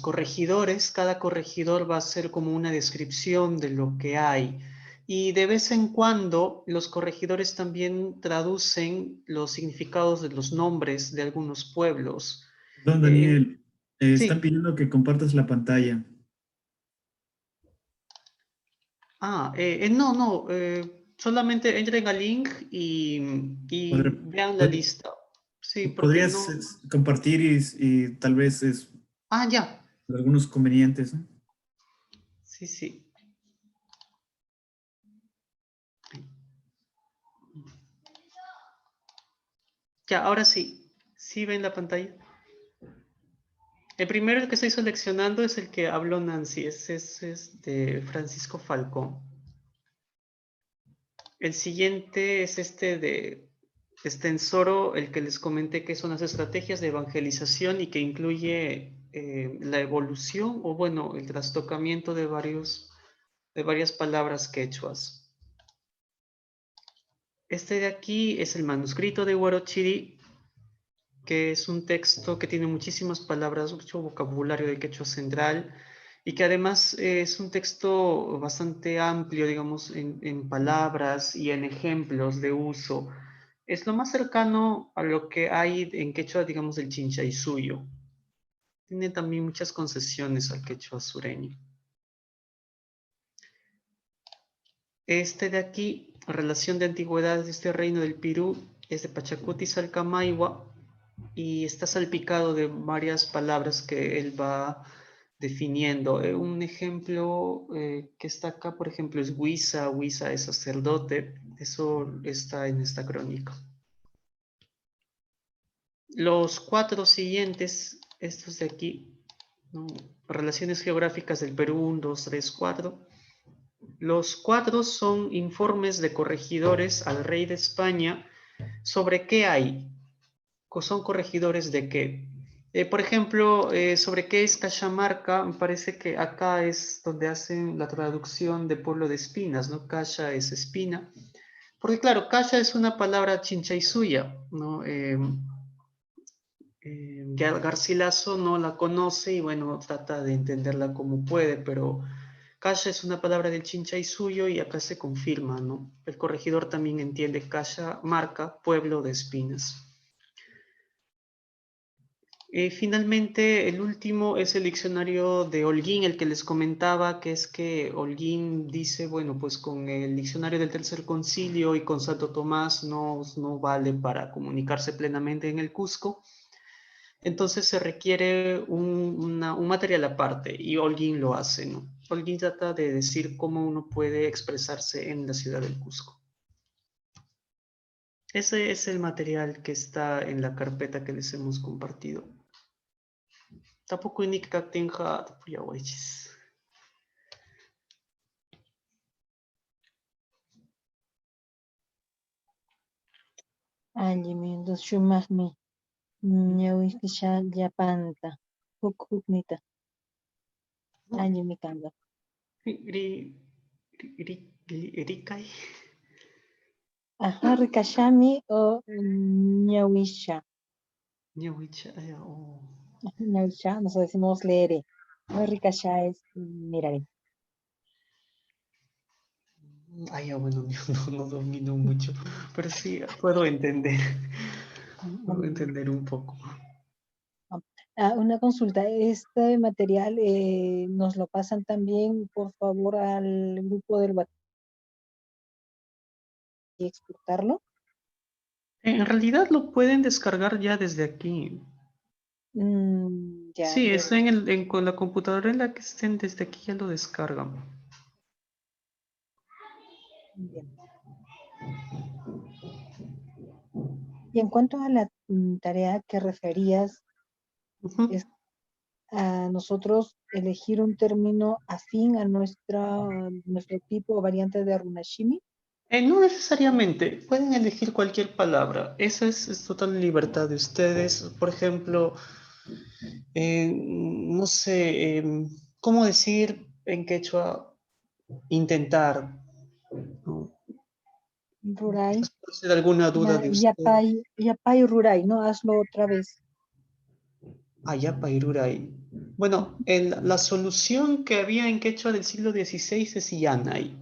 corregidores, cada corregidor va a hacer como una descripción de lo que hay. Y de vez en cuando los corregidores también traducen los significados de los nombres de algunos pueblos. Don Daniel, están Sí. pidiendo que compartas la pantalla. No, solamente entren al link y vean la lista. Sí, porque no... ¿Podrías compartir y tal vez ya. algunos convenientes, ¿no? Sí, sí. Ya, ahora sí. ¿Sí ven la pantalla? El primero, el que estoy seleccionando, es el que habló Nancy. Ese es de Francisco Falcón. El siguiente es este de Estensoro, el que les comenté que son las estrategias de evangelización y que incluye la evolución, o bueno, el trastocamiento de varias palabras quechuas. Este de aquí es el manuscrito de Huarochirí, que es un texto que tiene muchísimas palabras, mucho vocabulario de quechua central, y que además es un texto bastante amplio, digamos, en palabras y en ejemplos de uso. Es lo más cercano a lo que hay en quechua, digamos, del Chinchaysuyo. Tiene también muchas concesiones al quechua sureño. Este de aquí, relación de antigüedades de este reino del Pirú, es de Pachacuti Salcamayhua y está salpicado de varias palabras que él va definiendo. Un ejemplo que está acá, por ejemplo, es Huiza. Huiza es sacerdote. Eso está en esta crónica. Los 4 siguientes, estos de aquí, ¿no? Relaciones geográficas del Perú, 1, 2, 3, 4. Los 4 son informes de corregidores al rey de España sobre qué hay. ¿Son corregidores de qué? Por ejemplo, sobre qué es Cajamarca, me parece que acá es donde hacen la traducción de pueblo de espinas, ¿no? Caja es espina. Porque claro, Caja es una palabra chinchaysuya, ¿no? Garcilaso no la conoce y bueno, trata de entenderla como puede, pero Caja es una palabra del Chinchaysuyo y acá se confirma, ¿no? El corregidor también entiende Cajamarca, pueblo de espinas. Finalmente, el último es el diccionario de Holguín, el que les comentaba, que es que Holguín dice, bueno, pues con el diccionario del Tercer Concilio y con Santo Tomás no vale para comunicarse plenamente en el Cusco. Entonces se requiere un material aparte y Holguín lo hace, ¿no? Holguín trata de decir cómo uno puede expresarse en la ciudad del Cusco. Ese es el material que está en la carpeta que les hemos compartido. Tampoco indica tenja puyawachis. Allimi, dos shumaqmi, ñawiskisha llapanta, huknita. Allimi kanda. Rikay. Ajá, rikashami o ñawisha. Ñawicha, oh. Ñawisha, nosotros decimos leere. No, rikasha es miraré. Bueno, yo no domino mucho, pero sí puedo entender. Puedo entender un poco. Una consulta, este material nos lo pasan también, por favor, al grupo del WhatsApp y exportarlo. En realidad lo pueden descargar ya desde aquí. Ya. Sí, está con la computadora en la que estén, desde aquí ya lo descargan. Bien. Y en cuanto a la tarea que referías, es a nosotros elegir un término afín a nuestro tipo o variante de runashimi. No necesariamente, pueden elegir cualquier palabra. Esa es total libertad de ustedes. Por ejemplo, no sé, ¿cómo decir en quechua intentar? ¿No? Rurai. ¿Puede ser alguna duda de usted? Yapay rurai, ¿no? Hazlo otra vez. Ayapa Iruray. Bueno, la solución que había en quechua del siglo XVI es Yanay.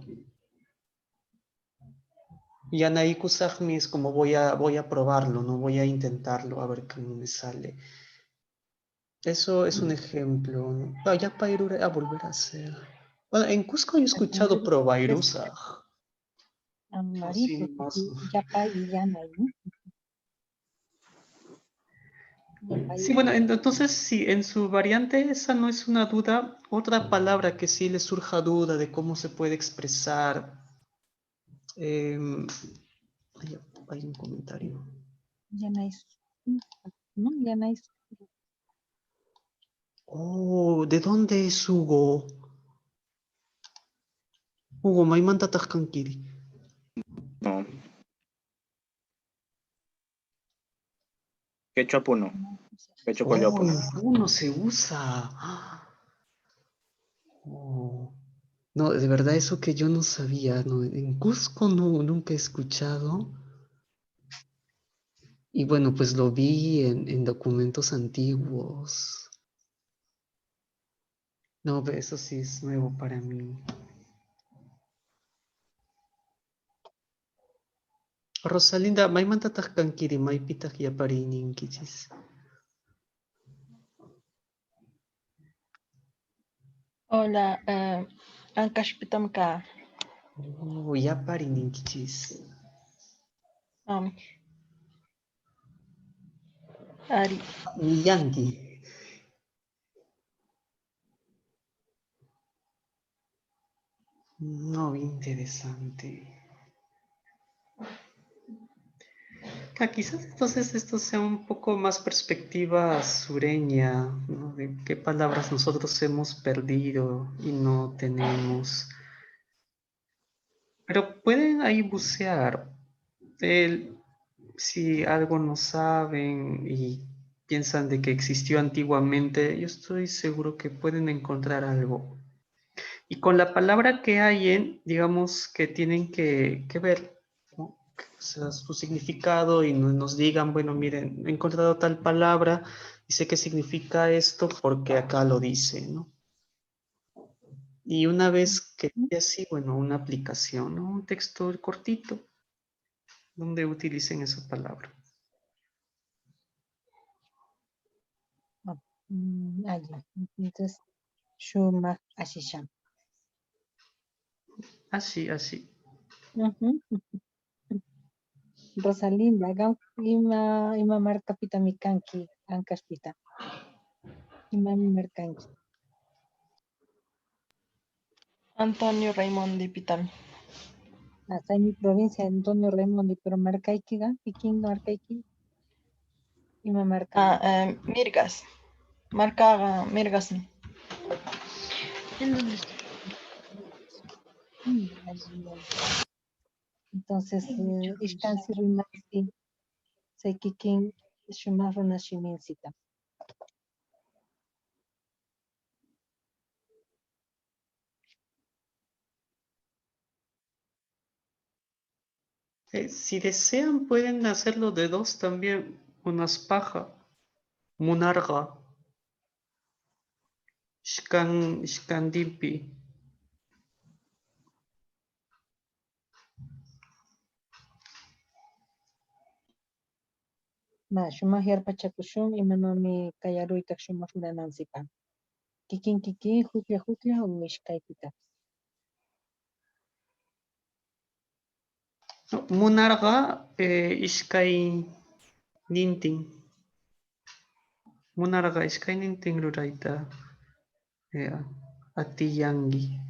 Yanay Kusajmi es como voy a probarlo, no voy a intentarlo, a ver cómo me sale. Eso es un ejemplo, ¿no? Ayapa Iruray, a volver a hacer. Bueno, en Cusco he escuchado Probairusaj. Amarito, yapay y yanay, ¿no? Sí, bueno, entonces sí, en su variante esa no es una duda. Otra palabra que sí le surja duda de cómo se puede expresar. Hay un comentario. Yanay, ¿no? Yanay. Oh, ¿de dónde es Hugo? Hugo, Maimanta Tajkankiri. No. Quechua puno. Quechua Oh, puno. Puno se usa. Oh. No, de verdad, eso que yo no sabía, ¿no? En Cusco no, nunca he escuchado. Y bueno, pues lo vi en documentos antiguos. No, pero eso sí es nuevo para mí. Rosalinda, may mantatag kang kiri, may pitak ya parinin kichis. Hola, Ancash Pitamka. Oh, ya parinin kichis. Ari. Yanki. No, interesante. Quizás entonces esto sea un poco más perspectiva sureña, ¿no? De qué palabras nosotros hemos perdido y no tenemos. Pero pueden ahí bucear. Si algo no saben y piensan de que existió antiguamente, yo estoy seguro que pueden encontrar algo. Y con la palabra que hallen, digamos que tienen que ver, ¿no? O sea, su significado y nos digan, bueno, miren, he encontrado tal palabra y sé qué significa esto porque acá lo dice, ¿no? Y una vez que esté así, bueno, una aplicación, ¿no? Un texto cortito donde utilicen esa palabra. Allá. Entonces, Shumak Ashisham. Así, así. Rosalinda, ima marca pita mikanki, Ancash pita. Ima mercanki. Antonio Raimondi Pitami. Hasta en mi provincia, Antonio Raimondi, pero marcaikiga, Piquín marcaiki. Ima marca. Mirgas. Marca Mirgasmi. ¿En dónde está? Entonces, Ishkansi Rimasi, Seikikin, Shumaro Nashiminsita. Si desean, pueden hacerlo de dos también. Unas paja, munarga, shkandimpi. Ma, Shumah Yarpachakushun, Imanami Kayaruita Shumah Nansipa. Kikin, Jutlia, o Ishkaipita. Munarga, ishkai nintin. Munarga, ishkai nintin ruraita. Atiyangi.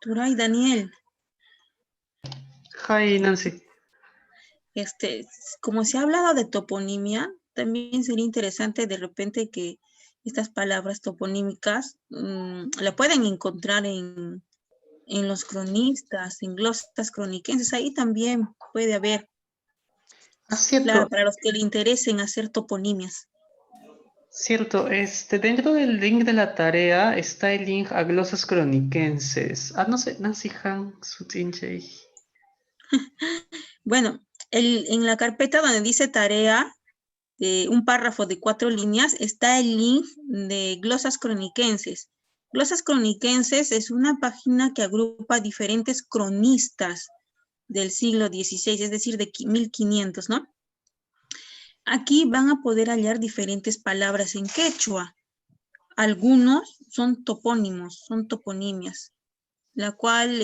Turay, Daniel, Hi, Nancy. como se ha hablado de toponimia, también sería interesante de repente que estas palabras toponímicas la pueden encontrar en los cronistas, en glosas croniquenses, ahí también puede haber. Cierto. Claro, para los que le interesen hacer toponimias. Cierto, dentro del link de la tarea está el link a glosas croniquenses. No sé, Nancy Han, Sutinchei. Bueno, en la carpeta donde dice tarea, un párrafo de 4 líneas, está el link de glosas croniquenses. Glosas croniquenses es una página que agrupa diferentes cronistas del siglo XVI, es decir, de 1500, ¿no? Aquí van a poder hallar diferentes palabras en quechua. Algunos son topónimos, son toponimias, la cual,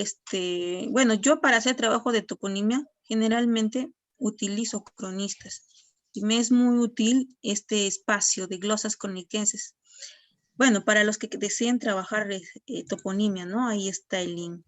bueno, yo para hacer trabajo de toponimia generalmente utilizo cronistas y me es muy útil este espacio de glosas croniquenses. Bueno, para los que deseen trabajar toponimia, ¿no? Ahí está el link.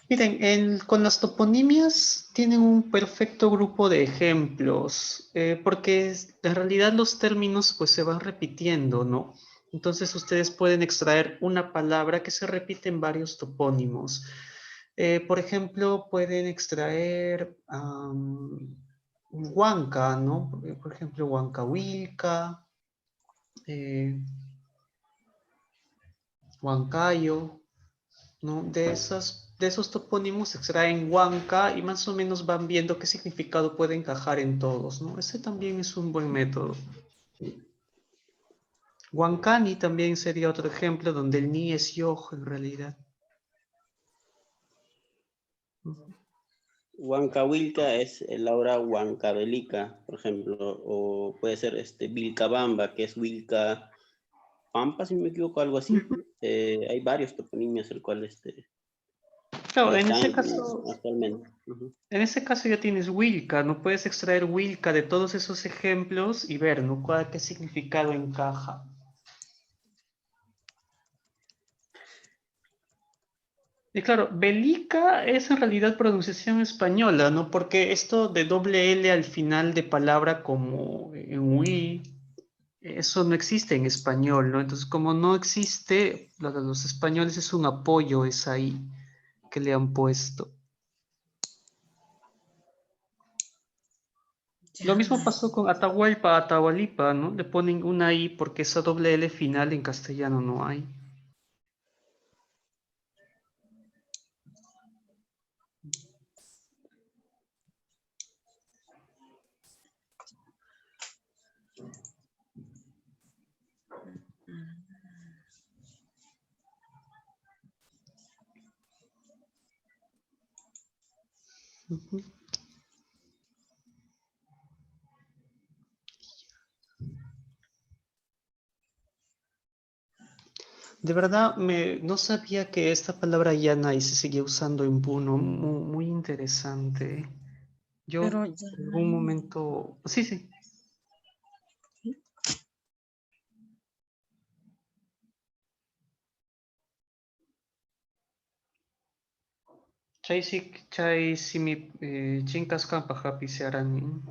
Miren, con las toponimias tienen un perfecto grupo de ejemplos, porque en realidad los términos pues se van repitiendo, ¿no? Entonces ustedes pueden extraer una palabra que se repite en varios topónimos. Por ejemplo, pueden extraer Huanca, ¿no? Por ejemplo, Huancahuilca, Huancayo, ¿no? De esos topónimos se extraen Huanca y más o menos van viendo qué significado puede encajar en todos, ¿no? Ese también es un buen método. Huancani también sería otro ejemplo donde el ni es yoj en realidad. Huancahuilca es la hora Huancavelica, por ejemplo, o puede ser Vilcabamba, que es Vilca Pampa, si no me equivoco, algo así. Hay varios toponimios el cual Claro, en están ese caso, actualmente. Ujú. en ese caso ya tienes Wilca, ¿no? Puedes extraer Wilca de todos esos ejemplos y ver, ¿no? ¿Qué significado encaja? Y claro, Belica es en realidad pronunciación española, ¿no? Porque esto de doble L al final de palabra como en Wii, eso no existe en español, ¿no? Entonces, como no existe, lo de los españoles es un apoyo, es ahí que le han puesto. Lo mismo pasó con Atahualpa, Atahualipa, ¿no? Le ponen una I porque esa doble L final en castellano no hay. Ujú. De verdad, no sabía que esta palabra yanai se seguía usando en Puno. Muy interesante. Yo Pero en algún momento... Sí, sí. Chay simi chinkas kampa hapi se arani.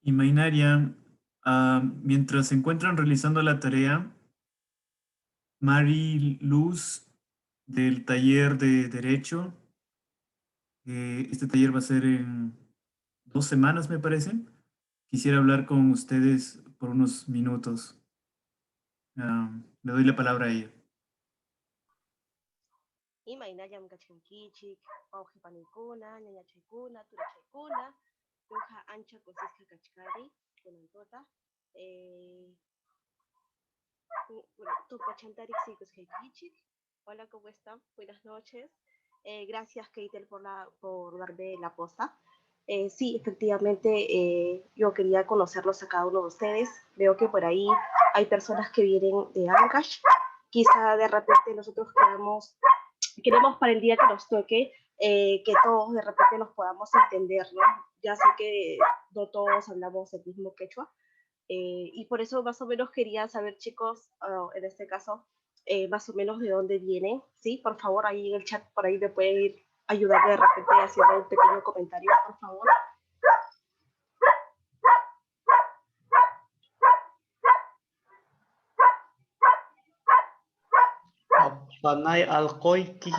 Imainaria, mientras se encuentran realizando la tarea, Mari Luz del taller de Derecho, este taller va a ser en 2 semanas, me parece. Quisiera hablar con ustedes por unos minutos. Le doy la palabra a ella. Imaynallam kachkankichik, wawqipanikuna, ñañachaykuna, turachaykuna, ñuqa ancha kusisqa kachkani kunantuta. Tumpachantari kusqaykichik. Hola, ¿cómo están? Buenas noches. Gracias, Keitel, por darme la posta. Sí, efectivamente, yo quería conocerlos a cada uno de ustedes. Veo que por ahí hay personas que vienen de Ancash. Quizá de repente nosotros queremos para el día que nos toque, que todos de repente nos podamos entender, ¿no? Ya sé que no todos hablamos el mismo quechua, y por eso más o menos quería saber, chicos, en este caso, más o menos de dónde vienen, ¿sí? Por favor, ahí en el chat, por ahí me pueden ir ayudar de repente haciendo un pequeño comentario, por favor. Panay alcoyki.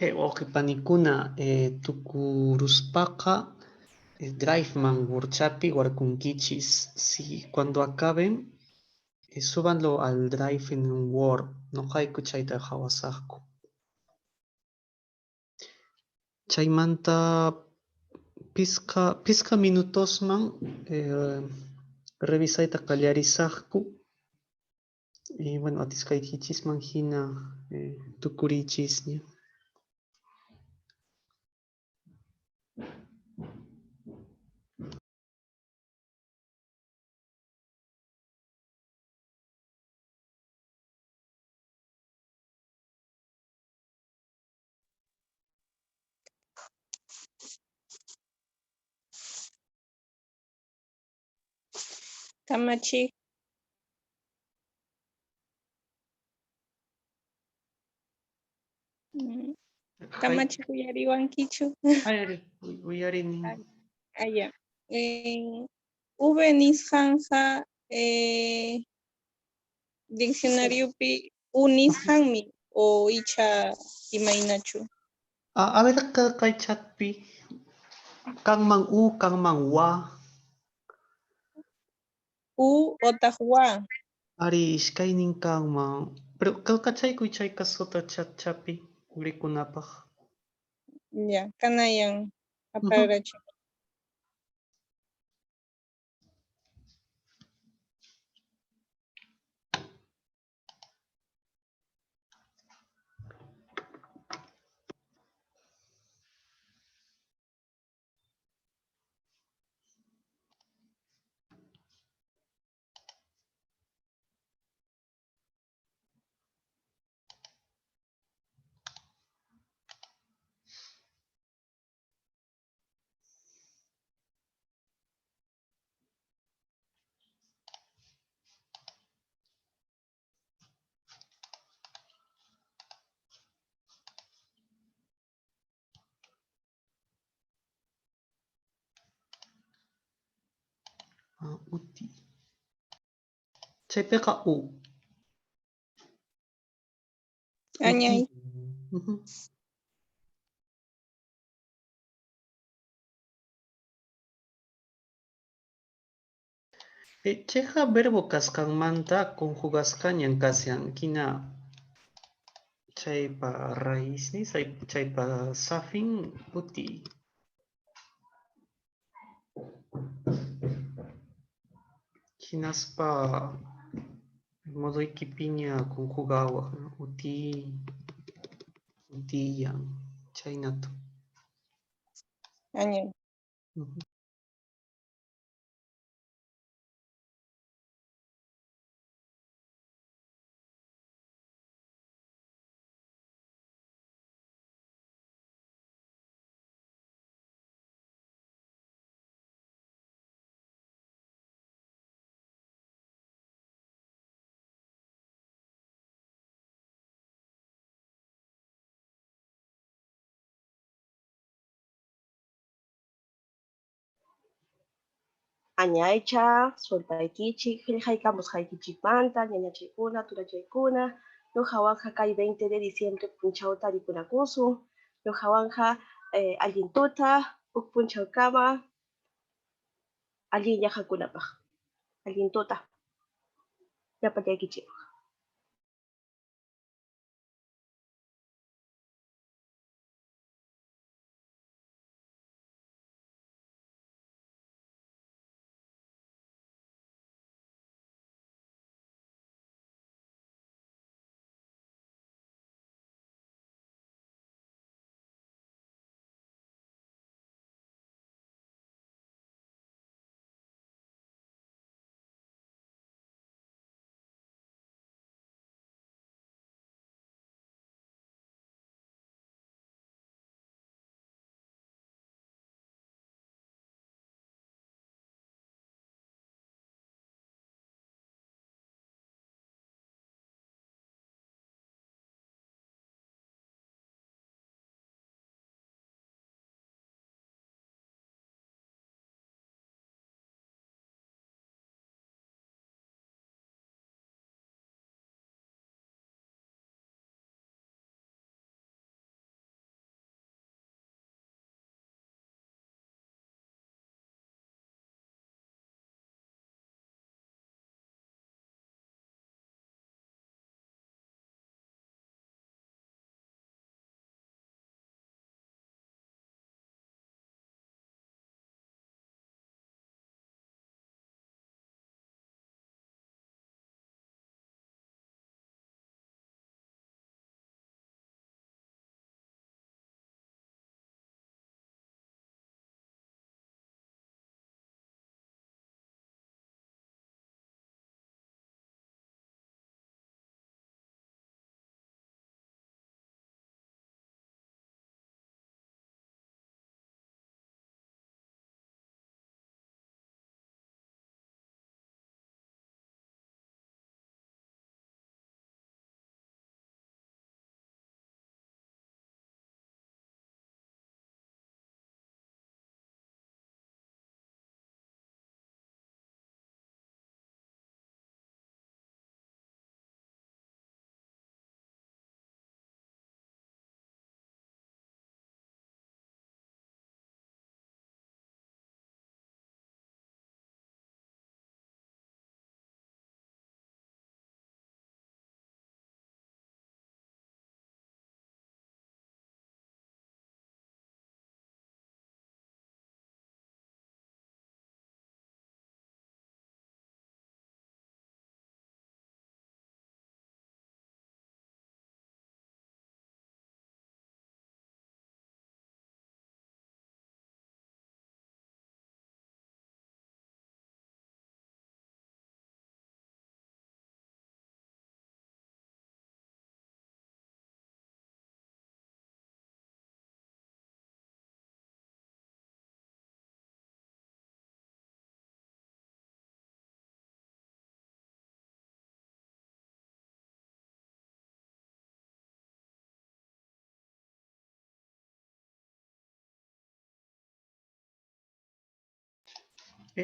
Oqipanikuna tukuruspaqa driveman workchapi warkunkichis. Si cuando acaben, súbanlo al drive en un Word. Noqayku chayta hawasaqku. Chaymanta pizca minutosman revisayta qallarisaqku. Y bueno, atisqaykichisman hina tukurichisña. Kamachi. Kamachi uyariwankichu. Uyarini. Ya. V nishanja diccionariopi U nishanmi o icha imaynachu. A ver, kaychatpi kanman u, kanman wa. U otaq wa. Ari ishkaynin kanman. Pero kachaykuy chay kasota chatchapi urikunapaq. Ya, kanayan apararachu. Uti. Chaypiqa u. Añay. Chayqa verbo kasqanmanta conjugasqañan kasyan hina chaypa raízmi, chaypa safin uti. Hinaspa modoykipiña conjugawaq uti, utiyan, chaynata. Añay. Añaycha, soltaykichik, qillqaykamusqaykichikmanta, ñañachaykuna, turachaykuna, ñuqawanqa kay 20 de diciembre punchawta rikunakusun, ñuqawanqa allin tuta, huk punchawkama, allin llaqakunapaq, allin tuta, yapallaykichik.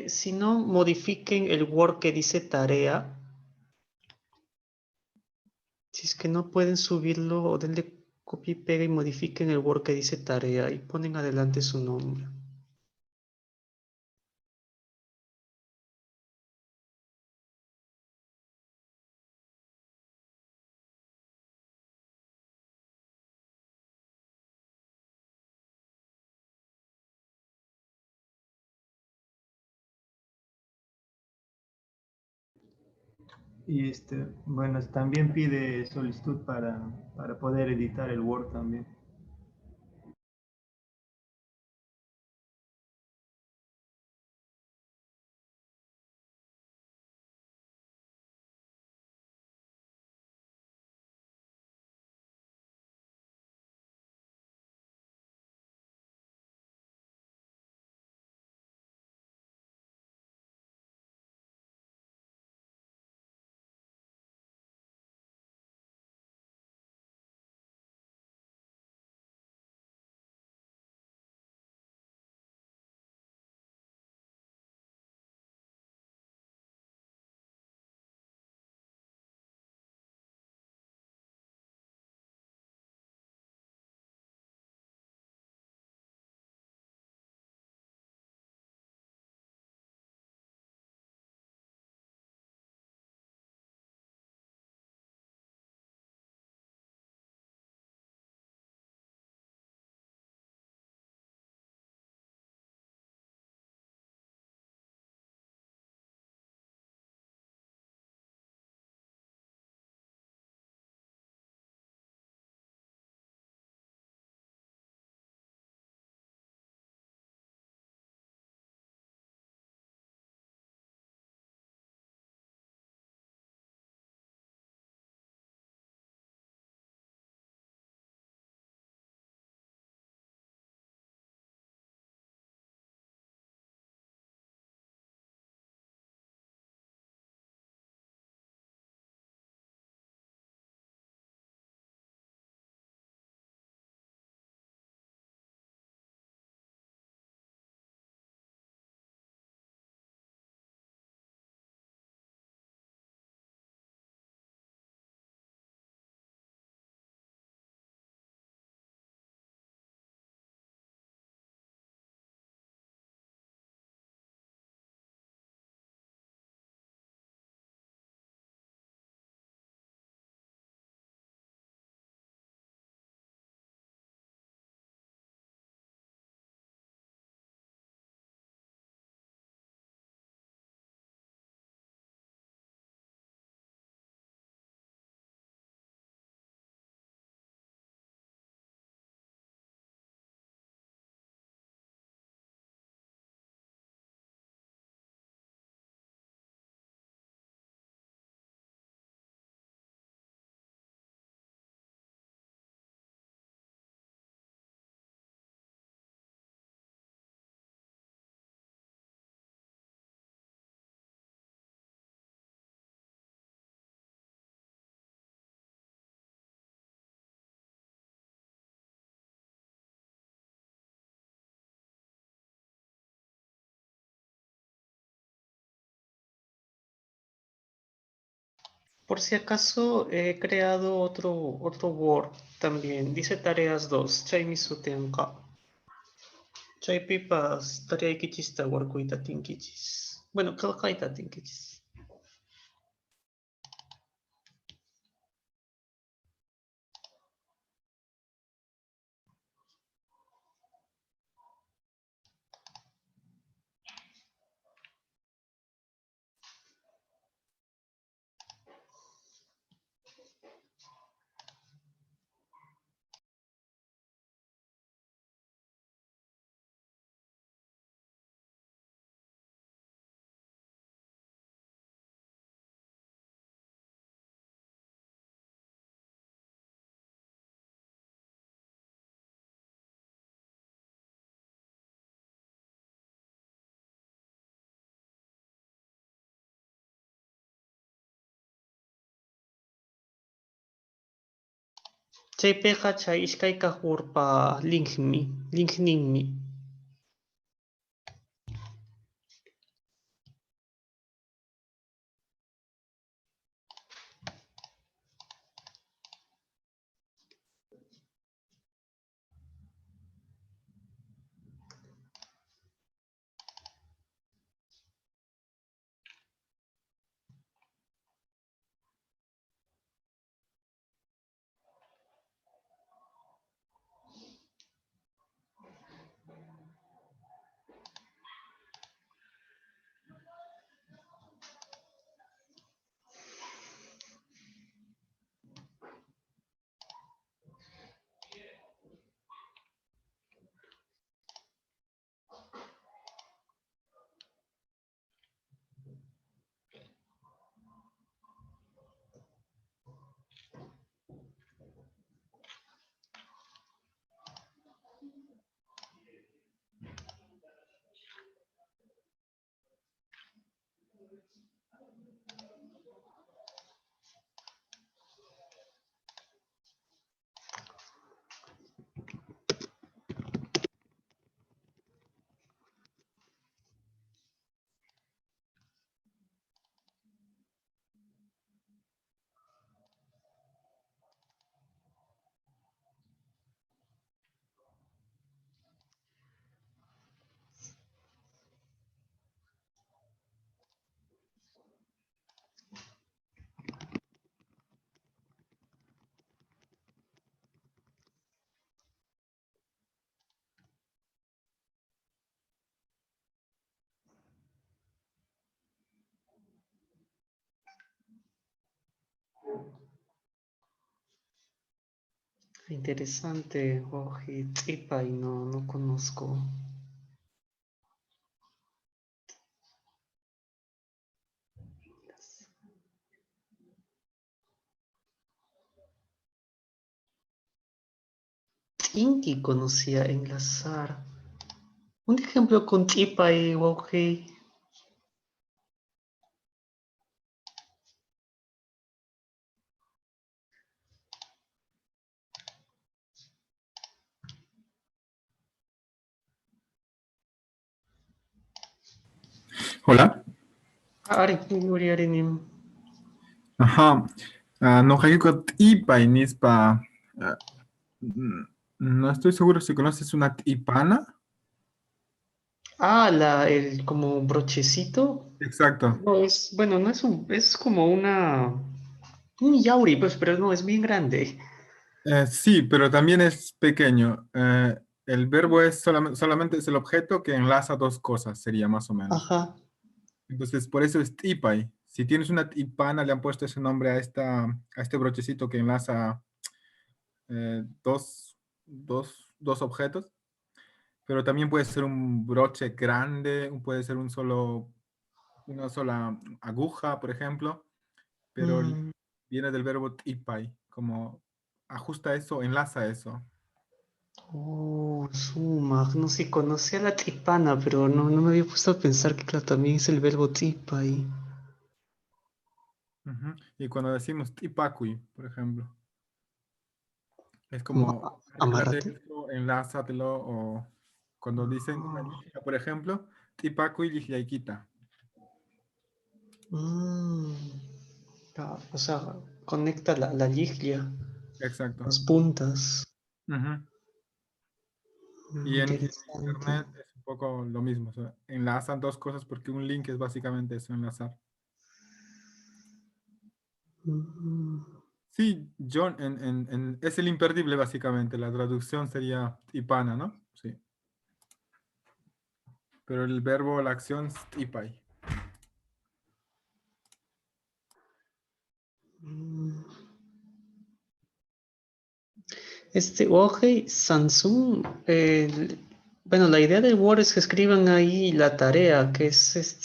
Si no, modifiquen el Word que dice tarea. Si es que no pueden subirlo, denle copia y pega y modifiquen el Word que dice tarea y ponen adelante su nombre. Y bueno, también pide solicitud para poder editar el Word también. Por si acaso he creado otro Word también. Dice tareas 2. Chay misutenka. Chay pipas tarea ikichis ta warkuita tinkichis. Bueno, kalkaita tinkichis. Chaypiqa chay ishkay kaq Wordpa linkninmi. Interesante, Jorge. Tzipay, no conozco. Inti conocía enlazar. Un ejemplo con Tzipay, Jorge. Hola. Ajá. No hayuko t'ipay nispa. No estoy seguro si conoces una t'ipana. Ah, el como brochecito. Exacto. No es, bueno, no es es como un yauri, pues, pero no, es bien grande. Sí, pero también es pequeño. El verbo es solamente es el objeto que enlaza dos cosas, sería más o menos. Ajá. Entonces, por eso es t'ipay. Si tienes una t'ipana, le han puesto ese nombre a este brochecito que enlaza dos objetos. Pero también puede ser un broche grande, puede ser una sola aguja, por ejemplo. Pero viene del verbo t'ipay, como ajusta eso, enlaza eso. Oh, suma. No sé, conocía la tripana, pero no me había puesto a pensar que claro, también es el verbo t'ipay. Ujú. Y cuando decimos tipacuy, por ejemplo, es Como como arréglate amárrate. esto, enlázatelo, o cuando dicen una lija, por ejemplo, tipacuy lijiaikita. O sea, conecta la liglia, Exacto. las puntas. Ujú. Y en Interesante. internet es un poco lo mismo, o sea, enlazan dos cosas porque un link es básicamente eso, enlazar. Sí, John, es el imperdible básicamente, la traducción sería tipana, ¿no? Sí. Pero el verbo, la acción es tipay. Oje, Samsung, bueno, la idea del Word es que escriban ahí la tarea, que es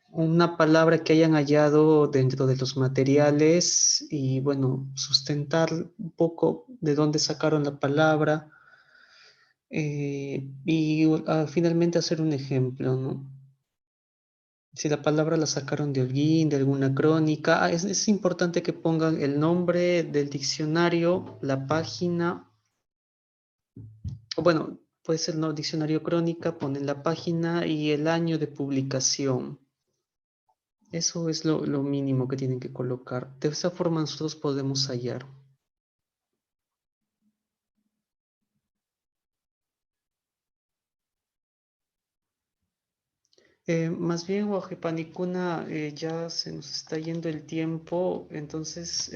una palabra que hayan hallado dentro de los materiales y bueno, sustentar un poco de dónde sacaron la palabra y finalmente hacer un ejemplo, ¿no? Si la palabra la sacaron de Holguín, de alguna crónica, es importante que pongan el nombre del diccionario, la página. O bueno, puede ser no diccionario crónica, ponen la página y el año de publicación. Eso es lo mínimo que tienen que colocar. De esa forma nosotros podemos hallar. Más bien, Huajepanicuna, ya se nos está yendo el tiempo, entonces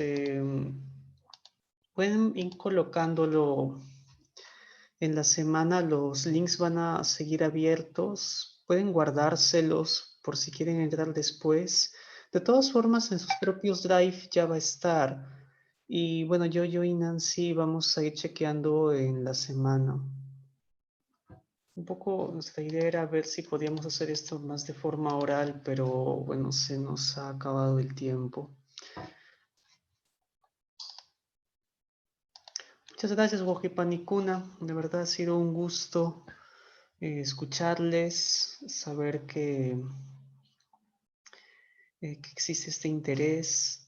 pueden ir colocándolo en la semana, los links van a seguir abiertos, pueden guardárselos por si quieren entrar después. De todas formas, en sus propios Drive ya va a estar. Y bueno, yo y Nancy vamos a ir chequeando en la semana. Un poco nuestra idea era ver si podíamos hacer esto más de forma oral, pero bueno, se nos ha acabado el tiempo. Muchas gracias, Wajipanicuna. De verdad ha sido un gusto escucharles, saber que existe este interés.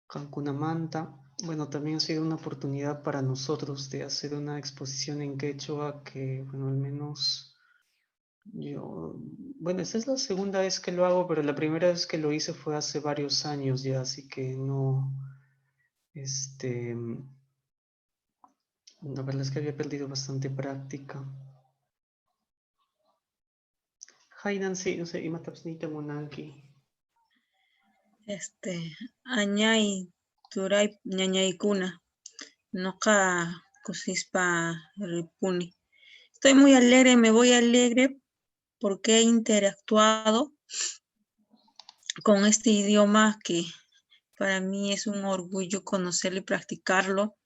Cancunamanta. Bueno, también ha sido una oportunidad para nosotros de hacer una exposición en quechua que, bueno, al menos yo, bueno, esta es la segunda vez que lo hago, pero la primera vez que lo hice fue hace varios años ya, así que no, la verdad es que había perdido bastante práctica. Hi Nancy, no sé, imatapsnita monanki. Añay, turay, ñañaykuna, noqa kusispa ripuni. Estoy muy alegre, me voy alegre porque he interactuado con este idioma que Para mí es un orgullo conocerlo y practicarlo.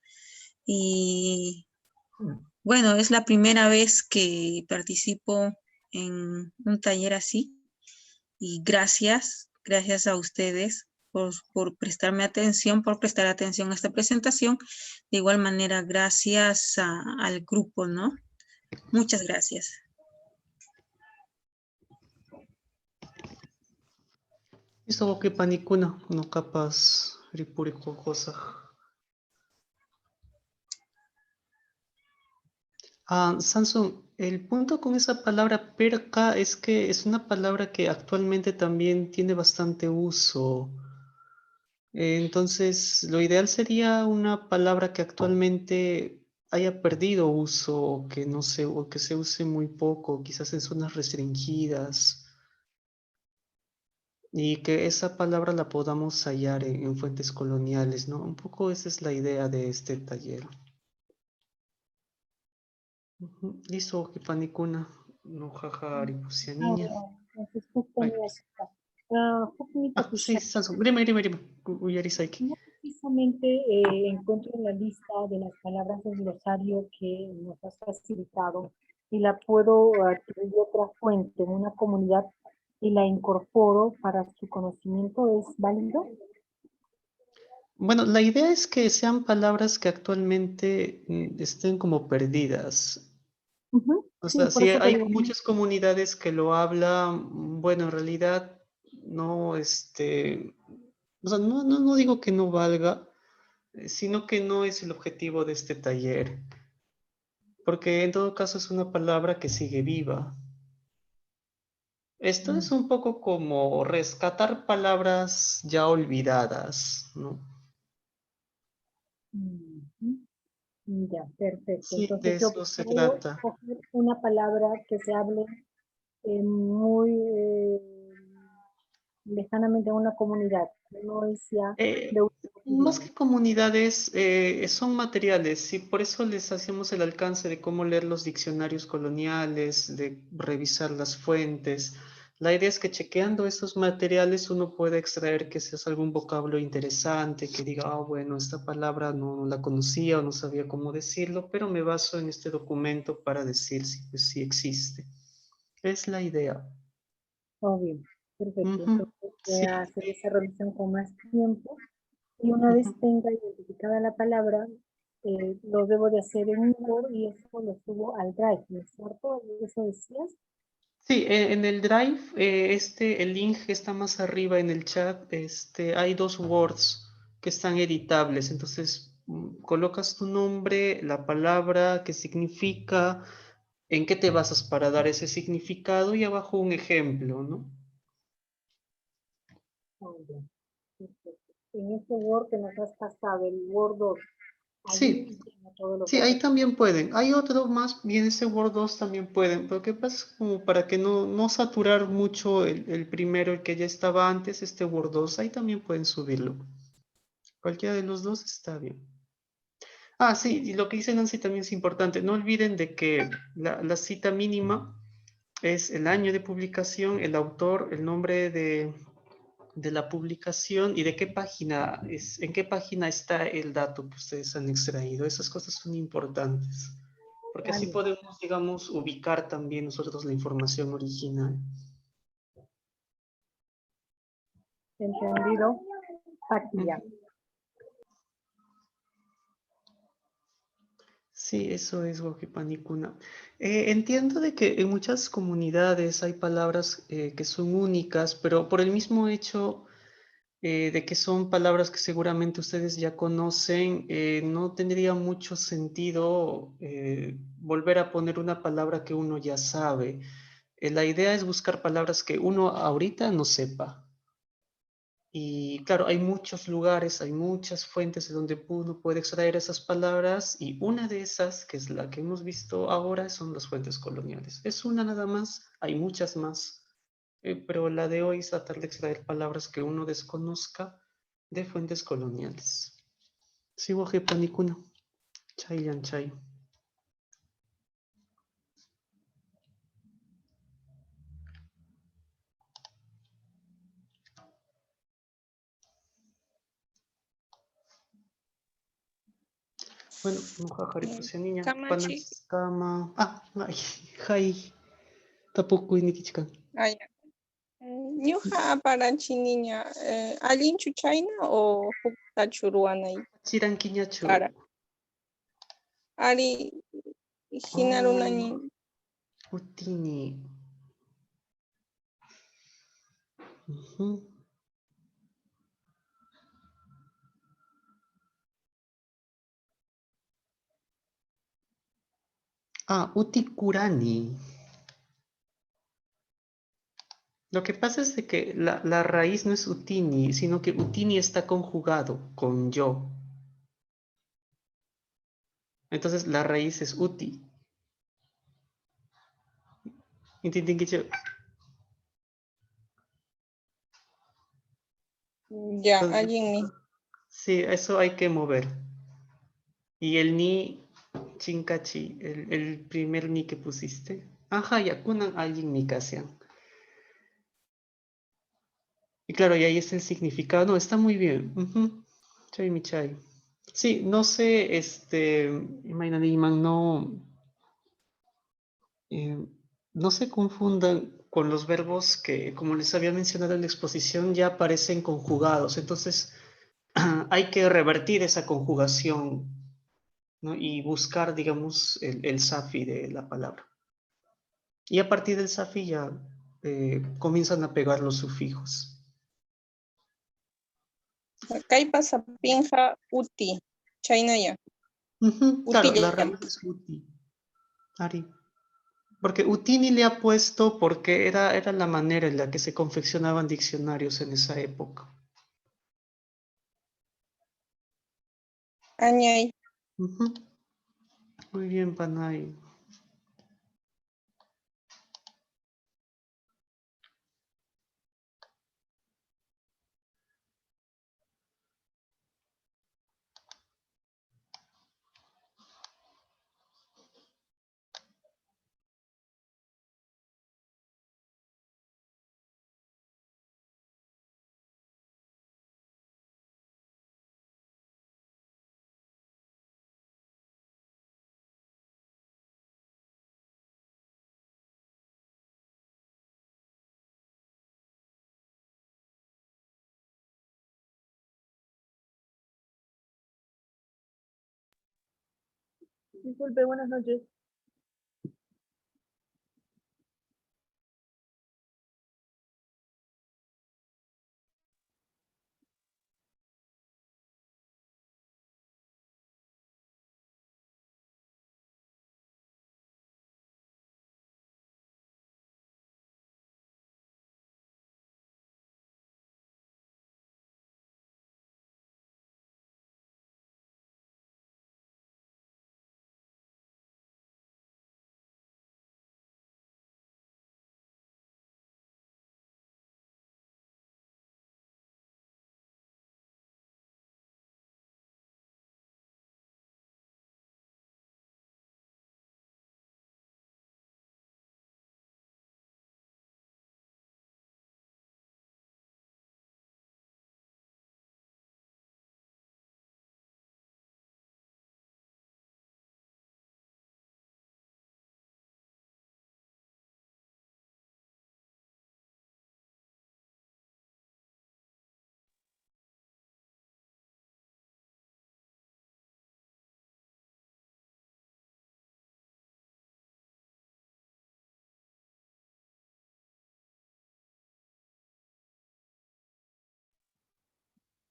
Y bueno, es la primera vez que participo en un taller así. Y gracias a ustedes por prestarme atención, por prestar atención a esta presentación. De igual manera, gracias al grupo, ¿no? Muchas gracias. Eso que panicuna, no capaz, ripurico cosa. Samsung, el punto con esa palabra perca es que es una palabra que actualmente también tiene bastante uso. Entonces, lo ideal sería una palabra que actualmente haya perdido uso, o que no se, o que se use muy poco, quizás en zonas restringidas, y que esa palabra la podamos hallar en fuentes coloniales, ¿no? Un poco esa es la idea de este taller. Listo, que panicuna, no jaja, niña. Sí, Samsung, dime, Uyarisaiki. No precisamente encuentro en la lista de las palabras del glosario que nos has facilitado y la puedo adquirir de otra fuente en una comunidad y la incorporo para su conocimiento, ¿es válido? Bueno, la idea es que sean palabras que actualmente estén como perdidas. O Sí, sea, por sí, eso te hay digo. muchas comunidades que lo hablan, bueno, en realidad no, o sea, no digo que no valga, sino que no es el objetivo de este taller, porque en todo caso es una palabra que sigue viva. Esto es un poco como rescatar palabras ya olvidadas, ¿no? Ya, perfecto. Sí, de Entonces yo eso se puedo trata. escoger una palabra que se hable muy lejanamente en una comunidad, no es ya de uso Más cotidiano. que comunidades, son materiales, y por eso les hacemos el alcance de cómo leer los diccionarios coloniales, de revisar las fuentes. La idea es que chequeando esos materiales uno puede extraer que si es algún vocablo interesante, que diga, bueno, esta palabra no la conocía o no sabía cómo decirlo, pero me baso en este documento para decir si, pues, si existe. Es la idea. Oh, bien, perfecto. Ujú, Entonces voy sí. a hacer esa revisión con más tiempo y una vez tenga identificada la palabra, lo debo de hacer en un Word y eso lo subo al Drive, ¿no es cierto? ¿Eso decías? Sí, en el Drive, el link que está más arriba en el chat, hay dos Words que están editables. Entonces, colocas tu nombre, la palabra, qué significa, en qué te basas para dar ese significado y abajo un ejemplo, ¿no? Oh, bien, perfecto. En este Word que nos has pasado, el Word 2, Sí, allí tengo todos los sí, ahí datos. también pueden. Hay otro más, bien ese Word 2 también pueden, pero ¿qué pasa? Como para que no saturar mucho el primero, el que ya estaba antes, este Word 2, ahí también pueden subirlo. Cualquiera de los dos está bien. Ah, sí, y lo que dice Nancy también es importante. No olviden de que la cita mínima es el año de publicación, el autor, el nombre de la publicación y de qué página es, en qué página está el dato que ustedes han extraído. Esas cosas son importantes, porque así Vale, podemos, digamos, ubicar también nosotros la información original. entendido. Aquí ya. Sí, eso es Panicuna. Entiendo de que en muchas comunidades hay palabras que son únicas, pero por el mismo hecho de que son palabras que seguramente ustedes ya conocen, no tendría mucho sentido volver a poner una palabra que uno ya sabe. La idea es buscar palabras que uno ahorita no sepa. Y claro, hay muchos lugares, hay muchas fuentes de donde uno puede extraer esas palabras y una de esas, que es la que hemos visto ahora, son las fuentes coloniales. Es una nada más, hay muchas más, pero la de hoy es tratar de extraer palabras que uno desconozca de fuentes coloniales. Sigo panicuna. Chayan chay. Bueno, no niña. Kamachi. Kama. Ay, hi. Tampoco inikichkan. Ah, ya. Ñuqa aparachi niña. ¿Allinchu chayna o huktachu ruwanay? Chirankiñachu. Para. Ari hinarunani. Utini. Utikurani. Lo que pasa es de que la raíz no es utini, sino que utini está conjugado con yo. Entonces la raíz es uti. ¿Entienden que yo? Ya, alguien ni. Sí, eso hay que mover. Y el ni, chincachi, el primer ni que pusiste. Ajá, yakunan alguien ni casian. Y claro, y ahí está el significado. No, está muy bien. Chay mi chay. Sí, no sé, Iman, no se confundan con los verbos que, como les había mencionado en la exposición, ya aparecen conjugados. Entonces, hay que revertir esa conjugación, ¿no? Y buscar, digamos, el safi de la palabra. Y a partir del safi ya comienzan a pegar los sufijos. Kaypa sapinja uti. Chaynaya. Claro, Uti la ya. raíz es uti. Ari. Porque Utini le ha puesto porque era la manera en la que se confeccionaban diccionarios en esa época. Añay. Muy bien, Panay. Disculpe, buenas noches.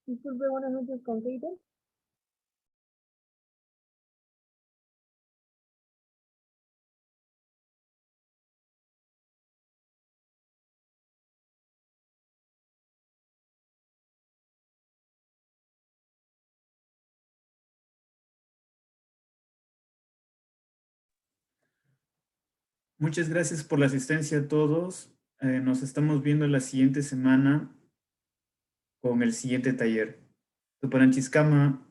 Disculpe, buenas noches, ¿con Keita? Muchas gracias por la asistencia a todos. Nos estamos viendo la siguiente semana con el siguiente taller. Tupananchiscama.